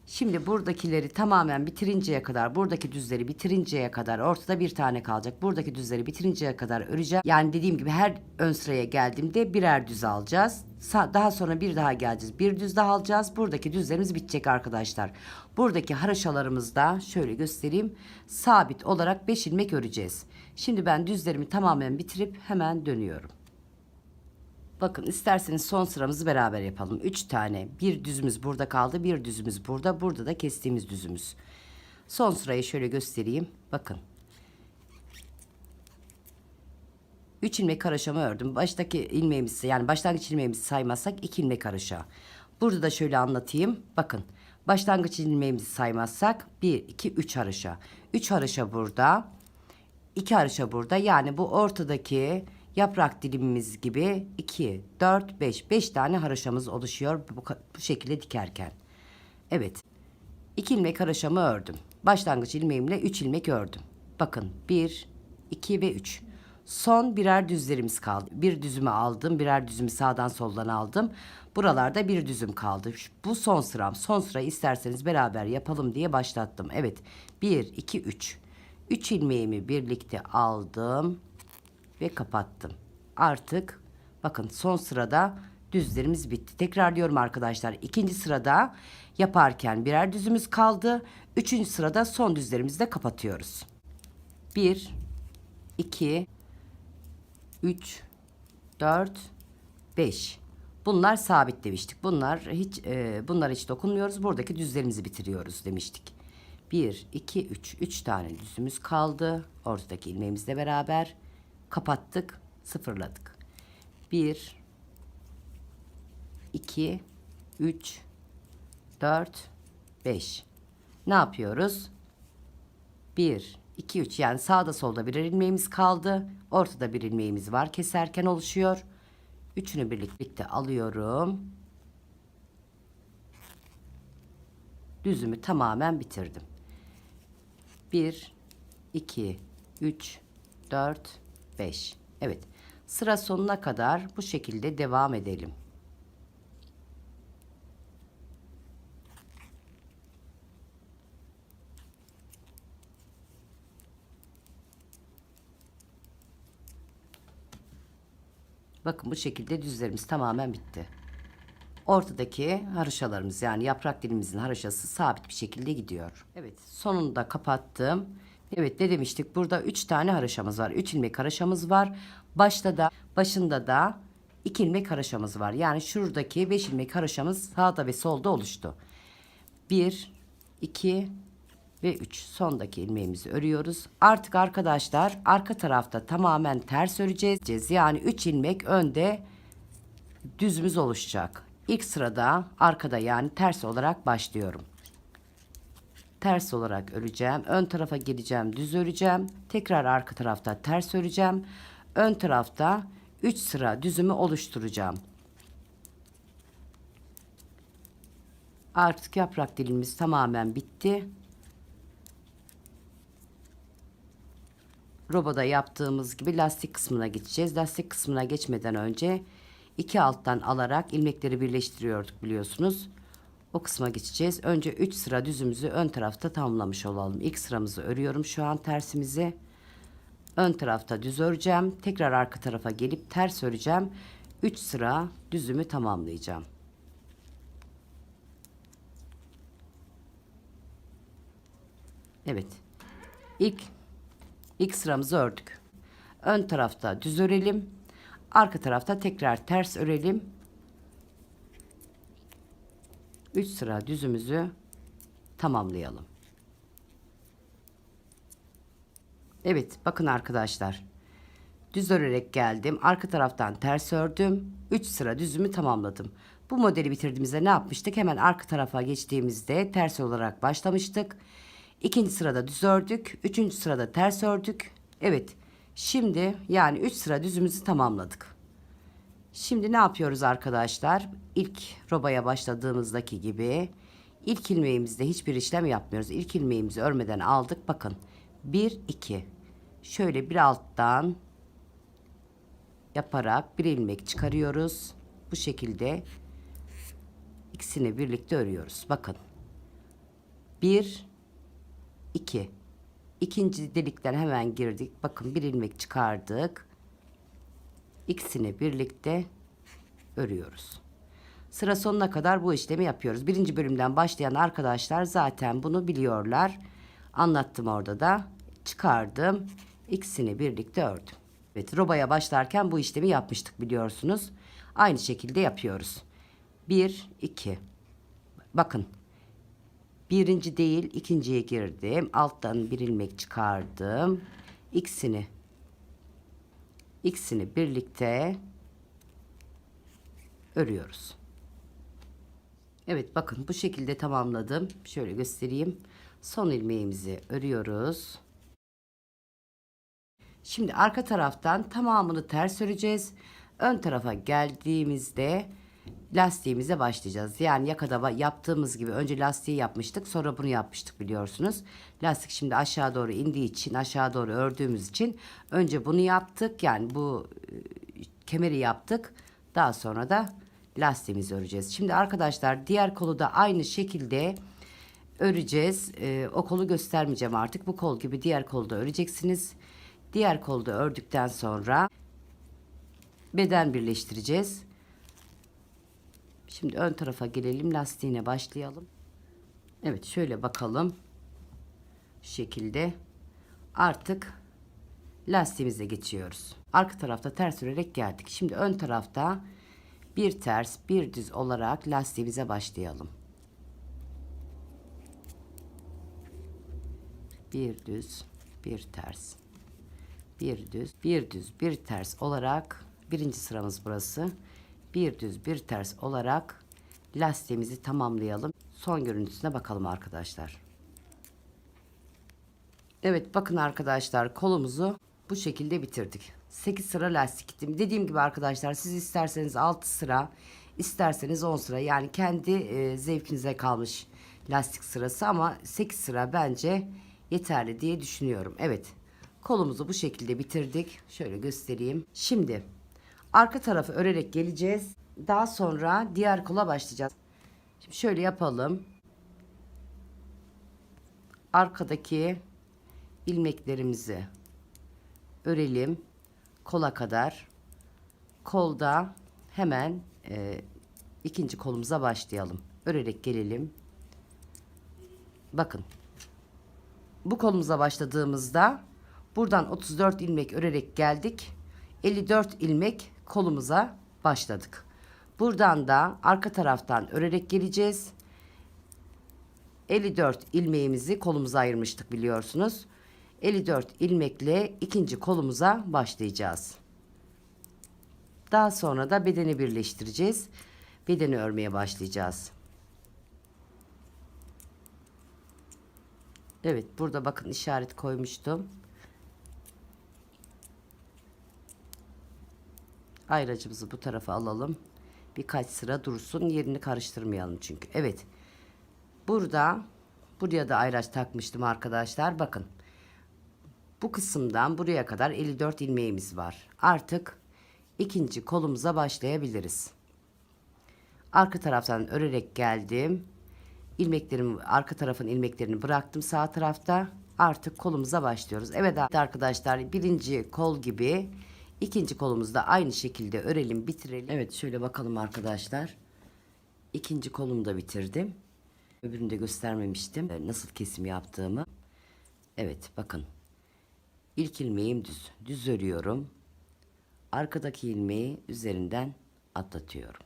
Şimdi buradakileri tamamen bitirinceye kadar, buradaki düzleri bitirinceye kadar, ortada bir tane kalacak. Buradaki düzleri bitirinceye kadar öreceğim. Yani dediğim gibi her ön sıraya geldiğimde birer düz alacağız. Daha sonra bir daha geleceğiz. Bir düz daha alacağız. Buradaki düzlerimiz bitecek arkadaşlar. Buradaki haroşalarımızı da şöyle göstereyim. Sabit olarak 5 ilmek öreceğiz. Şimdi ben düzlerimi tamamen bitirip hemen dönüyorum. Bakın, isterseniz son sıramızı beraber yapalım. 3 tane. Bir düzümüz burada kaldı. Bir düzümüz burada. Burada da kestiğimiz düzümüz. Son sırayı şöyle göstereyim. Bakın. 3 ilmek haroşamı ördüm. Baştaki ilmeğimizi, yani başlangıç ilmeğimizi saymazsak 2 ilmek haroşa. Burada da şöyle anlatayım. Bakın. Başlangıç ilmeğimizi saymazsak 1, 2, 3 haroşa. 3 haroşa burada. 2 haroşa burada. Yani bu ortadaki yaprak dilimimiz gibi 2, 4, 5. 5 tane haroşamız oluşuyor bu şekilde dikerken. Evet. 2 ilmek haroşamı ördüm. Başlangıç ilmeğimle 3 ilmek ördüm. Bakın 1, 2 ve 3. Son birer düzlerimiz kaldı. Bir düzümü aldım, birer düzümü sağdan soldan aldım. Buralarda bir düzüm kaldı. Bu son sıram. Son sırayı isterseniz beraber yapalım diye başlattım. Evet. 1, 2, 3. 3 ilmeğimi birlikte aldım ve kapattım. Artık bakın son sırada düzlerimiz bitti. Tekrarlıyorum arkadaşlar. İkinci sırada yaparken birer düzümüz kaldı. Üçüncü sırada son düzlerimizi de kapatıyoruz. 1, 2, 3, 4, 5. Bunlar sabit demiştik. Bunlar hiç dokunmuyoruz. Buradaki düzlerimizi bitiriyoruz demiştik. 1, 2, 3. 3 tane düzümüz kaldı. Ortadaki ilmeğimizle beraber kapattık, sıfırladık. 1, 2, 3, 4, 5. Ne yapıyoruz? 1, 2, 3, yani sağda solda birer ilmeğimiz kaldı. Ortada bir ilmeğimiz var. Keserken oluşuyor. Üçünü birlikte alıyorum. Düzümü tamamen bitirdim. 1, 2, 3, 4, 5. Evet. Sıra sonuna kadar bu şekilde devam edelim. Bakın bu şekilde düzlerimiz tamamen bitti. Ortadaki haroşalarımız, yani yaprak dilimimizin haroşası sabit bir şekilde gidiyor. Evet, sonunda kapattım. Evet, ne demiştik? Burada 3 tane haroşamız var. 3 ilmek haroşamız var. Başında da 2 ilmek haroşamız var. Yani şuradaki 5 ilmek haroşamız sağda ve solda oluştu. 1, 2 ve 3. Sondaki ilmeğimizi örüyoruz. Artık arkadaşlar arka tarafta tamamen ters öreceğiz. Yani 3 ilmek önde düzümüz oluşacak. İlk sırada arkada, yani ters olarak başlıyorum. Ters olarak öreceğim. Ön tarafa geleceğim, düz öreceğim. Tekrar arka tarafta ters öreceğim. Ön tarafta 3 sıra düzümü oluşturacağım. Artık yaprak dilimiz tamamen bitti. Roboda yaptığımız gibi lastik kısmına geçeceğiz. Lastik kısmına geçmeden önce 2 alttan alarak ilmekleri birleştiriyorduk biliyorsunuz. O kısma geçeceğiz. Önce 3 sıra düzümüzü ön tarafta tamamlamış olalım. İlk sıramızı örüyorum şu an, tersimizi. Ön tarafta düz öreceğim. Tekrar arka tarafa gelip ters öreceğim. 3 sıra düzümü tamamlayacağım. Evet. İlk sıramızı ördük. Ön tarafta düz örelim. Arka tarafta tekrar ters örelim. 3 sıra düzümüzü tamamlayalım. Evet, bakın arkadaşlar. Düz örerek geldim. Arka taraftan ters ördüm. 3 sıra düzümü tamamladım. Bu modeli bitirdiğimizde ne yapmıştık? Hemen arka tarafa geçtiğimizde ters olarak başlamıştık. İkinci sırada düz ördük. Üçüncü sırada ters ördük. Evet. Şimdi yani 3 sıra düzümüzü tamamladık. Şimdi ne yapıyoruz arkadaşlar? İlk robaya başladığımızdaki gibi ilk ilmeğimizde hiçbir işlem yapmıyoruz. İlk ilmeğimizi örmeden aldık. Bakın. 1, 2. Şöyle bir alttan yaparak bir ilmek çıkarıyoruz. Bu şekilde ikisini birlikte örüyoruz. Bakın. 1, 2. İkinci delikten hemen girdik. Bakın bir ilmek çıkardık. İkisini birlikte örüyoruz. Sıra sonuna kadar bu işlemi yapıyoruz. Birinci bölümden başlayan arkadaşlar zaten bunu biliyorlar. Anlattım orada da. Çıkardım. İkisini birlikte ördüm. Evet, robaya başlarken bu işlemi yapmıştık biliyorsunuz. Aynı şekilde yapıyoruz. 1, 2. Bakın. Birinci değil, ikinciye girdim. Alttan bir ilmek çıkardım. İkisini birlikte örüyoruz. Evet, bakın bu şekilde tamamladım. Şöyle göstereyim. Son ilmeğimizi örüyoruz. Şimdi arka taraftan tamamını ters öreceğiz. Ön tarafa geldiğimizde lastiğimize başlayacağız. Yani yakada yaptığımız gibi önce lastiği yapmıştık, sonra bunu yapmıştık biliyorsunuz. Lastik şimdi aşağı doğru indiği için, aşağı doğru ördüğümüz için önce bunu yaptık. Yani bu kemeri yaptık. Daha sonra da lastiğimizi öreceğiz. Şimdi arkadaşlar diğer kolu da aynı şekilde öreceğiz. O kolu göstermeyeceğim artık. Bu kol gibi diğer kolu da öreceksiniz. Diğer kolu da ördükten sonra beden birleştireceğiz. Şimdi ön tarafa gelelim. Lastiğine başlayalım. Evet, şöyle bakalım. Şu şekilde. Artık lastiğimize geçiyoruz. Arka tarafta ters örerek geldik. Şimdi ön tarafta bir ters bir düz olarak lastiğimize başlayalım. Bir düz bir ters, bir düz bir düz bir ters olarak birinci sıramız burası. Bir düz bir ters olarak lastiğimizi tamamlayalım. Son görüntüsüne bakalım arkadaşlar. Evet, bakın arkadaşlar, kolumuzu bu şekilde bitirdik. 8 sıra lastik gittim. Dediğim gibi arkadaşlar, siz isterseniz 6 sıra, isterseniz 10 sıra, yani kendi zevkinize kalmış lastik sırası, ama 8 sıra bence yeterli diye düşünüyorum. Evet, kolumuzu bu şekilde bitirdik. Şöyle göstereyim. Şimdi arka tarafı örerek geleceğiz. Daha sonra diğer kola başlayacağız. Şimdi şöyle yapalım. Arkadaki ilmeklerimizi örelim kola kadar. Kolda hemen ikinci kolumuza başlayalım. Örerek gelelim. Bakın, bu kolumuza başladığımızda buradan 34 ilmek örerek geldik. 54 ilmek kolumuza başladık. Buradan da arka taraftan örerek geleceğiz. 54 ilmeğimizi kolumuza ayırmıştık biliyorsunuz. 54 ilmekle ikinci kolumuza başlayacağız. Daha sonra da bedeni birleştireceğiz. Bedeni örmeye başlayacağız. Evet, burada bakın işaret koymuştum. Ayracımızı bu tarafa alalım. Birkaç sıra dursun, yerini karıştırmayalım çünkü. Evet. Buraya da ayraç takmıştım arkadaşlar. Bakın. Bu kısımdan buraya kadar 54 ilmeğimiz var. Artık ikinci kolumuza başlayabiliriz. Arka taraftan örerek geldim. Arka tarafın ilmeklerini bıraktım sağ tarafta. Artık kolumuza başlıyoruz. Evet arkadaşlar, birinci kol gibi ikinci kolumuzu da aynı şekilde örelim, bitirelim. Evet, şöyle bakalım arkadaşlar. İkinci kolumu da bitirdim. Öbürünü de göstermemiştim. Nasıl kesim yaptığımı. Evet, bakın. İlk ilmeğim düz. Düz örüyorum. Arkadaki ilmeği üzerinden atlatıyorum.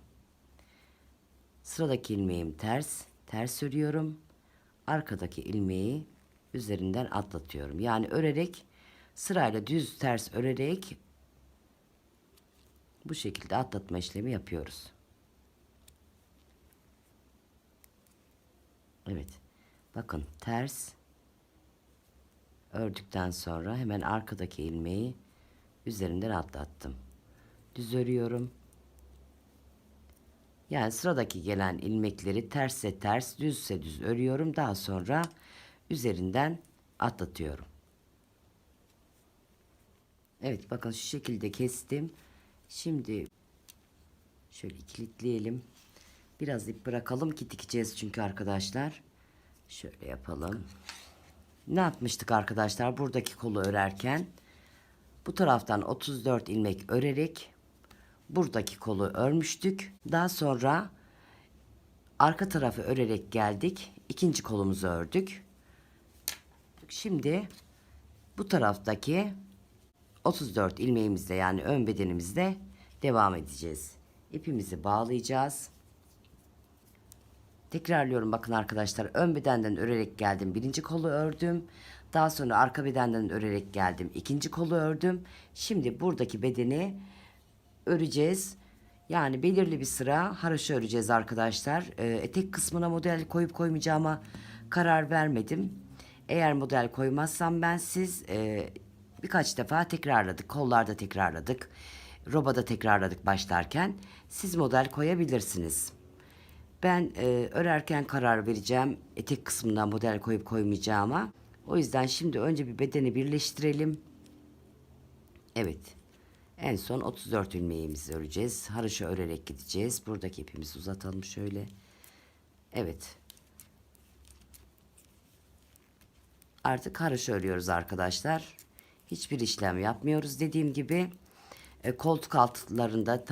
Sıradaki ilmeğim ters. Ters örüyorum. Arkadaki ilmeği üzerinden atlatıyorum. Yani örerek, sırayla düz ters örerek bu şekilde atlatma işlemi yapıyoruz. Evet. Bakın, ters ördükten sonra hemen arkadaki ilmeği üzerinden atlattım. Düz örüyorum. Yani sıradaki gelen ilmekleri tersse ters, düzse düz örüyorum. Daha sonra üzerinden atlatıyorum. Evet, bakın şu şekilde kestim. Şimdi şöyle kilitleyelim. Biraz ip bırakalım ki dikeceğiz çünkü arkadaşlar. Şöyle yapalım. Ne yapmıştık arkadaşlar? Buradaki kolu örerken bu taraftan 34 ilmek örerek buradaki kolu örmüştük. Daha sonra arka tarafı örerek geldik. İkinci kolumuzu ördük. Şimdi bu taraftaki 34 ilmeğimizle, yani ön bedenimizle devam edeceğiz. İpimizi bağlayacağız. Tekrarlıyorum, bakın arkadaşlar, ön bedenden örerek geldim, birinci kolu ördüm. Daha sonra arka bedenden örerek geldim, ikinci kolu ördüm. Şimdi buradaki bedeni öreceğiz. Yani belirli bir sıra haroşa öreceğiz arkadaşlar. Etek kısmına model koyup koymayacağıma karar vermedim. Eğer model koymazsam ben, birkaç defa tekrarladık. Kollarda tekrarladık. Roboda tekrarladık başlarken. Siz model koyabilirsiniz. Ben örerken karar vereceğim etek kısmından model koyup koymayacağıma. O yüzden şimdi önce bir bedeni birleştirelim. Evet. En son 34 ilmeğimizi öreceğiz. Haroşa örerek gideceğiz. Buradaki ipimizi uzatalım şöyle. Evet. Artık haroşa örüyoruz arkadaşlar. Hiçbir işlem yapmıyoruz. Dediğim gibi koltuk altlarında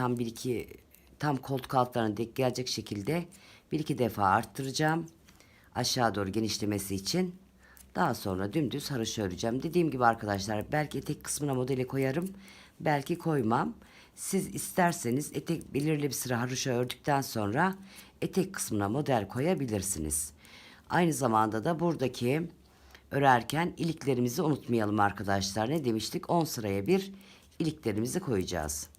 tam koltuk altlarına denk gelecek şekilde bir iki defa arttıracağım. Aşağı doğru genişlemesi için. Daha sonra dümdüz haroşa öreceğim. Dediğim gibi arkadaşlar belki etek kısmına modeli koyarım. Belki koymam. Siz isterseniz etek belirli bir sıra haroşa ördükten sonra etek kısmına model koyabilirsiniz. Aynı zamanda da buradaki örerken iliklerimizi unutmayalım arkadaşlar. Ne demiştik? 10 sıraya bir iliklerimizi koyacağız.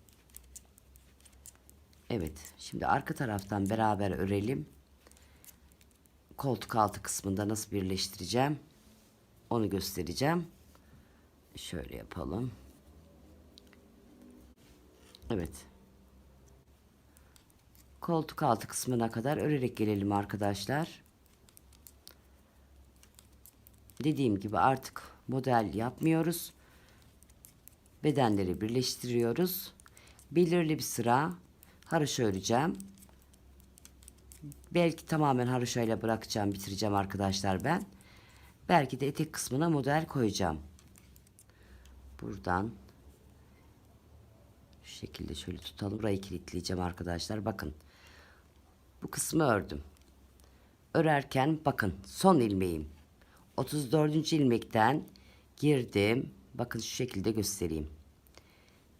Evet. Şimdi arka taraftan beraber örelim. Koltuk altı kısmında nasıl birleştireceğim onu göstereceğim. Şöyle yapalım. Evet. Koltuk altı kısmına kadar örerek gelelim arkadaşlar. Dediğim gibi artık model yapmıyoruz. Bedenleri birleştiriyoruz. Belirli bir sıra haroşa öreceğim. Belki tamamen haroşayla bırakacağım, bitireceğim arkadaşlar ben. Belki de etek kısmına model koyacağım. Buradan şu şekilde şöyle tutalım. Burayı kilitleyeceğim arkadaşlar. Bakın. Bu kısmı ördüm. Örerken bakın son ilmeğim. 34. ilmekten girdim. Bakın şu şekilde göstereyim.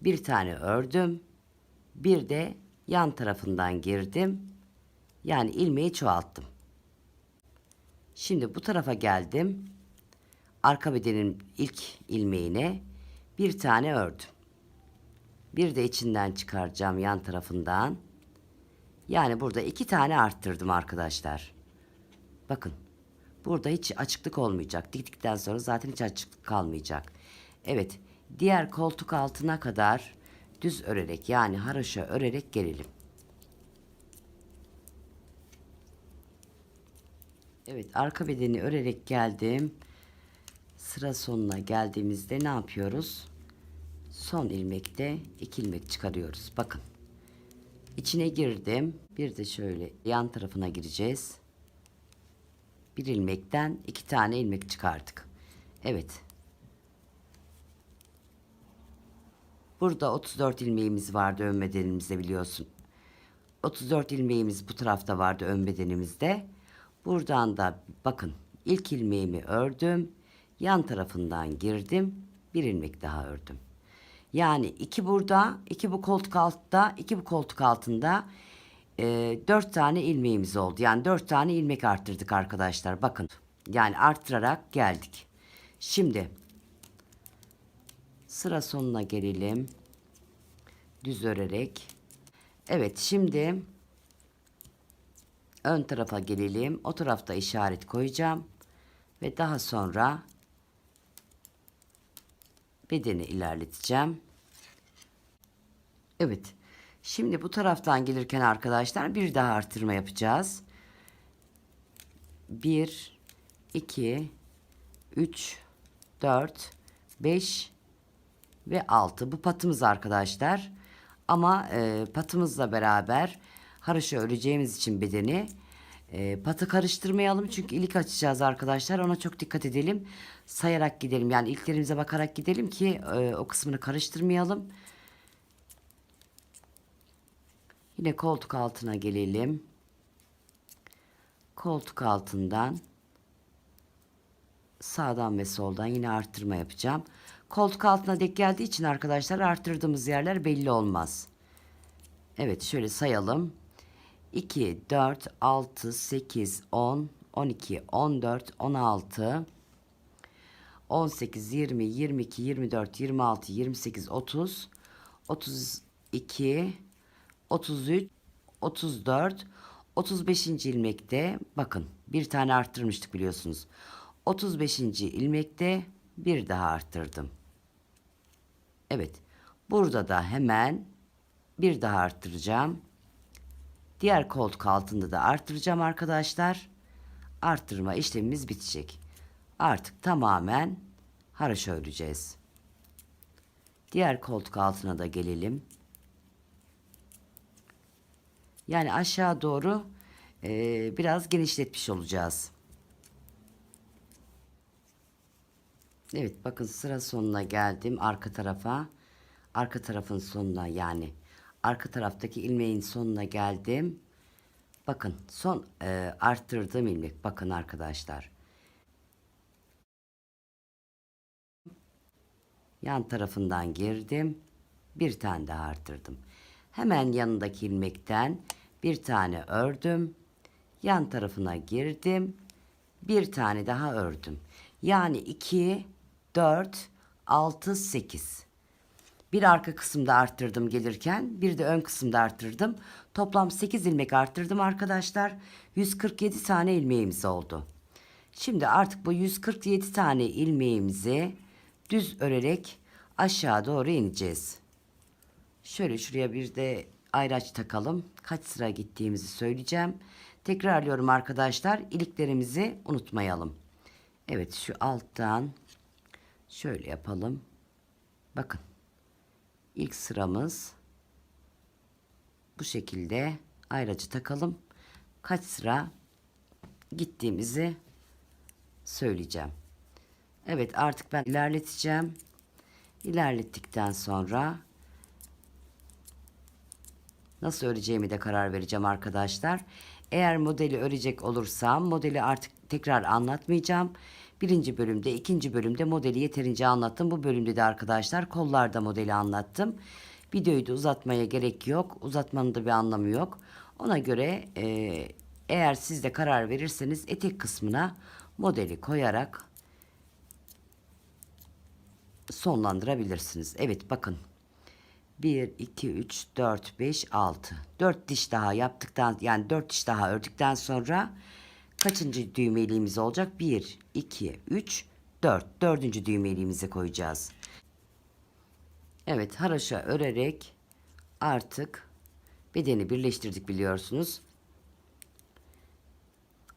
Bir tane ördüm. Bir de yan tarafından girdim. Yani ilmeği çoğalttım. Şimdi bu tarafa geldim. Arka bedenin ilk ilmeğine bir tane ördüm. Bir de içinden çıkaracağım yan tarafından. Yani burada 2 tane arttırdım arkadaşlar. Bakın. Burada hiç açıklık olmayacak. Diktikten sonra zaten hiç açıklık kalmayacak. Evet. Diğer koltuk altına kadar düz örerek yani haroşa örerek gelelim. Evet. Arka bedeni örerek geldim. Sıra sonuna geldiğimizde ne yapıyoruz? Son ilmekte 2 ilmek çıkarıyoruz. Bakın. İçine girdim. Bir de şöyle yan tarafına gireceğiz. Bir ilmekten 2 tane ilmek çıkardık. Evet. Burada 34 ilmeğimiz vardı ön bedenimizde biliyorsun. 34 ilmeğimiz bu tarafta vardı ön bedenimizde. Buradan da bakın ilk ilmeğimi ördüm. Yan tarafından girdim. Bir ilmek daha ördüm. Yani 2 burada, 2 bu koltuk altta, 2 bu koltuk altında 4 tane ilmeğimiz oldu. Yani 4 tane ilmek arttırdık arkadaşlar. Bakın. Yani arttırarak geldik. Şimdi sıra sonuna gelelim. Düz örerek. Evet şimdi ön tarafa gelelim. O tarafta işaret koyacağım. Ve daha sonra bedeni ilerleteceğim. Evet. Şimdi bu taraftan gelirken arkadaşlar bir daha artırma yapacağız. 1, 2, 3, 4, 5 ve 6. Bu patımız arkadaşlar. Ama patımızla beraber haroşa öreceğimiz için bedeni patı karıştırmayalım. Çünkü ilik açacağız arkadaşlar. Ona çok dikkat edelim. Sayarak gidelim. Yani iliklerimize bakarak gidelim ki o kısmını karıştırmayalım. Yine koltuk altına gelelim. Koltuk altından sağdan ve soldan yine arttırma yapacağım. Koltuk altına denk geldiği için arkadaşlar arttırdığımız yerler belli olmaz. Evet şöyle sayalım. 2, 4, 6, 8, 10, 12, 14, 16, 18, 20, 22, 24, 26, 28, 30, 32, 33, 34, 35. ilmekte bakın bir tane arttırmıştık biliyorsunuz. 35. ilmekte bir daha arttırdım. Evet. Burada da hemen Bir daha arttıracağım. Diğer koltuk altında da arttıracağım arkadaşlar. Arttırma işlemimiz bitecek. Artık tamamen haroşa öreceğiz. Diğer koltuk altına da gelelim. Yani aşağı doğru biraz genişletmiş olacağız. Evet, bakın sıra sonuna geldim arka tarafa. Arka tarafın sonuna, yani arka taraftaki ilmeğin sonuna geldim. Bakın son arttırdığım ilmek, bakın arkadaşlar. Yan tarafından girdim. Bir tane daha arttırdım. Hemen yanındaki ilmekten bir tane ördüm. Yan tarafına girdim. Bir tane daha ördüm. Yani 2, 4, 6, 8. Bir arka kısımda arttırdım gelirken, bir de ön kısımda arttırdım. Toplam 8 ilmek arttırdım arkadaşlar. 147 tane ilmeğimiz oldu. Şimdi artık bu 147 tane ilmeğimizi düz örerek aşağı doğru ineceğiz. Şöyle şuraya bir de ayraç takalım. Kaç sıra gittiğimizi söyleyeceğim. Tekrarlıyorum arkadaşlar. İliklerimizi unutmayalım. Evet, şu alttan şöyle yapalım. Bakın. İlk sıramız bu şekilde, ayracı takalım. Kaç sıra gittiğimizi söyleyeceğim. Evet, artık ben ilerleteceğim. İlerlettikten sonra nasıl öreceğimi de karar vereceğim arkadaşlar. Eğer modeli örecek olursam modeli artık tekrar anlatmayacağım. Birinci bölümde, ikinci bölümde modeli yeterince anlattım. Bu bölümde de arkadaşlar kollarda modeli anlattım. Videoyu da uzatmaya gerek yok. Uzatmanın da bir anlamı yok. Ona göre eğer siz de karar verirseniz etek kısmına modeli koyarak sonlandırabilirsiniz. Evet, bakın. 1, 2, 3, 4, 5, 6. 4 diş daha yaptıktan, yani 4 diş daha ördükten sonra kaçıncı düğmeliğimiz olacak? 1, 2, 3, 4. Dördüncü düğmeliğimizi koyacağız. Evet, haroşa örerek artık bedeni birleştirdik biliyorsunuz.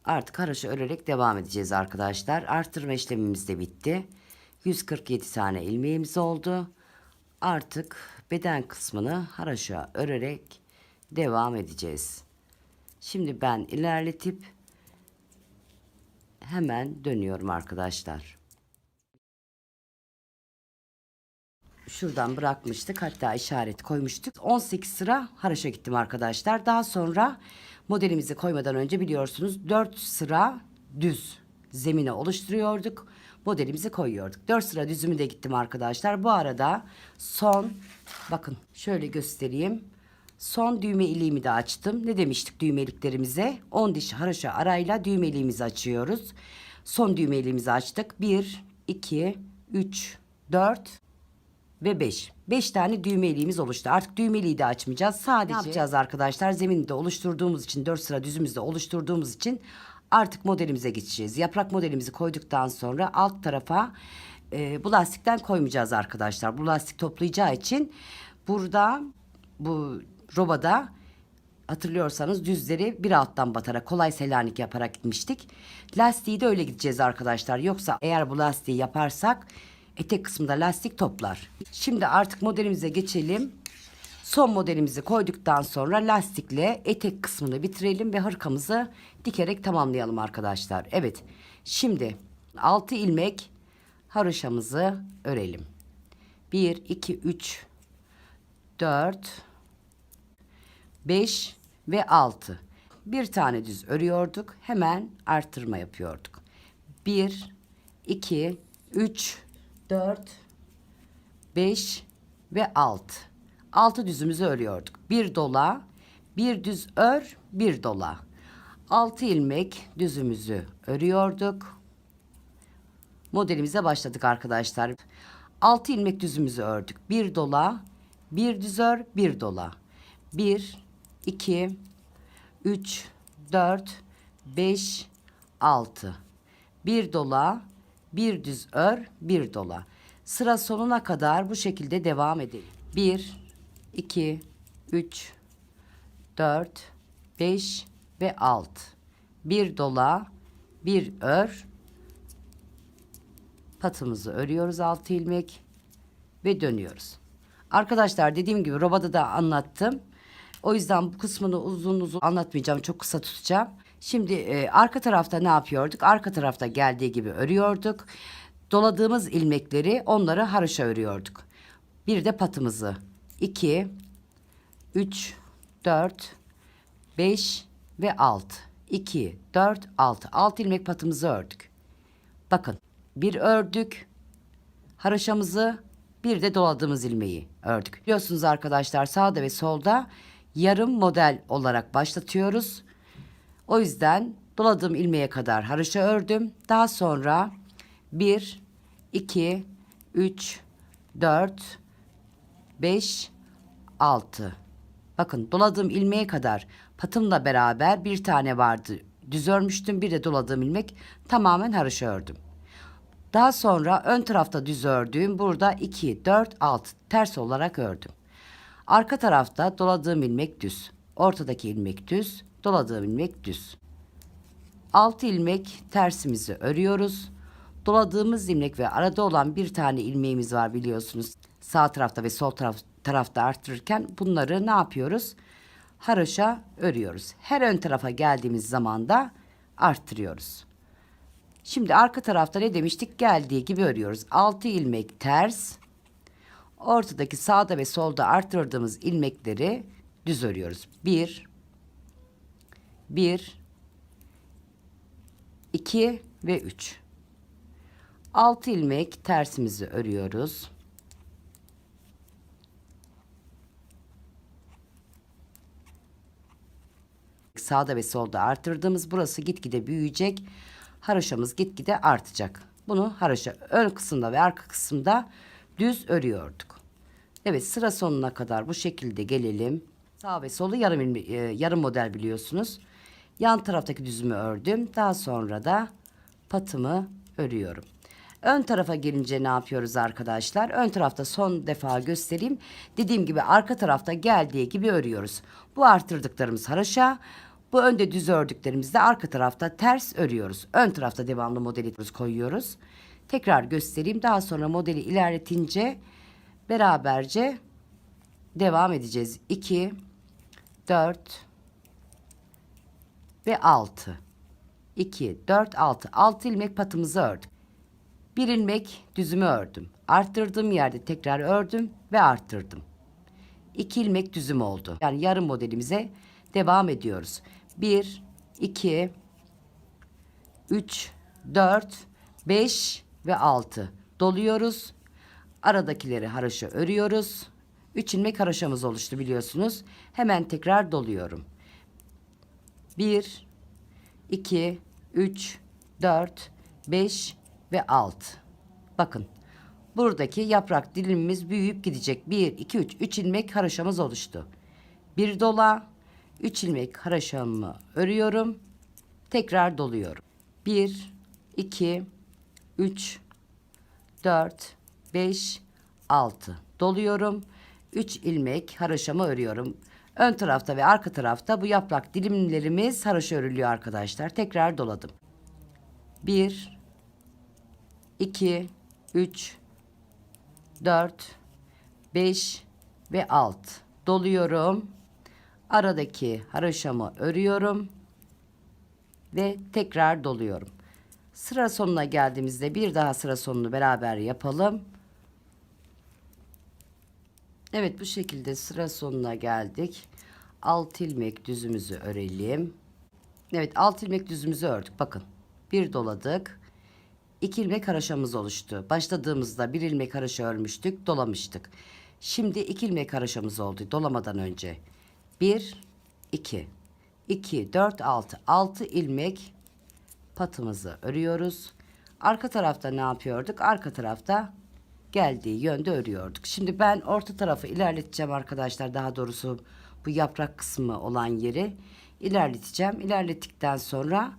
Artık haroşa örerek devam edeceğiz arkadaşlar. Artırma işlemimiz de bitti. 147 tane ilmeğimiz oldu. Artık beden kısmını haroşa örerek devam edeceğiz. Şimdi ben ilerletip hemen dönüyorum arkadaşlar. Şuradan bırakmıştık, hatta işaret koymuştuk. 18 sıra haroşa gittim arkadaşlar. Daha sonra modelimizi koymadan önce biliyorsunuz 4 sıra düz zemine oluşturuyorduk. Modelimizi koyuyorduk. 4 sıra düzümü de gittim arkadaşlar. Bu arada son, bakın şöyle göstereyim. Son düğme iliğimi de açtım. Ne demiştik düğmeliklerimize? 10 diş haroşa arayla düğme iliğimizi açıyoruz. Son düğme iliğimizi açtık. 1, 2, 3, 4 ve 5. 5 tane düğme iliğimiz oluştu. Artık düğme iliği de açmayacağız. Sadece ne yapacağız arkadaşlar? Zemini de oluşturduğumuz için, 4 sıra düzümüzde oluşturduğumuz için artık modelimize geçeceğiz. Yaprak modelimizi koyduktan sonra alt tarafa bu lastikten koymayacağız arkadaşlar. Bu lastik toplayacağı için burada bu robada hatırlıyorsanız düzleri bir alttan batarak, kolay selanik yaparak gitmiştik. Lastiği de öyle gideceğiz arkadaşlar. Yoksa eğer bu lastiği yaparsak etek kısmında lastik toplar. Şimdi artık modelimize geçelim. Son modelimizi koyduktan sonra lastikle etek kısmını bitirelim ve hırkamızı dikerek tamamlayalım arkadaşlar. Evet, şimdi 6 ilmek haroşamızı örelim. 1, 2, 3, 4, 5 ve 6. Bir tane düz örüyorduk. Hemen artırma yapıyorduk. 1, 2, 3, 4, 5 ve 6. 6 düzümüzü örüyorduk. Bir dola, bir düz ör, bir dola. 6 ilmek düzümüzü örüyorduk. Modelimize başladık arkadaşlar. 6 ilmek düzümüzü ördük. Bir dola, bir düz ör, bir dola. 1, 2, 3, 4, 5, 6. Bir dola, bir düz ör, bir dola. Sıra sonuna kadar bu şekilde devam edelim. 1, 2, 3, 4, 5 ve 6. Bir dola, bir ör. Patımızı örüyoruz 6 ilmek ve dönüyoruz. Arkadaşlar dediğim gibi robada da anlattım. O yüzden bu kısmını uzun uzun anlatmayacağım. Çok kısa tutacağım. Şimdi arka tarafta ne yapıyorduk? Arka tarafta geldiği gibi örüyorduk. Doladığımız ilmekleri onları haroşa örüyorduk. Bir de patımızı. 2, 3, 4, 5 ve 6. 2, 4, 6. 6 ilmek patımızı ördük. Bakın bir ördük. Haroşamızı bir de doladığımız ilmeği ördük. Biliyorsunuz arkadaşlar sağda ve solda yarım model olarak başlatıyoruz. O yüzden doladığım ilmeğe kadar haroşa ördüm. Daha sonra 1, 2, 3, 4, 5, 6. Bakın doladığım ilmeğe kadar patımla beraber bir tane vardı. Düz örmüştüm. Bir de doladığım ilmek tamamen haroşa ördüm. Daha sonra ön tarafta düz ördüğüm burada 2, 4, 6 ters olarak ördüm. Arka tarafta doladığım ilmek düz. Ortadaki ilmek düz. Doladığım ilmek düz. 6 ilmek tersimizi örüyoruz. Doladığımız ilmek ve arada olan bir tane ilmeğimiz var biliyorsunuz. Sağ tarafta ve sol tarafta arttırırken bunları ne yapıyoruz? Haroşa örüyoruz. Her ön tarafa geldiğimiz zaman da arttırıyoruz. Şimdi arka tarafta ne demiştik? Geldiği gibi örüyoruz. 6 ilmek ters. Ortadaki sağda ve solda arttırdığımız ilmekleri düz örüyoruz. 1, 2 ve 3. 6 ilmek tersimizi örüyoruz. Sağda ve solda arttırdığımız burası gitgide büyüyecek. Haroşamız gitgide artacak. Bunu haroşa ön kısımda ve arka kısımda düz örüyorduk. Evet sıra sonuna kadar bu şekilde gelelim. Sağ ve solu yarım model biliyorsunuz. Yan taraftaki düzümü ördüm. Daha sonra da patımı örüyorum. Ön tarafa gelince ne yapıyoruz arkadaşlar? Ön tarafta son defa göstereyim. Dediğim gibi arka tarafta geldiği gibi örüyoruz. Bu arttırdıklarımız haroşa. Bu önde düz ördüklerimizde arka tarafta ters örüyoruz. Ön tarafta devamlı modeli koyuyoruz. Tekrar göstereyim. Daha sonra modeli ilerletince beraberce devam edeceğiz. 2, 4 ve 6. 2, 4, 6. 6 ilmek patımızı ördük. Bir ilmek düzümü ördüm. Arttırdığım yerde tekrar ördüm ve arttırdım. 2 ilmek düzüm oldu. Yani yarım modelimize devam ediyoruz. 1, 2, 3, 4, 5 ve 6. Doluyoruz. Aradakileri haroşa örüyoruz. 3 ilmek haroşamız oluştu biliyorsunuz. Hemen tekrar doluyorum. 1, 2, 3, 4, 5 ve 6. Bakın. Buradaki yaprak dilimimiz büyüyüp gidecek. 1, 2, 3. 3 ilmek haroşamız oluştu. Bir dola. 3 ilmek haroşamı örüyorum. Tekrar doluyorum. 1, 2, 3, 4, 5, 6. Doluyorum. 3 ilmek haroşamı örüyorum. Ön tarafta ve arka tarafta bu yaprak dilimlerimiz haroşa örülüyor arkadaşlar. Tekrar doladım. 1, 2, 3, 4, 5 ve 6. Doluyorum. Aradaki haroşamı örüyorum. Ve tekrar doluyorum. Sıra sonuna geldiğimizde bir daha sıra sonunu beraber yapalım. Evet bu şekilde sıra sonuna geldik. 6 ilmek düzümüzü örelim. Evet 6 ilmek düzümüzü ördük. Bakın bir doladık. 2 ilmek haroşamız oluştu. Başladığımızda 1 ilmek haroşa örmüştük, dolamıştık. Şimdi 2 ilmek haroşamız oldu dolamadan önce. 1, 2, 2, 4, 6. 6 ilmek patımızı örüyoruz. Arka tarafta ne yapıyorduk? Arka tarafta geldiği yönde örüyorduk. Şimdi ben orta tarafı ilerleteceğim arkadaşlar. Daha doğrusu bu yaprak kısmı olan yeri ilerleteceğim. İlerlettikten sonra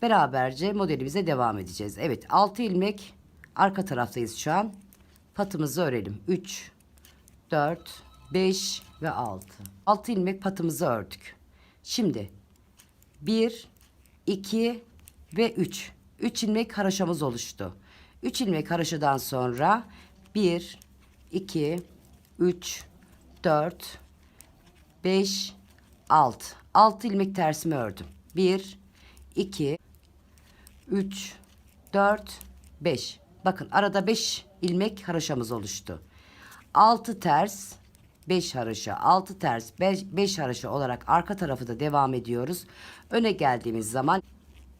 beraberce modelimize devam edeceğiz. Evet 6 ilmek arka taraftayız şu an. Patımızı örelim. 3, 4, 5 ve 6. 6 ilmek patımızı ördük. Şimdi 1, 2 ve 3. 3 ilmek haroşamız oluştu. 3 ilmek haroşadan sonra 1, 2, 3, 4, 5, 6. 6 ilmek tersimi ördüm. 1, 2, 3, 4, 5. Bakın arada 5 ilmek haroşamız oluştu. 6 ters, 5 haroşa, 6 ters, 5 haroşa olarak arka tarafı da devam ediyoruz. Öne geldiğimiz zaman,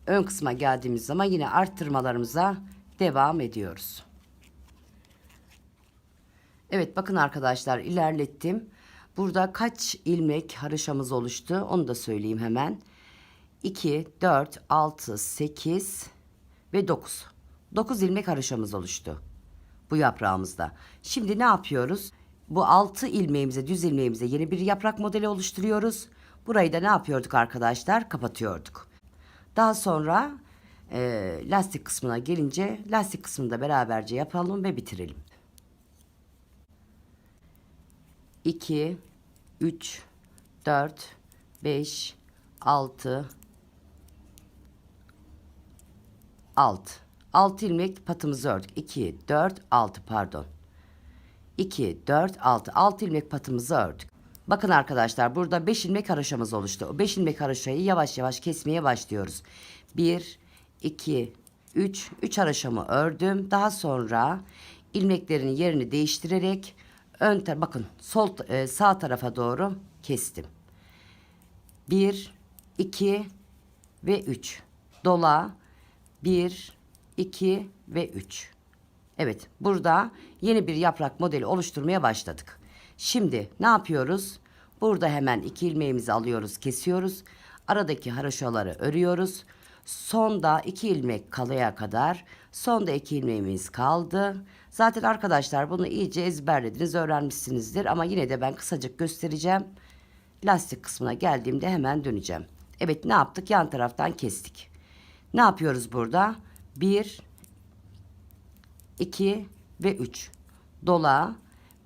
ön kısma geldiğimiz zaman yine arttırmalarımıza devam ediyoruz. Evet bakın arkadaşlar, ilerlettim. Burada kaç ilmek haroşamız oluştu onu da söyleyeyim hemen. 2, 4, 6, 8 ve 9. 9 ilmek haroşamız oluştu bu yaprağımızda. Şimdi ne yapıyoruz? Bu 6 ilmeğimize, düz ilmeğimize yeni bir yaprak modeli oluşturuyoruz. Burayı da ne yapıyorduk arkadaşlar? Kapatıyorduk. Daha sonra lastik kısmına gelince lastik kısmını da beraberce yapalım ve bitirelim. 2, 3, 4, 5, 6, 6. 6 ilmek patımızı ördük. 2, 4, 6 pardon. 2, 4, 6. 6 ilmek patımızı ördük. Bakın arkadaşlar, burada 5 ilmek haroşamız oluştu. O 5 ilmek haroşayı yavaş yavaş kesmeye başlıyoruz. 1, 2, 3. 3 haroşamı ördüm. Daha sonra ilmeklerin yerini değiştirerek bakın sağ tarafa doğru kestim. 1, 2 ve 3. Dola 1, 2 ve 3. Evet, burada yeni bir yaprak modeli oluşturmaya başladık. Şimdi ne yapıyoruz? Burada hemen 2 ilmeğimizi alıyoruz, kesiyoruz. Aradaki haroşaları örüyoruz. Sonda 2 ilmek kalaya kadar, sonda 2 ilmeğimiz kaldı. Zaten arkadaşlar bunu iyice ezberlediniz, öğrenmişsinizdir ama yine de ben kısacık göstereceğim. Lastik kısmına geldiğimde hemen döneceğim. Evet, ne yaptık? Yan taraftan kestik. Ne yapıyoruz burada? 1, 2 ve 3. Dola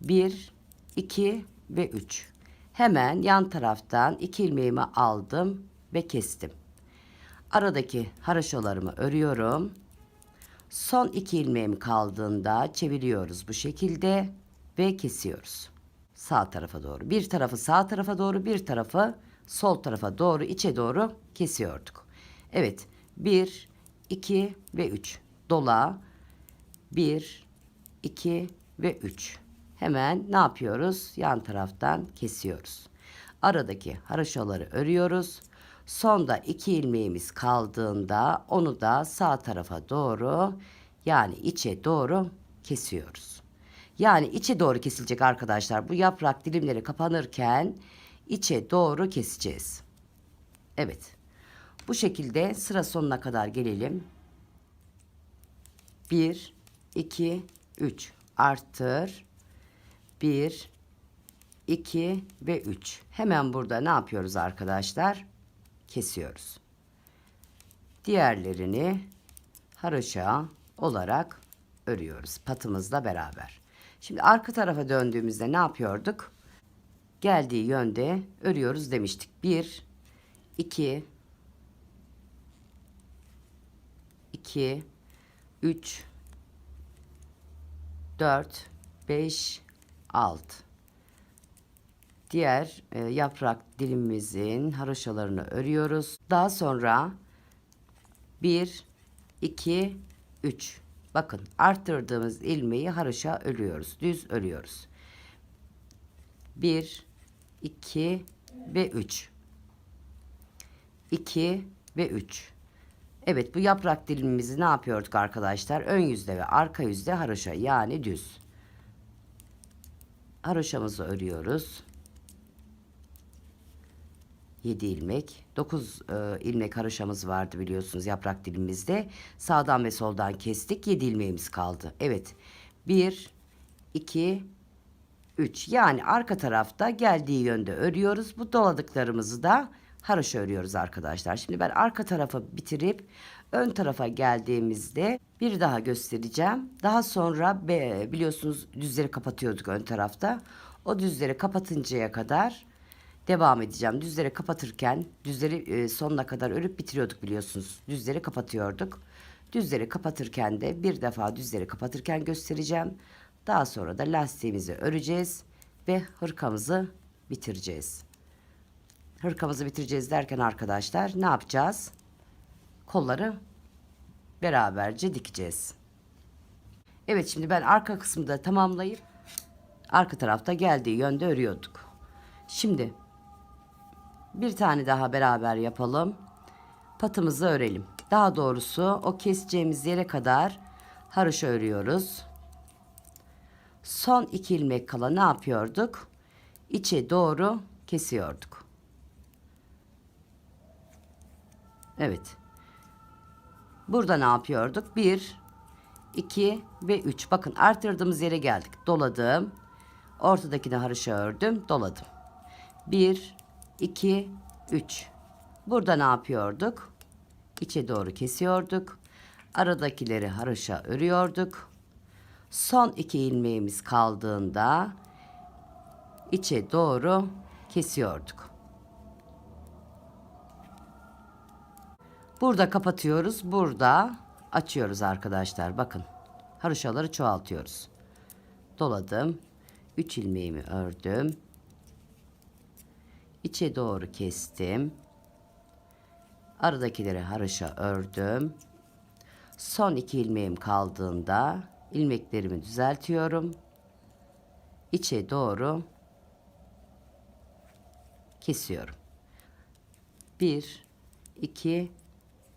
1, 2 ve 3. Hemen yan taraftan 2 ilmeğimi aldım ve kestim. Aradaki haroşalarımı örüyorum. Son 2 ilmeğim kaldığında çeviriyoruz bu şekilde ve kesiyoruz. Sağ tarafa doğru. Bir tarafı sağ tarafa doğru, bir tarafı sol tarafa doğru, içe doğru kesiyorduk. Evet. 1, 2 ve 3. Dola 1, 2 ve 3. Hemen ne yapıyoruz? Yan taraftan kesiyoruz. Aradaki haroşaları örüyoruz. Sonda 2 ilmeğimiz kaldığında onu da sağ tarafa doğru, yani içe doğru kesiyoruz. Yani içe doğru kesilecek arkadaşlar. Bu yaprak dilimleri kapanırken içe doğru keseceğiz. Evet. Bu şekilde sıra sonuna kadar gelelim. 1, 2, 3 arttır. 1, 2 ve 3. Hemen burada ne yapıyoruz arkadaşlar? Kesiyoruz. Diğerlerini haroşa olarak örüyoruz patımızla beraber. Şimdi arka tarafa döndüğümüzde ne yapıyorduk? Geldiği yönde örüyoruz demiştik. 1, 2, 2, 3, 4, 5, 6. Diğer yaprak dilimimizin haroşalarını örüyoruz. Daha sonra 1, 2, 3. Bakın arttırdığımız ilmeği haroşa örüyoruz. Düz örüyoruz. 1, 2 ve 3. 2 ve 3. Evet, bu yaprak dilimimizi ne yapıyorduk arkadaşlar? Ön yüzde ve arka yüzde haroşa, yani düz. Haroşamızı örüyoruz. 7 ilmek. 9 ilmek haroşamız vardı biliyorsunuz yaprak dilimimizde. Sağdan ve soldan kestik. 7 ilmeğimiz kaldı. Evet. 1, 2, 3. Yani arka tarafta geldiği yönde örüyoruz. Bu doladıklarımızı da haroşa örüyoruz arkadaşlar. Şimdi ben arka tarafı bitirip ön tarafa geldiğimizde bir daha göstereceğim. Daha sonra biliyorsunuz düzleri kapatıyorduk ön tarafta. O düzleri kapatıncaya kadar devam edeceğim. Düzleri kapatırken düzleri sonuna kadar örüp bitiriyorduk biliyorsunuz. Düzleri kapatıyorduk. Düzleri kapatırken de bir defa düzleri kapatırken göstereceğim. Daha sonra da lastiğimizi öreceğiz ve hırkamızı bitireceğiz. Hırkamızı bitireceğiz derken arkadaşlar ne yapacağız? Kolları beraberce dikeceğiz. Evet, şimdi ben arka kısmı da tamamlayıp arka tarafta geldiği yönde örüyorduk. Şimdi bir tane daha beraber yapalım. Patımızı örelim. Daha doğrusu o keseceğimiz yere kadar haroşa örüyoruz. Son 2 ilmek kala ne yapıyorduk? İçe doğru kesiyorduk. Evet. Burada ne yapıyorduk? 1, 2 ve 3. Bakın artırdığımız yere geldik. Doladım. Ortadakini haroşa ördüm. Doladım. 1, 2, 3. Burada ne yapıyorduk? İçe doğru kesiyorduk. Aradakileri haroşa örüyorduk. Son 2 ilmeğimiz kaldığında içe doğru kesiyorduk. Burada kapatıyoruz. Burada açıyoruz arkadaşlar. Bakın. Haroşaları çoğaltıyoruz. Doladım. 3 ilmeğimi ördüm. İçe doğru kestim. Aradakileri haroşa ördüm. Son 2 ilmeğim kaldığında ilmeklerimi düzeltiyorum. İçe doğru kesiyorum. 1, 2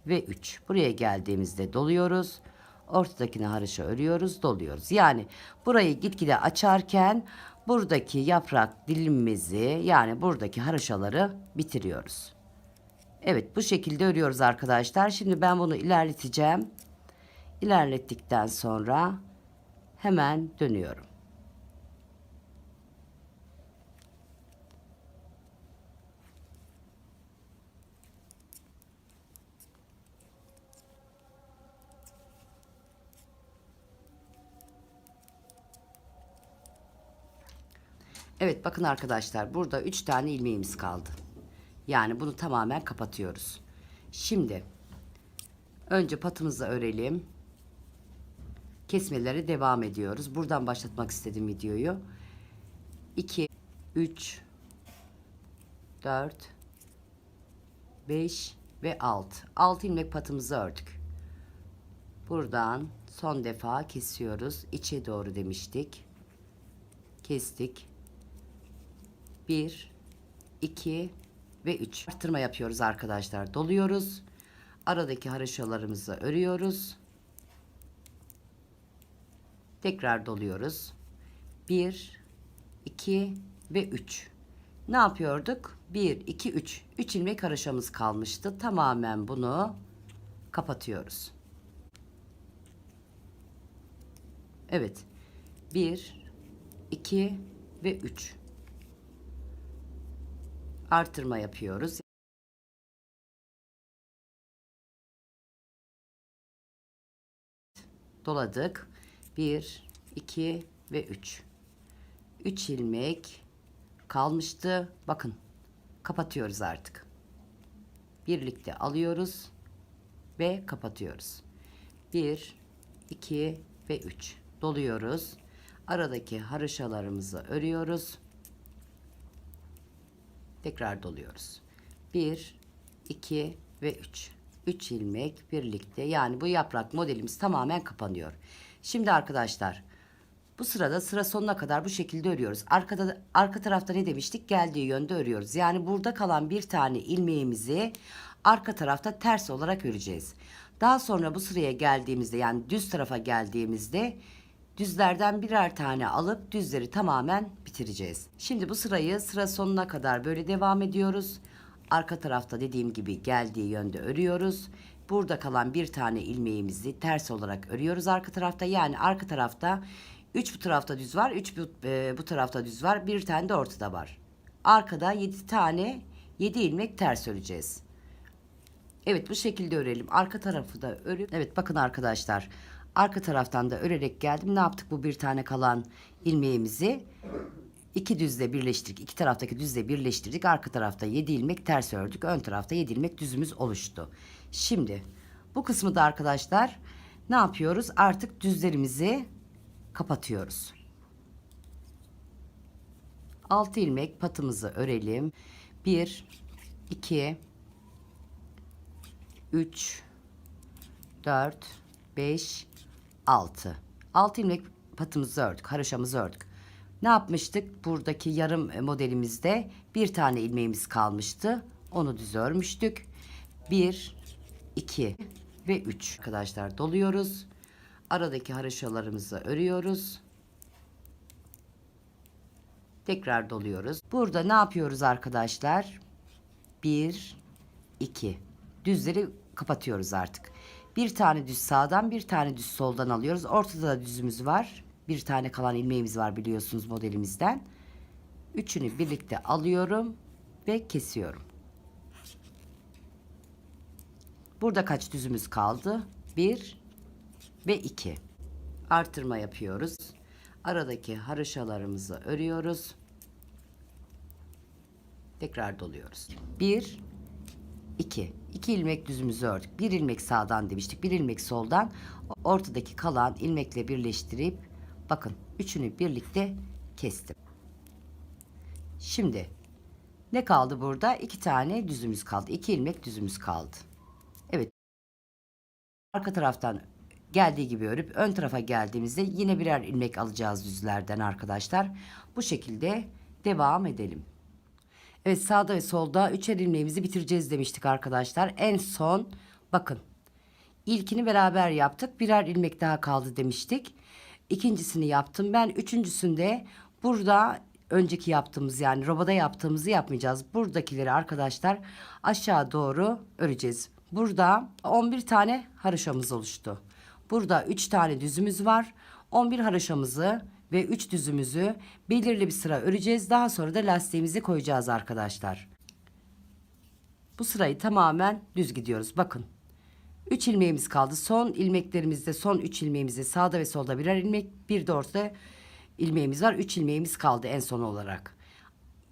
ve 3. Buraya geldiğimizde doluyoruz. Ortadakini haroşa örüyoruz, doluyoruz. Yani burayı gitgide açarken buradaki yaprak dilimimizi, yani buradaki haroşaları bitiriyoruz. Evet, bu şekilde örüyoruz arkadaşlar. Şimdi ben bunu ilerleteceğim. İlerlettikten sonra hemen dönüyorum. Evet, bakın arkadaşlar, burada 3 tane ilmeğimiz kaldı. Yani bunu tamamen kapatıyoruz. Şimdi önce patımızı örelim. Kesmelere devam ediyoruz. Buradan başlatmak istedim videoyu. 2, 3, 4, 5 ve 6. 6 ilmek patımızı ördük. Buradan son defa kesiyoruz. İçe doğru demiştik. Kestik. 1, 2 ve 3. Artırma yapıyoruz arkadaşlar. Doluyoruz. Aradaki haroşalarımızı örüyoruz. Tekrar doluyoruz. 1, 2 ve 3. Ne yapıyorduk? 1, 2, 3. 3 ilmek haroşamız kalmıştı. Tamamen bunu kapatıyoruz. Evet. 1, 2 ve 3. Artırma yapıyoruz. Doladık. 1, 2 ve 3. 3 ilmek kalmıştı. Bakın. Kapatıyoruz artık. Birlikte alıyoruz ve kapatıyoruz. 1, 2 ve 3. Doluyoruz. Aradaki haroşalarımızı örüyoruz. Tekrar doluyoruz. 1, 2 ve 3. 3 ilmek birlikte, yani bu yaprak modelimiz tamamen kapanıyor. Şimdi arkadaşlar, bu sırada sıra sonuna kadar bu şekilde örüyoruz. Arka tarafta ne demiştik? Geldiği yönde örüyoruz. Yani burada kalan bir tane ilmeğimizi arka tarafta ters olarak öreceğiz. Daha sonra bu sıraya geldiğimizde, yani düz tarafa geldiğimizde düzlerden birer tane alıp düzleri tamamen bitireceğiz. Şimdi bu sırayı sıra sonuna kadar böyle devam ediyoruz. Arka tarafta dediğim gibi geldiği yönde örüyoruz. Burada kalan bir tane ilmeğimizi ters olarak örüyoruz arka tarafta. Yani arka tarafta 3 bu tarafta düz var, 3 bu tarafta düz var, bir tane de ortada var. Arkada 7 tane 7 ilmek ters öreceğiz. Evet, bu şekilde örelim. Arka tarafı da örüp, evet bakın arkadaşlar, arka taraftan da örerek geldim. Ne yaptık? Bu bir tane kalan ilmeğimizi İki düzle birleştirdik. İki taraftaki düzle birleştirdik. Arka tarafta 7 ilmek ters ördük. Ön tarafta 7 ilmek düzümüz oluştu. Şimdi bu kısmı da arkadaşlar ne yapıyoruz? Artık düzlerimizi kapatıyoruz. 6 ilmek patımızı örelim. 1 2 3 4 5 6 6 ilmek patımızı ördük, haroşamızı ördük. Ne yapmıştık? Buradaki yarım modelimizde bir tane ilmeğimiz kalmıştı. Onu düz örmüştük. 1 2 ve 3 arkadaşlar doluyoruz. Aradaki haroşalarımızı örüyoruz. Tekrar doluyoruz. Burada ne yapıyoruz arkadaşlar? 1 2 düzleri kapatıyoruz artık. Bir tane düz sağdan, bir tane düz soldan alıyoruz. Ortada da düzümüz var. Bir tane kalan ilmeğimiz var biliyorsunuz modelimizden. Üçünü birlikte alıyorum ve kesiyorum. Burada kaç düzümüz kaldı? 1 ve 2. Artırma yapıyoruz. Aradaki haroşalarımızı örüyoruz. Tekrar doluyoruz. 1 2. 2 ilmek düzümüzü ördük. 1 ilmek sağdan demiştik. 1 ilmek soldan. Ortadaki kalan ilmekle birleştirip bakın üçünü birlikte kestim. Şimdi ne kaldı burada? 2 tane düzümüz kaldı. 2 ilmek düzümüz kaldı. Evet. Arka taraftan geldiği gibi örüp ön tarafa geldiğimizde yine birer ilmek alacağız düzlerden arkadaşlar. Bu şekilde devam edelim. Evet, sağda ve solda üçer ilmeğimizi bitireceğiz demiştik arkadaşlar. En son bakın ilkini beraber yaptık. Birer ilmek daha kaldı demiştik. İkincisini yaptım ben. Üçüncüsünde burada önceki yaptığımız yani robada yaptığımızı yapmayacağız. Buradakileri arkadaşlar aşağı doğru öreceğiz. Burada 11 tane haroşamız oluştu. Burada 3 tane düzümüz var. 11 haroşamızı ve 3 düzümüzü belirli bir sıra öreceğiz. Daha sonra da lastiğimizi koyacağız arkadaşlar. Bu sırayı tamamen düz gidiyoruz. Bakın. 3 ilmeğimiz kaldı. Son ilmeklerimizde son 3 ilmeğimizde sağda ve solda birer ilmek, bir de ortada ilmeğimiz var. 3 ilmeğimiz kaldı en son olarak.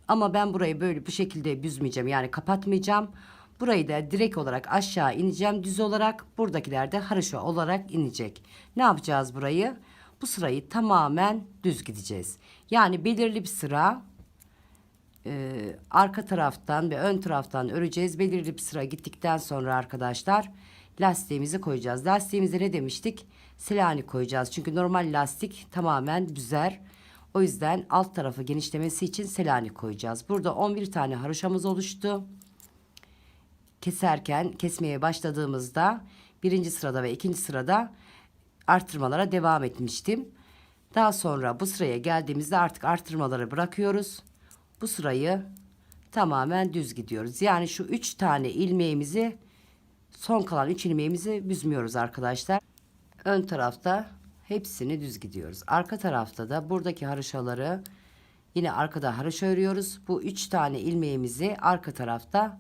Ama ben burayı böyle bu şekilde büzmeyeceğim. Yani kapatmayacağım. Burayı da direkt olarak aşağı ineceğim düz olarak. Buradakiler de haroşa olarak inecek. Ne yapacağız burayı? Bu sırayı tamamen düz gideceğiz. Yani belirli bir sıra arka taraftan ve ön taraftan öreceğiz. Belirli bir sıra gittikten sonra arkadaşlar lastiğimizi koyacağız. Lastiğimize ne demiştik? Selanik koyacağız. Çünkü normal lastik tamamen büzer. O yüzden alt tarafı genişlemesi için Selanik koyacağız. Burada 11 tane haroşamız oluştu. Kesmeye başladığımızda birinci sırada ve ikinci sırada artırmalara devam etmiştim. Daha sonra bu sıraya geldiğimizde artık artırmaları bırakıyoruz. Bu sırayı tamamen düz gidiyoruz. Yani şu 3 tane ilmeğimizi, son kalan 3 ilmeğimizi büzmüyoruz arkadaşlar. Ön tarafta hepsini düz gidiyoruz. Arka tarafta da buradaki haroşaları yine arkada haroşa örüyoruz. Bu 3 tane ilmeğimizi arka tarafta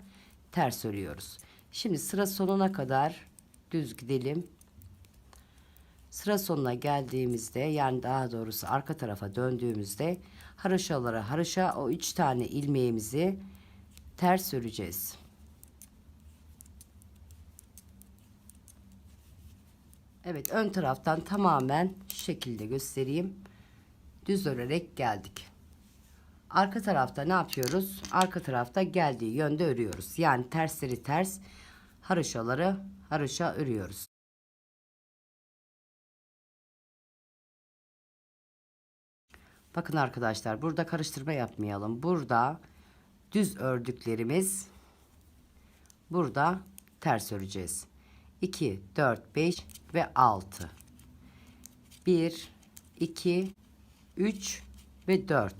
ters örüyoruz. Şimdi sıra sonuna kadar düz gidelim. Sıra sonuna geldiğimizde yani daha doğrusu arka tarafa döndüğümüzde haroşalara haroşa o 3 tane ilmeğimizi ters öreceğiz. Evet, ön taraftan tamamen şu şekilde göstereyim. Düz örerek geldik. Arka tarafta ne yapıyoruz? Arka tarafta geldiği yönde örüyoruz. Yani tersleri ters, haroşaları haroşa örüyoruz. Bakın arkadaşlar, burada karıştırma yapmayalım. Burada düz ördüklerimiz, burada ters öreceğiz. 2 4 5 ve 6. 1 2 3 ve 4.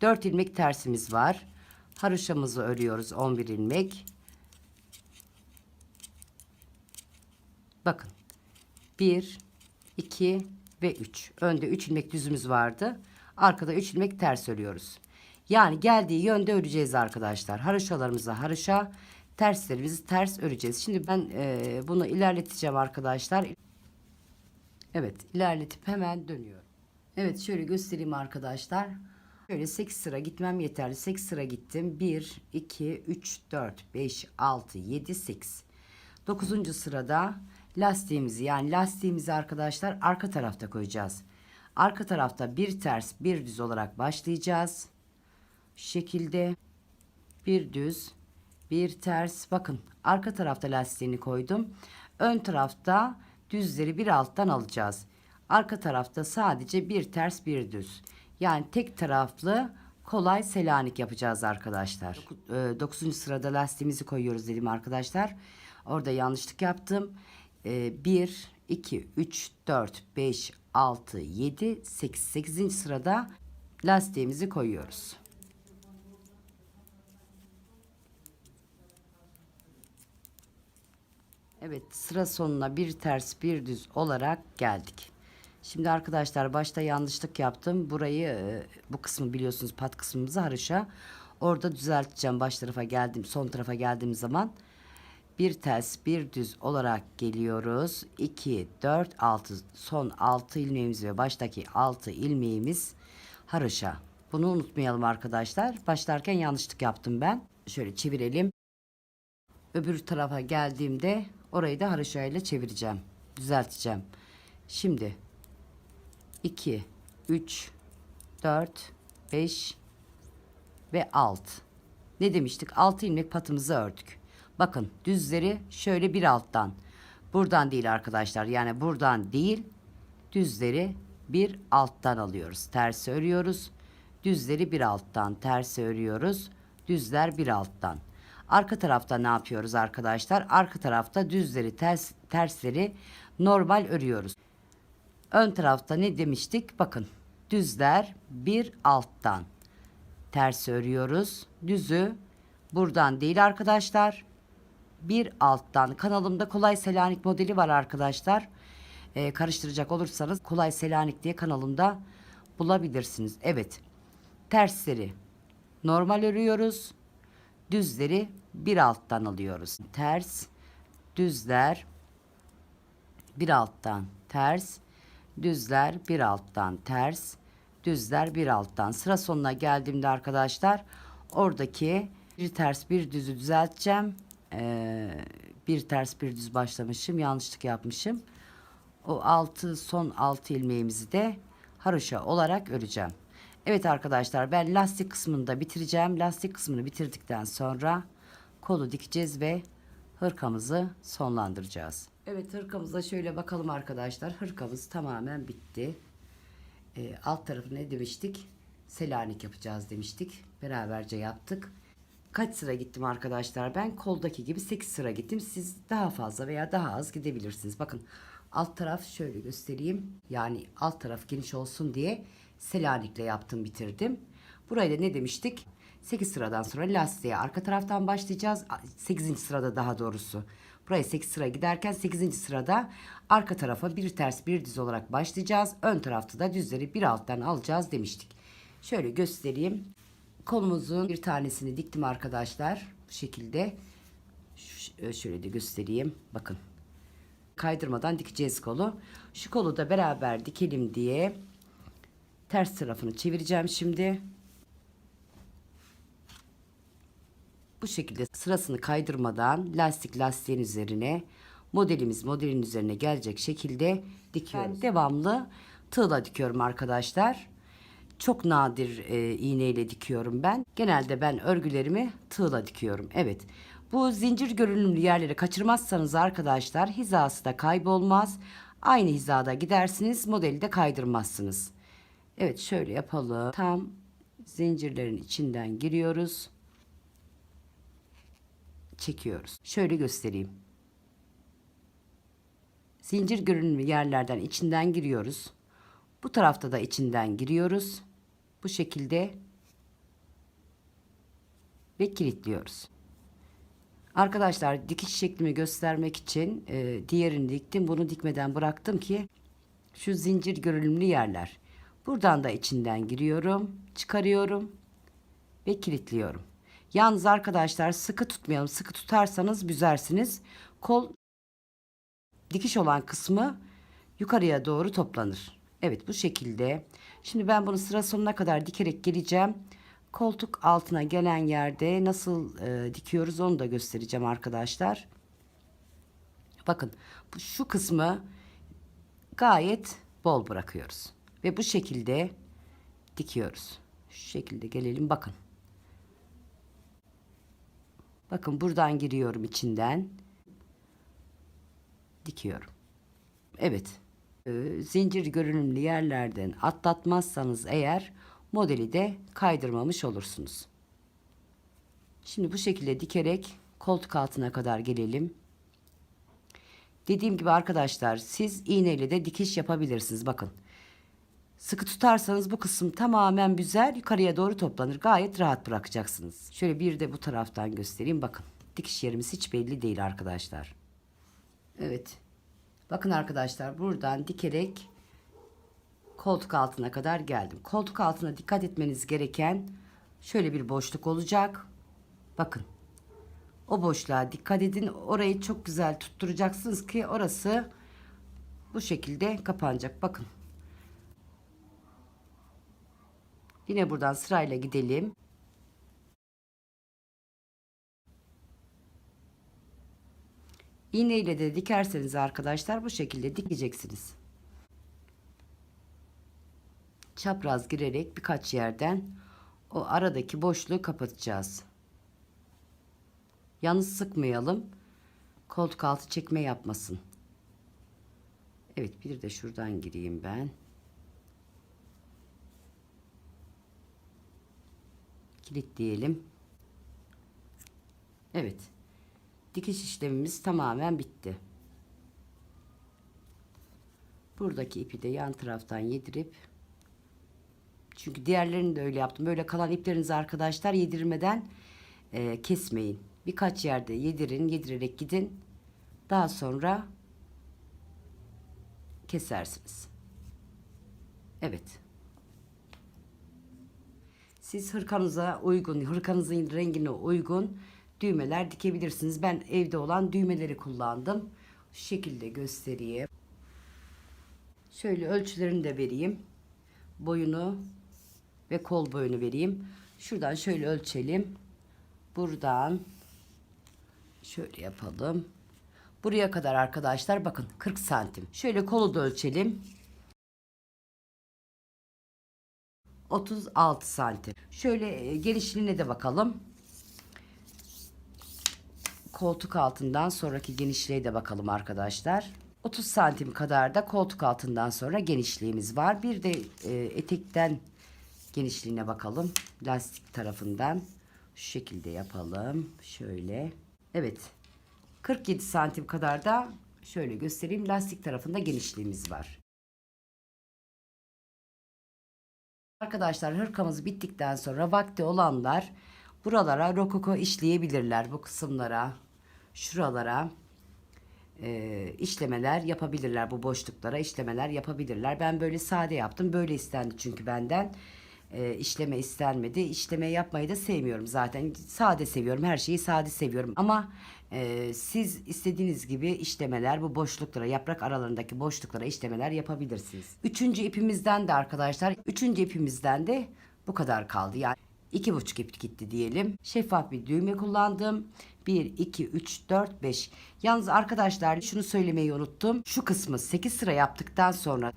4 ilmek tersimiz var. Haroşamızı örüyoruz 11 ilmek. Bakın 1 2 ve 3. Önde 3 ilmek düzümüz vardı. Arkada 3 ilmek ters örüyoruz. Yani geldiği yönde öreceğiz arkadaşlar. Haroşalarımızı haroşa, terslerimizi ters öreceğiz. Şimdi ben bunu ilerleteceğim arkadaşlar. Evet, ilerletip hemen dönüyorum. Evet, şöyle göstereyim arkadaşlar. Böyle 8 sıra gitmem yeterli. 8 sıra gittim. 1, 2, 3, 4, 5, 6, 7, 8. 9. sırada lastiğimizi arkadaşlar arka tarafta koyacağız. Arka tarafta bir ters bir düz olarak başlayacağız. Şu şekilde bir düz bir ters. Bakın arka tarafta lastiğini koydum. Ön tarafta düzleri bir alttan alacağız. Arka tarafta sadece bir ters bir düz. Yani tek taraflı kolay Selanik yapacağız arkadaşlar. 9. sırada lastiğimizi koyuyoruz dedim arkadaşlar. Orada yanlışlık yaptım. 1, 2, 3, 4, 5, 6, 7, 8. 8. sırada lastiğimizi koyuyoruz. Evet, sıra sonuna bir ters bir düz olarak geldik. Şimdi arkadaşlar başta yanlışlık yaptım. Burayı bu kısmı biliyorsunuz, pat kısmımızı haroşa. Orada düzelteceğim. Baş tarafa geldim, son tarafa geldiğim zaman bir ters bir düz olarak geliyoruz. 2, 4, 6 son 6 ilmeğimiz ve baştaki 6 ilmeğimiz haroşa. Bunu unutmayalım arkadaşlar. Başlarken yanlışlık yaptım ben. Şöyle çevirelim. Öbür tarafa geldiğimde orayı da haroşa ile çevireceğim. Düzelteceğim. Şimdi 2, 3, 4, 5 ve 6. Ne demiştik? 6 ilmek patımızı ördük. Bakın düzleri şöyle bir alttan. Buradan değil arkadaşlar. Yani buradan değil. Düzleri bir alttan alıyoruz. Tersi örüyoruz. Düzleri bir alttan. Tersi örüyoruz. Düzler bir alttan. Arka tarafta ne yapıyoruz arkadaşlar? Arka tarafta düzleri tersleri normal örüyoruz. Ön tarafta ne demiştik? Bakın düzler bir alttan. Ters örüyoruz. Düzü buradan değil arkadaşlar. Bir alttan. Kanalımda Kolay Selanik modeli var arkadaşlar. Karıştıracak olursanız Kolay Selanik diye kanalımda bulabilirsiniz. Evet. Tersleri normal örüyoruz. Düzleri bir alttan alıyoruz. Ters, düzler bir alttan, ters, düzler bir alttan, ters, düzler bir alttan. Sıra sonuna geldiğimde arkadaşlar oradaki bir ters bir düzü düzelteceğim. Bir ters bir düz başlamışım, yanlışlık yapmışım. O son 6 ilmeğimizi de haroşa olarak öreceğim. Evet arkadaşlar, ben lastik kısmını da bitireceğim. Lastik kısmını bitirdikten sonra kolu dikeceğiz ve hırkamızı sonlandıracağız. Evet, hırkamıza şöyle bakalım arkadaşlar. Hırkamız tamamen bitti. Alt tarafı ne demiştik? Selanik yapacağız demiştik. Beraberce yaptık. Kaç sıra gittim arkadaşlar? Ben koldaki gibi 8 sıra gittim. Siz daha fazla veya daha az gidebilirsiniz. Bakın alt taraf şöyle göstereyim. Yani alt taraf geniş olsun diye Selanik'le yaptım, bitirdim. Burayı da ne demiştik? 8 sıradan sonra lastiğe arka taraftan başlayacağız. 8. sırada daha doğrusu. Buraya 8 sıra giderken 8. sırada arka tarafa bir ters bir düz olarak başlayacağız. Ön tarafta da düzleri bir alttan alacağız demiştik. Şöyle göstereyim. Kolumuzun bir tanesini diktim arkadaşlar. Bu şekilde. Şöyle de göstereyim. Bakın. Kaydırmadan dikeceğiz kolu. Şu kolu da beraber dikelim diye ters tarafını çevireceğim şimdi. Bu şekilde sırasını kaydırmadan lastiğin üzerine modelin üzerine gelecek şekilde dikiyoruz. Ben devamlı tığla dikiyorum arkadaşlar. Çok nadir iğneyle dikiyorum ben. Genelde ben örgülerimi tığla dikiyorum. Evet. Bu zincir görünümlü yerleri kaçırmazsanız arkadaşlar hizası da kaybolmaz. Aynı hizada gidersiniz, modeli de kaydırmazsınız. Evet, şöyle yapalım. Tam zincirlerin içinden giriyoruz. Çekiyoruz. Şöyle göstereyim. Zincir görünümlü yerlerden içinden giriyoruz. Bu tarafta da içinden giriyoruz. Bu şekilde ve kilitliyoruz. Arkadaşlar, dikiş şeklimi göstermek için diğerini diktim. Bunu dikmeden bıraktım ki şu zincir görünümlü yerler. Buradan da içinden giriyorum, çıkarıyorum ve kilitliyorum. Yalnız arkadaşlar sıkı tutmayalım. Sıkı tutarsanız büzersiniz. Kol dikiş olan kısmı yukarıya doğru toplanır. Evet, bu şekilde. Şimdi ben bunu sıra sonuna kadar dikerek geleceğim. Koltuk altına gelen yerde nasıl dikiyoruz onu da göstereceğim arkadaşlar. Bakın şu kısmı gayet bol bırakıyoruz. Ve bu şekilde dikiyoruz. Şu şekilde gelelim, bakın. Bakın buradan giriyorum, içinden dikiyorum. Evet. Zincir görünümlü yerlerden atlatmazsanız eğer modeli de kaydırmamış olursunuz. Şimdi bu şekilde dikerek koltuk altına kadar gelelim. Dediğim gibi arkadaşlar, siz iğneyle de dikiş yapabilirsiniz. Bakın. Sıkı tutarsanız bu kısım tamamen büzer, yukarıya doğru toplanır. Gayet rahat bırakacaksınız. Şöyle bir de bu taraftan göstereyim. Bakın. Dikiş yerimiz hiç belli değil arkadaşlar. Evet. Bakın arkadaşlar, buradan dikerek koltuk altına kadar geldim. Koltuk altına dikkat etmeniz gereken şöyle bir boşluk olacak. Bakın. O boşluğa dikkat edin. Orayı çok güzel tutturacaksınız ki orası bu şekilde kapanacak. Bakın. Yine buradan sırayla gidelim. İğne ile de dikerseniz arkadaşlar bu şekilde dikeceksiniz. Çapraz girerek birkaç yerden o aradaki boşluğu kapatacağız. Yalnız sıkmayalım. Koltuk altı çekme yapmasın. Evet, bir de şuradan gireyim ben. Kilitleyelim. Evet. Dikiş işlemimiz tamamen bitti. Buradaki ipi de yan taraftan yedirip, çünkü diğerlerini de öyle yaptım. Böyle kalan iplerinizi arkadaşlar yedirmeden kesmeyin. Birkaç yerde yedirin, yedirerek gidin. Daha sonra kesersiniz. Evet. Siz hırkanıza uygun, hırkanızın rengine uygun düğmeler dikebilirsiniz. Ben evde olan düğmeleri kullandım. Şu şekilde göstereyim. Şöyle ölçülerini de vereyim. Boyunu ve kol boyunu vereyim. Şuradan şöyle ölçelim. Buradan şöyle yapalım. Buraya kadar arkadaşlar bakın 40 santim. Şöyle kolu da ölçelim. 36 santim. Şöyle genişliğine de bakalım. Koltuk altından sonraki genişliğe de bakalım arkadaşlar. 30 santim kadar da koltuk altından sonra genişliğimiz var. Bir de etekten genişliğine bakalım. Lastik tarafından. Şu şekilde yapalım. Şöyle. Evet. 47 santim kadar da şöyle göstereyim. Lastik tarafında genişliğimiz var. Arkadaşlar, hırkamız bittikten sonra vakti olanlar buralara rokoko işleyebilirler. Bu kısımlara, şuralara işlemeler yapabilirler. Bu boşluklara işlemeler yapabilirler. Ben böyle sade yaptım. Böyle istendi çünkü benden. İşleme istenmedi. İşleme yapmayı da sevmiyorum zaten. Sade seviyorum. Her şeyi sade seviyorum. Ama siz istediğiniz gibi işlemeler, bu boşluklara, yaprak aralarındaki boşluklara işlemeler yapabilirsiniz. Üçüncü ipimizden de arkadaşlar, üçüncü ipimizden de bu kadar kaldı. Yani 2,5 ip gitti diyelim. Şeffaf bir düğme kullandım. 1, 2, 3, 4, 5. Yalnız arkadaşlar, şunu söylemeyi unuttum. Şu kısmı 8 sıra yaptıktan sonra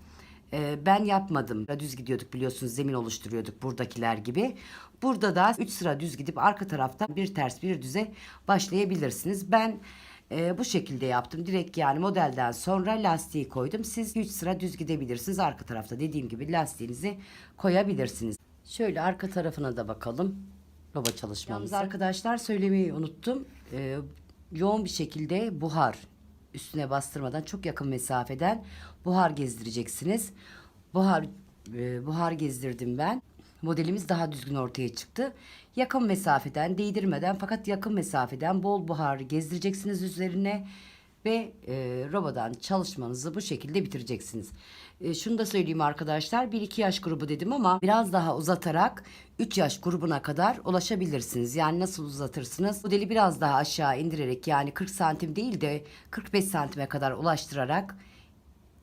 ben yapmadım. Düz gidiyorduk biliyorsunuz, zemin oluşturuyorduk buradakiler gibi. Burada da 3 sıra düz gidip arka taraftan bir ters bir düze başlayabilirsiniz. Ben bu şekilde yaptım. Direkt yani modelden sonra lastiği koydum. Siz 3 sıra düz gidebilirsiniz. Arka tarafta dediğim gibi lastiğinizi koyabilirsiniz. Şöyle arka tarafına da bakalım. Roba çalışmamızı. Yalnız arkadaşlar, söylemeyi unuttum. Yoğun bir şekilde buhar, üstüne bastırmadan çok yakın mesafeden buhar gezdireceksiniz. Buhar gezdirdim ben. Modelimiz daha düzgün ortaya çıktı. Yakın mesafeden, değdirmeden, fakat yakın mesafeden bol buhar gezdireceksiniz üzerine ve robadan çalışmanızı bu şekilde bitireceksiniz. Şunu da söyleyeyim arkadaşlar, 1-2 yaş grubu dedim ama biraz daha uzatarak 3 yaş grubuna kadar ulaşabilirsiniz. Yani nasıl uzatırsınız? Modeli biraz daha aşağı indirerek, yani 40 santim değil de 45 santime kadar ulaştırarak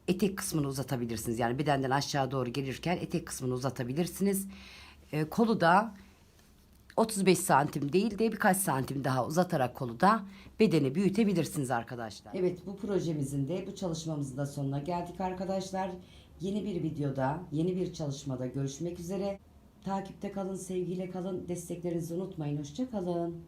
etek kısmını uzatabilirsiniz. Yani bedenden aşağı doğru gelirken etek kısmını uzatabilirsiniz. Kolu da 35 santim değil de birkaç santim daha uzatarak kolu da bedeni büyütebilirsiniz arkadaşlar. Evet, bu projemizin de, bu çalışmamızın da sonuna geldik arkadaşlar. Yeni bir videoda, yeni bir çalışmada görüşmek üzere. Takipte kalın, sevgiyle kalın. Desteklerinizi unutmayın. Hoşça kalın.